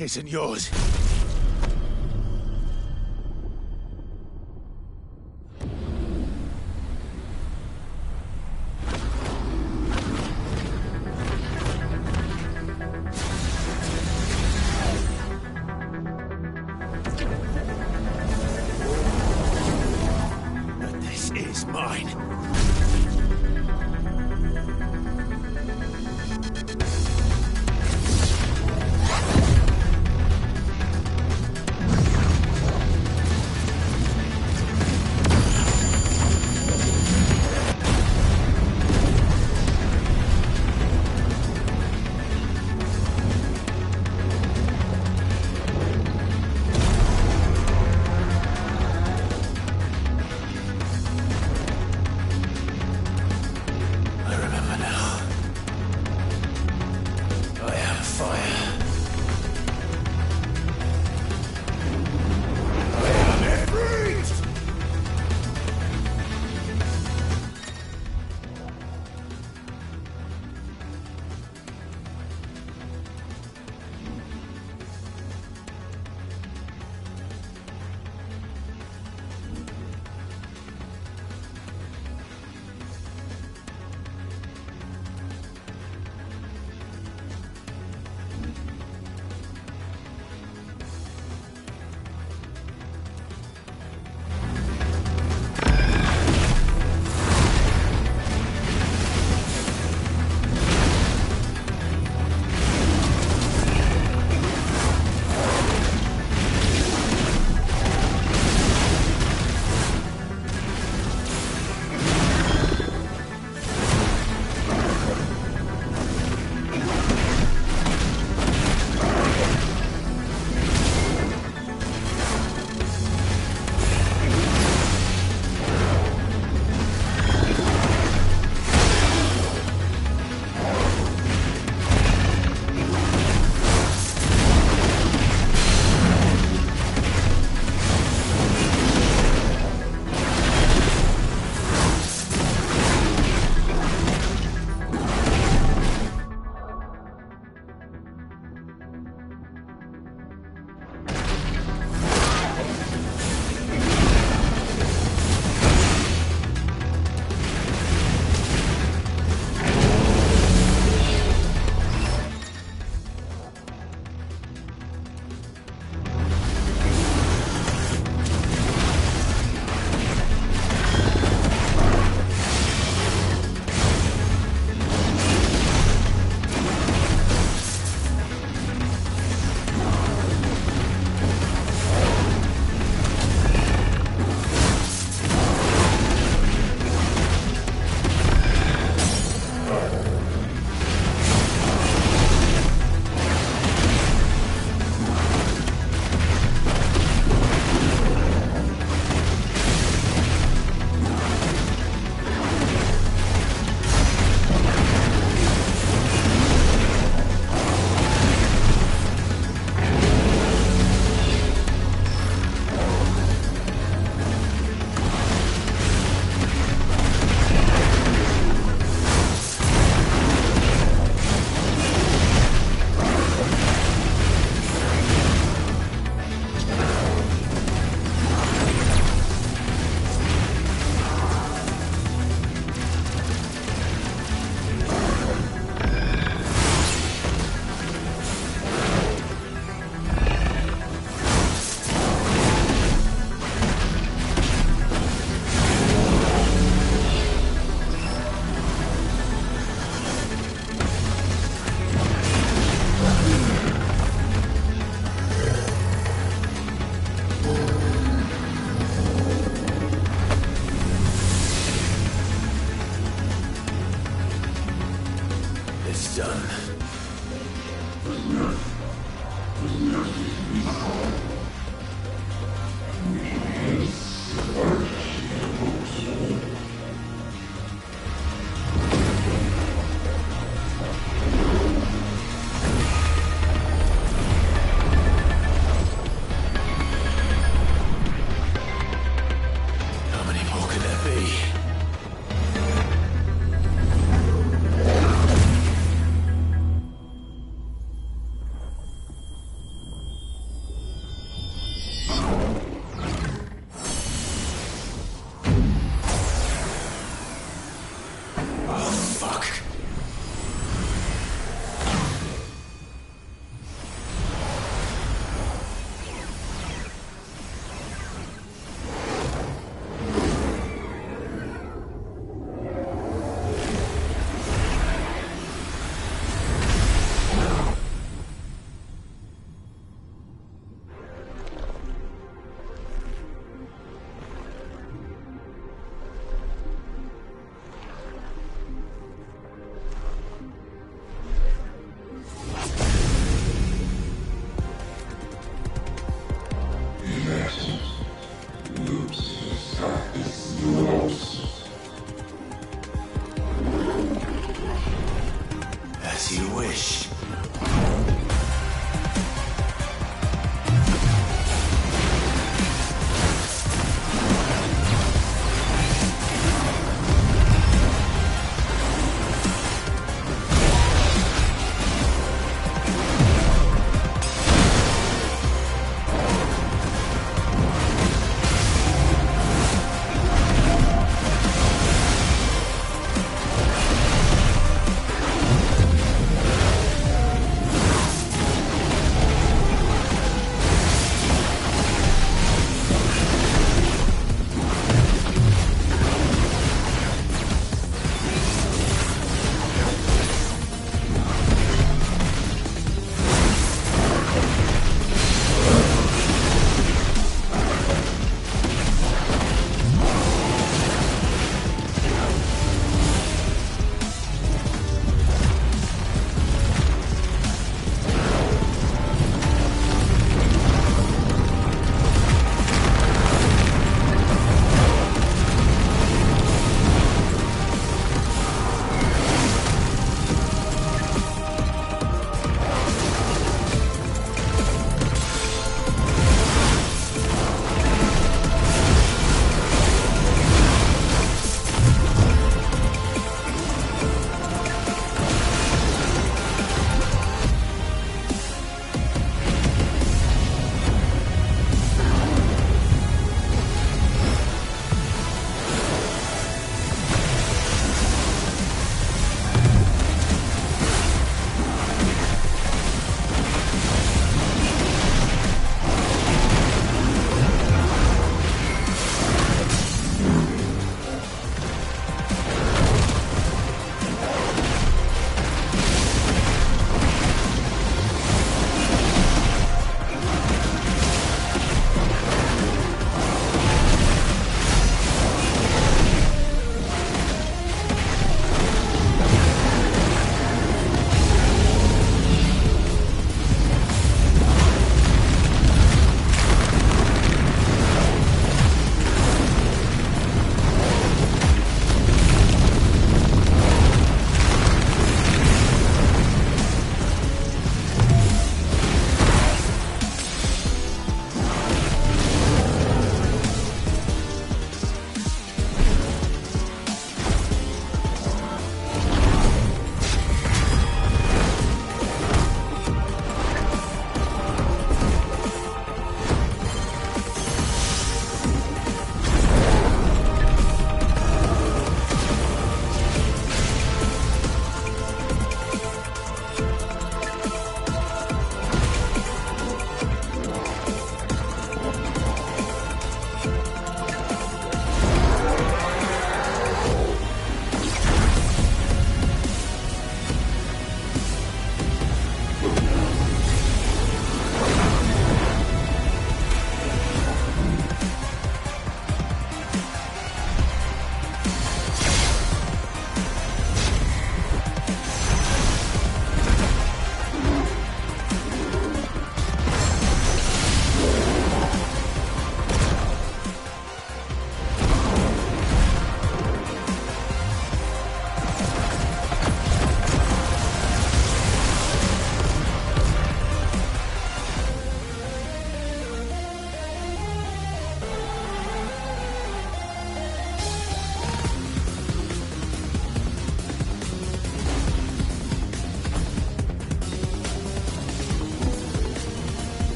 isn't yours. But this is mine. I remember now. I am fire. I am Ffxvi!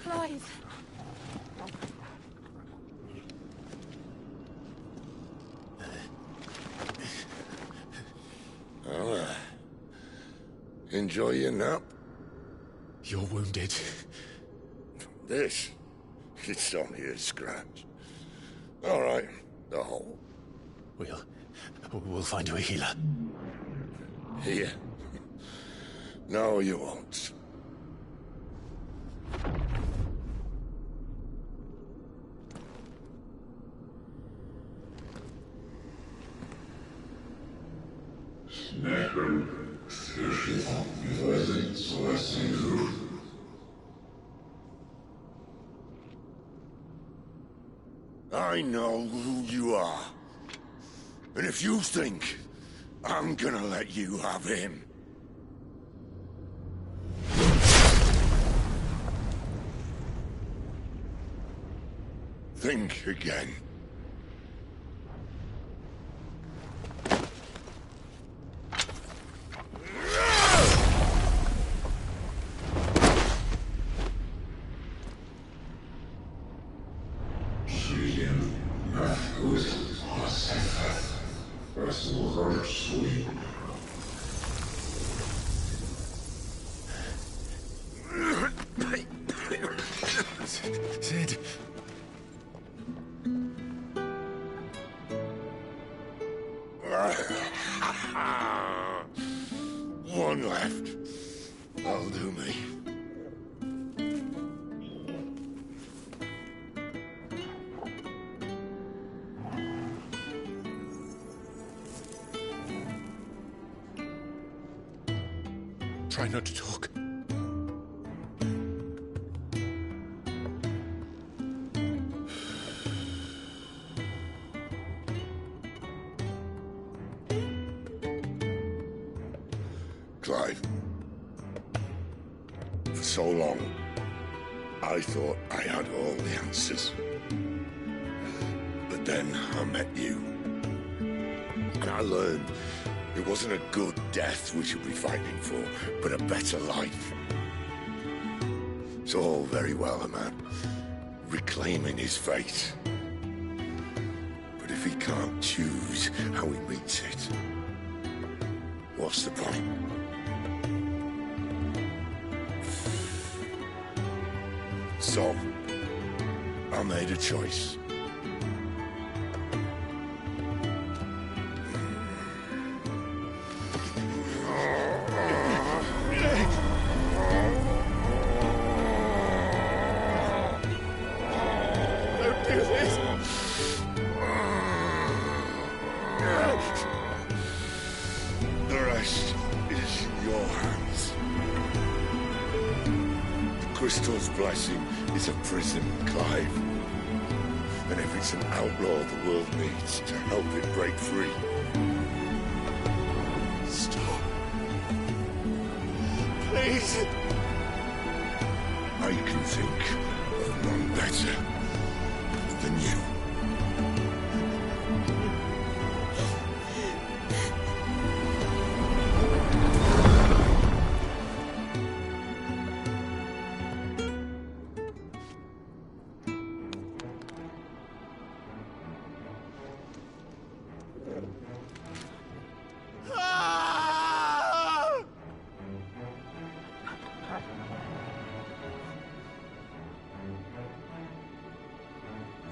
Clive. Well, enjoy your nap. You're wounded. This? It's only a scratch. All right, the hole. We'll find you a healer. Here? No, you won't. I know who you are. And if you think I'm gonna let you have him... think again. Sid. One left. That'll do me. Try not to talk. Clive. For so long, I thought I had all the answers. But then I met you. And I learned it wasn't a good death we should be fighting for, but a better life. It's all very well, a man reclaiming his fate. But if he can't choose how he meets it, what's the point? So, I made a choice. Don't do this! The rest is in your hands. The crystal's blessing is a prison, Clive. And if it's an outlaw the world needs to help it break free. Stop. Please. I can think of none better than you.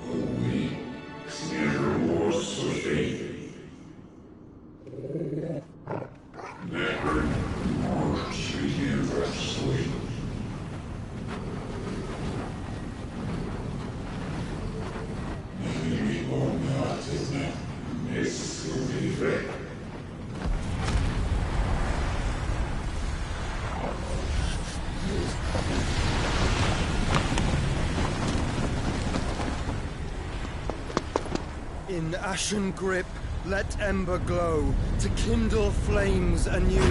Oh, we In ashen grip, let ember glow, to kindle flames anew.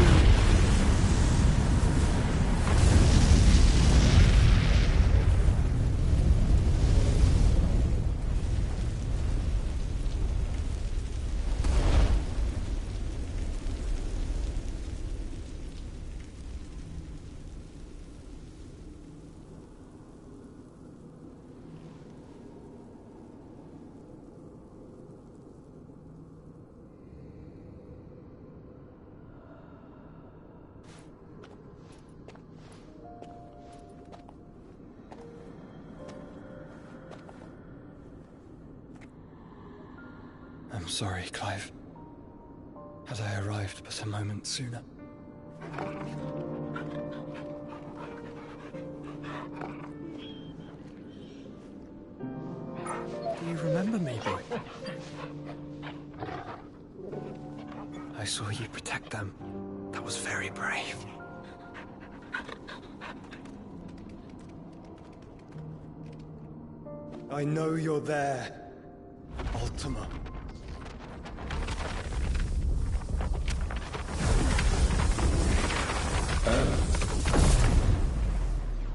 I'm sorry, Clive. Had I arrived but a moment sooner. Do you remember me, boy? I saw you protect them. That was very brave. I know you're there, Ultima.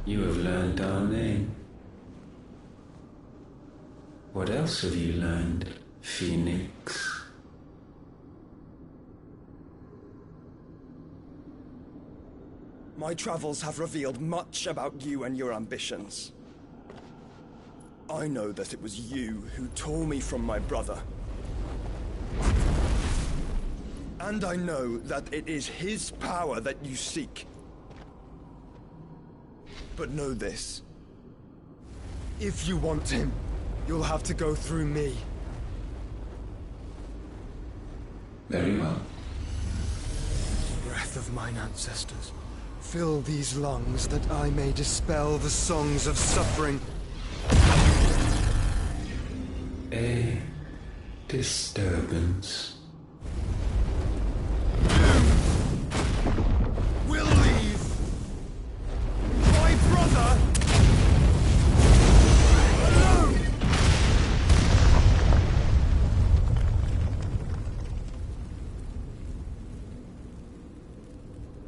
You have learned our name. What else have you learned, Phoenix? My travels have revealed much about you and your ambitions. I know that it was you who tore me from my brother. And I know that it is his power that you seek. But know this. If you want him, you'll have to go through me. Very well. Breath of mine ancestors, fill these lungs that I may dispel the songs of suffering. A disturbance. We'll leave. My brother alone.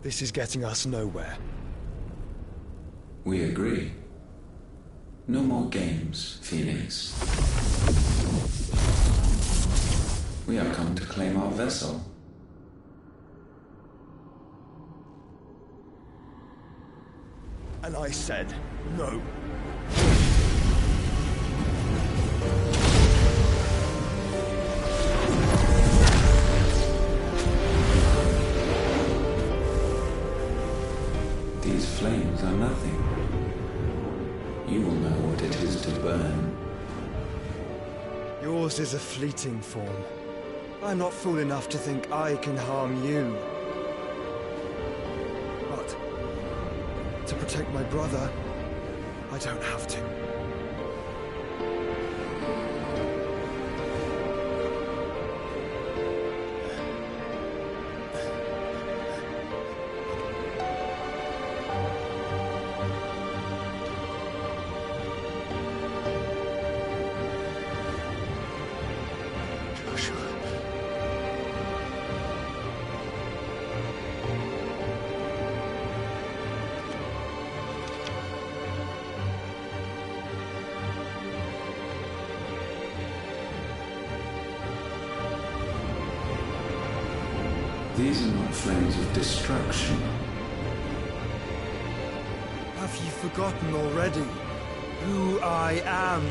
This is getting us nowhere. We agree. No more games, Phoenix. We have come to claim our vessel. And I said no. These flames are nothing. You will know what it is to burn. Yours is a fleeting form. I'm not fool enough to think I can harm you. But to protect my brother, I don't have to. These are not flames of destruction. Have you forgotten already who I am?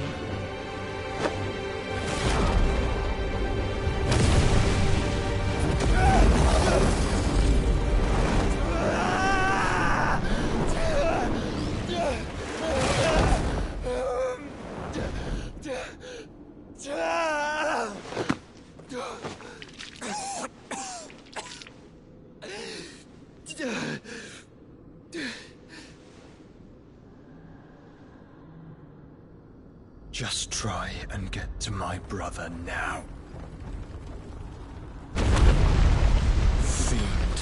Just try and get to my brother now. Fiend.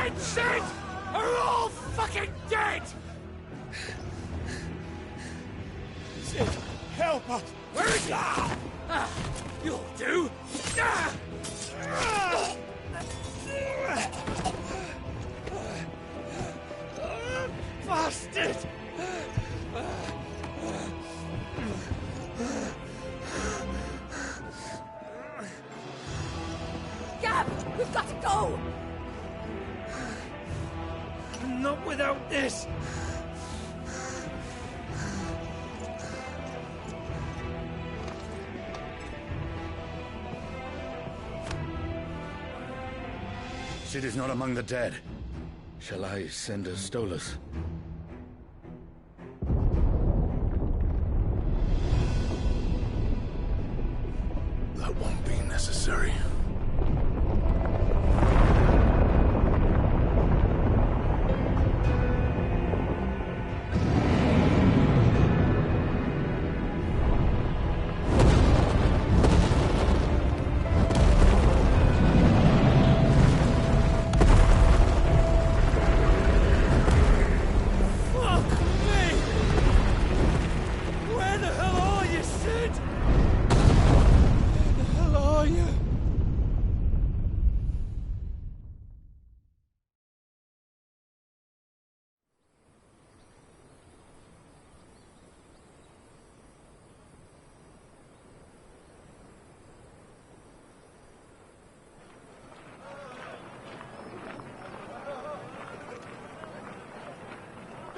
dead, Sid! Are all fucking dead! Sid, help us! Where is he? You'll do! Bastard! Gab, we've got to go! Not without this! Sid is not among the dead. Shall I send a Stolas? That won't be necessary.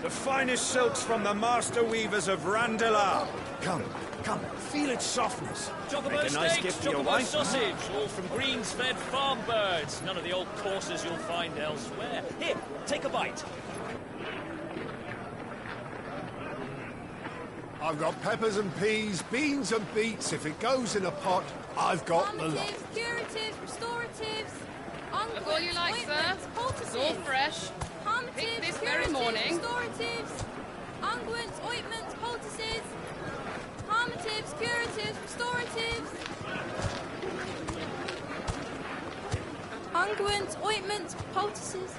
The finest silks from the master weavers of Randalar. Come, feel its softness. Chocobo Make a nice steak, gift for your chocobo wife. sausage, all from greens-fed farm birds. None of the old courses you'll find elsewhere. Here, take a bite. I've got peppers and peas, beans and beets. If it goes in a pot, I've got the lot. Curatives, restoratives, Look all you like, sir. It's all fresh. Picked this very morning. Restoratives, unguents, ointments, poultices, harmatives, curatives, restoratives, unguents, ointments, poultices.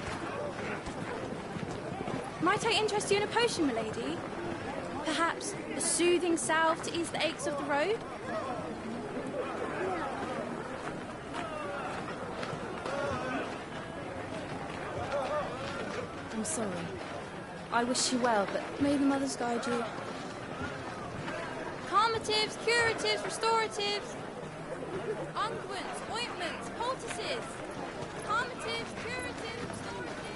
Might I interest you in a potion, milady? Perhaps a soothing salve to ease the aches of the road? I'm sorry. I wish you well, but may the mothers guide you. Calmatives, curatives, restoratives, unguents, ointments, poultices. Calmatives, curatives, restoratives.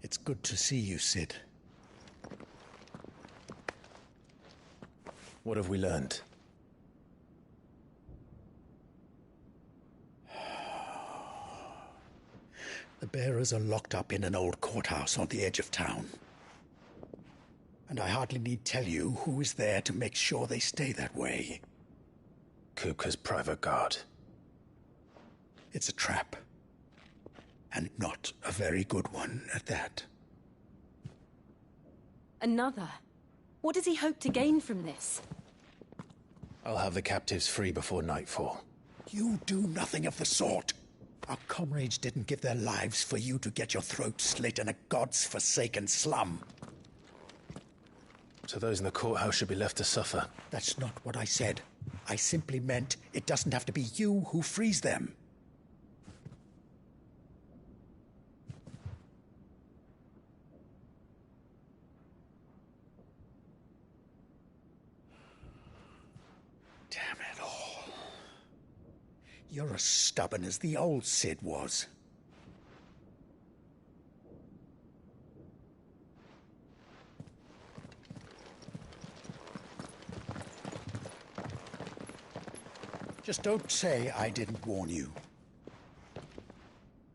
It's good to see you, Sid. What have we learned? The bearers are locked up in an old courthouse on the edge of town. And I hardly need tell you who is there to make sure they stay that way. Kupka's private guard. It's a trap. And not a very good one at that. Another? What does he hope to gain from this? I'll have the captives free before nightfall. You do nothing of the sort. Our comrades didn't give their lives for you to get your throat slit in a god's forsaken slum. So those in the courthouse should be left to suffer. That's not what I said. I simply meant it doesn't have to be you who frees them. Damn it all. You're as stubborn as the old Sid was. Just don't say I didn't warn you.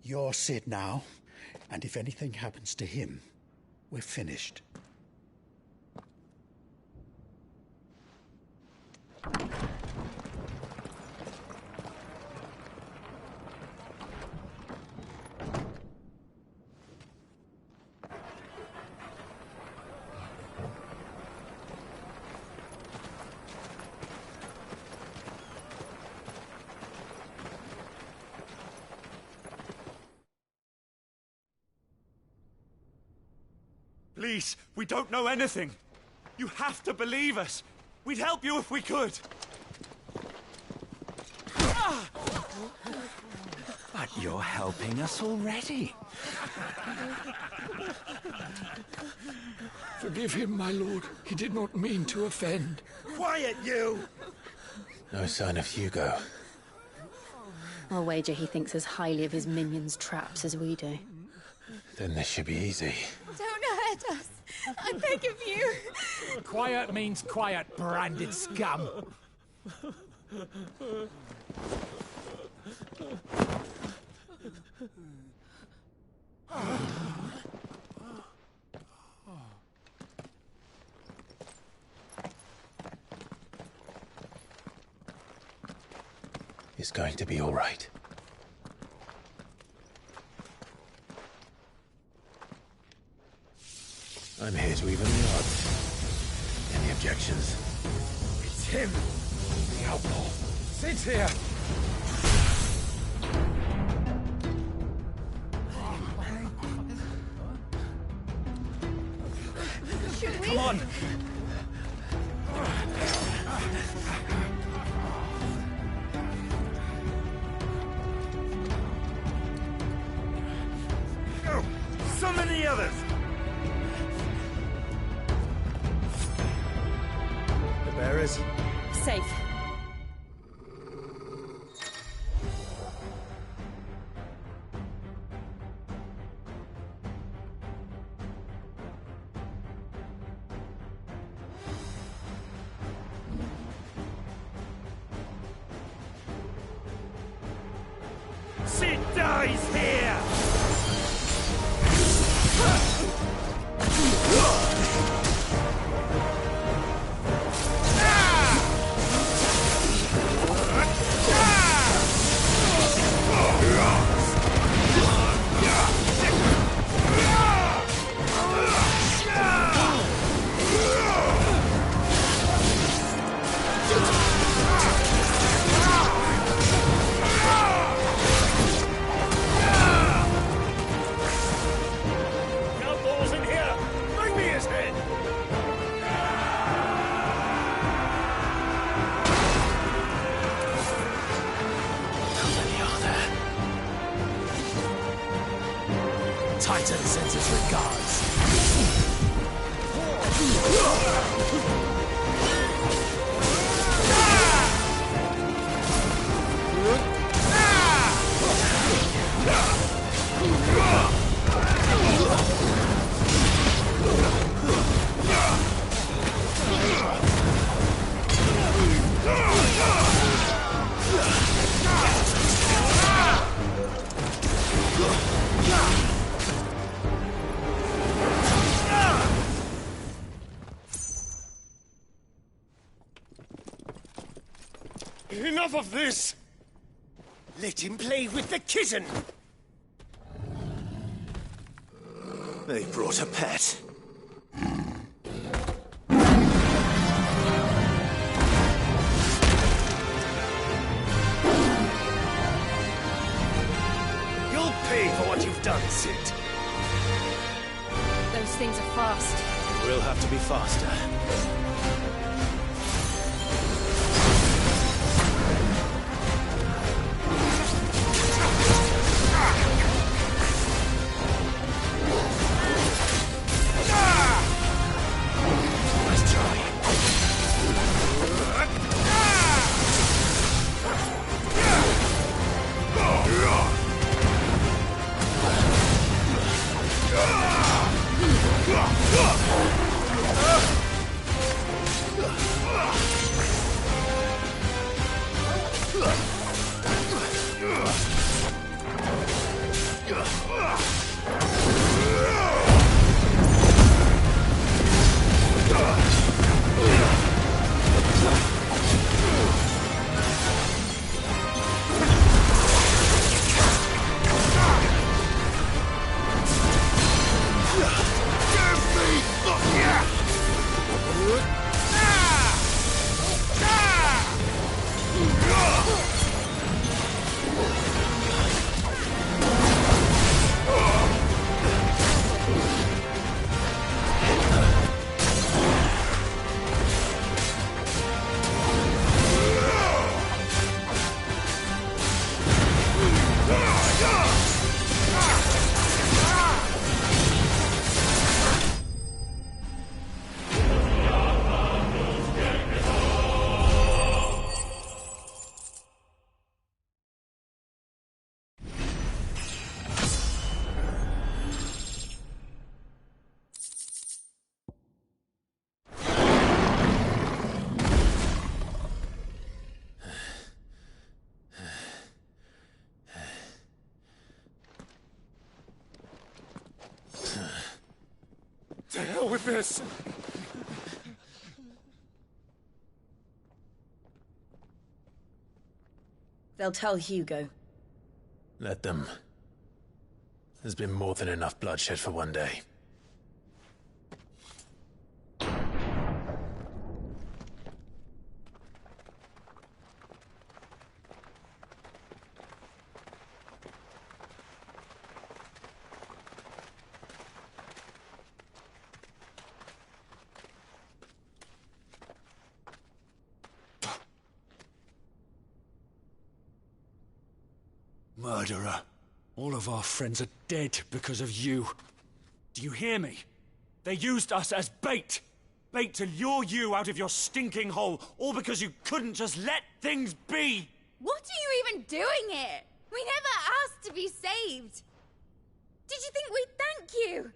You're Sid now, and if anything happens to him, we're finished. Please, we don't know anything. You have to believe us. We'd help you if we could. But you're helping us already. Forgive him, my lord. He did not mean to offend. Quiet, you! No sign of Hugo. I'll wager he thinks as highly of his minions' traps as we do. Then this should be easy. Don't hurt us. I beg of you. Quiet means quiet, branded scum. It's going to be all right. I'm here to even the odds. Any objections? It's him, the outlaw. Sit here. Come on! Go! Summon the others! The bearers? Safe. She dies here! Outlaws in here! Bring me his head! How many are there? Titan sends his regards. Enough of this! Let him play with the kitten! They brought a pet. You'll pay for what you've done, Sid. Those things are fast. We'll have to be faster. Nice try. To hell with this! They'll tell Hugo. Let them. There's been more than enough bloodshed for one day. Murderer. All of our friends are dead because of you. Do you hear me? They used us as bait! Bait to lure you out of your stinking hole, all because you couldn't just let things be! What are you even doing here? We never asked to be saved. Did you think we'd thank you?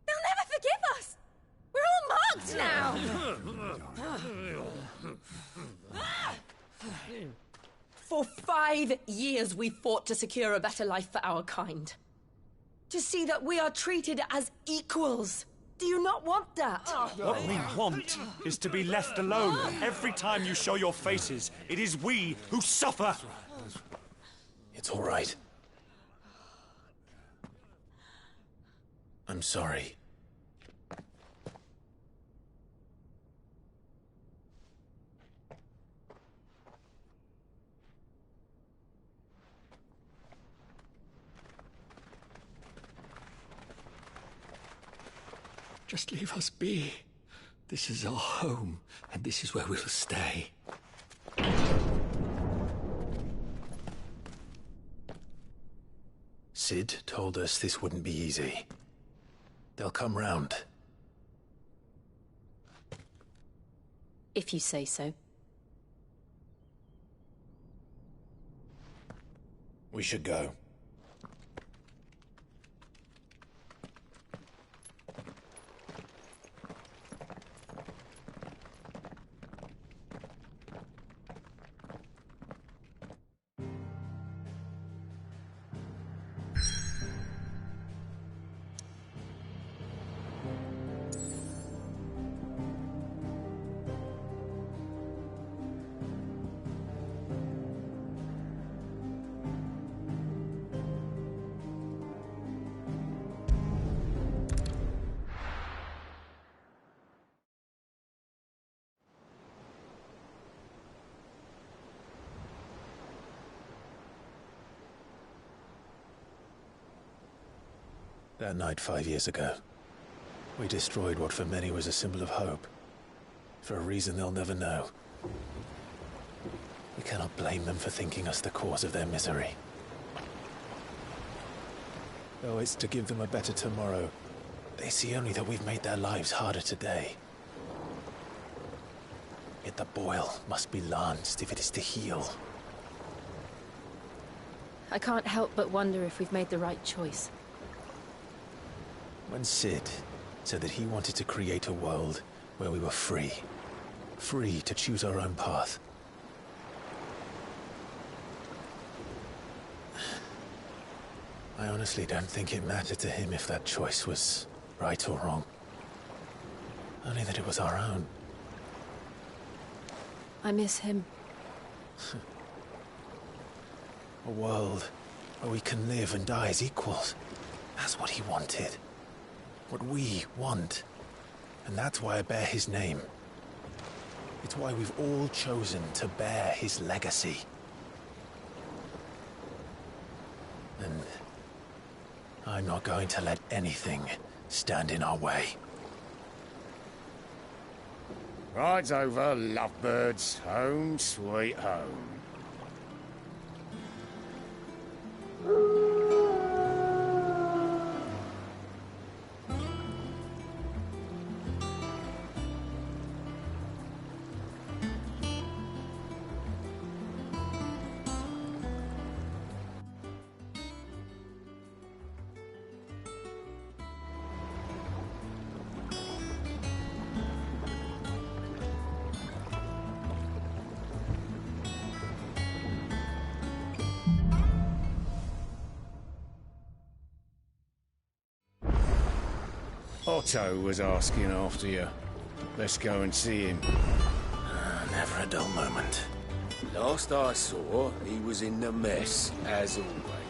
They'll never forgive us. We're all marked now. For 5 years we fought to secure a better life for our kind. To see that we are treated as equals. Do you not want that? What we want is to be left alone. Every time you show your faces, it is we who suffer. It's all right. I'm sorry. Just leave us be. This is our home, and this is where we'll stay. Sid told us this wouldn't be easy. They'll come round. If you say so. We should go. That night 5 years ago, we destroyed what for many was a symbol of hope. For a reason they'll never know. We cannot blame them for thinking us the cause of their misery. Though it's to give them a better tomorrow, they see only that we've made their lives harder today. Yet the boil must be lanced if it is to heal. I can't help but wonder if we've made the right choice. When Sid said that he wanted to create a world where we were free. Free to choose our own path. I honestly don't think it mattered to him if that choice was right or wrong. Only that it was our own. I miss him. A world where we can live and die as equals. That's what he wanted. What we want. And that's why I bear his name. It's why we've all chosen to bear his legacy. And I'm not going to let anything stand in our way. Ride's over, lovebirds. Home sweet home. Otto was asking after you. Let's go and see him. Never a dull moment. Last I saw, he was in the mess, as always.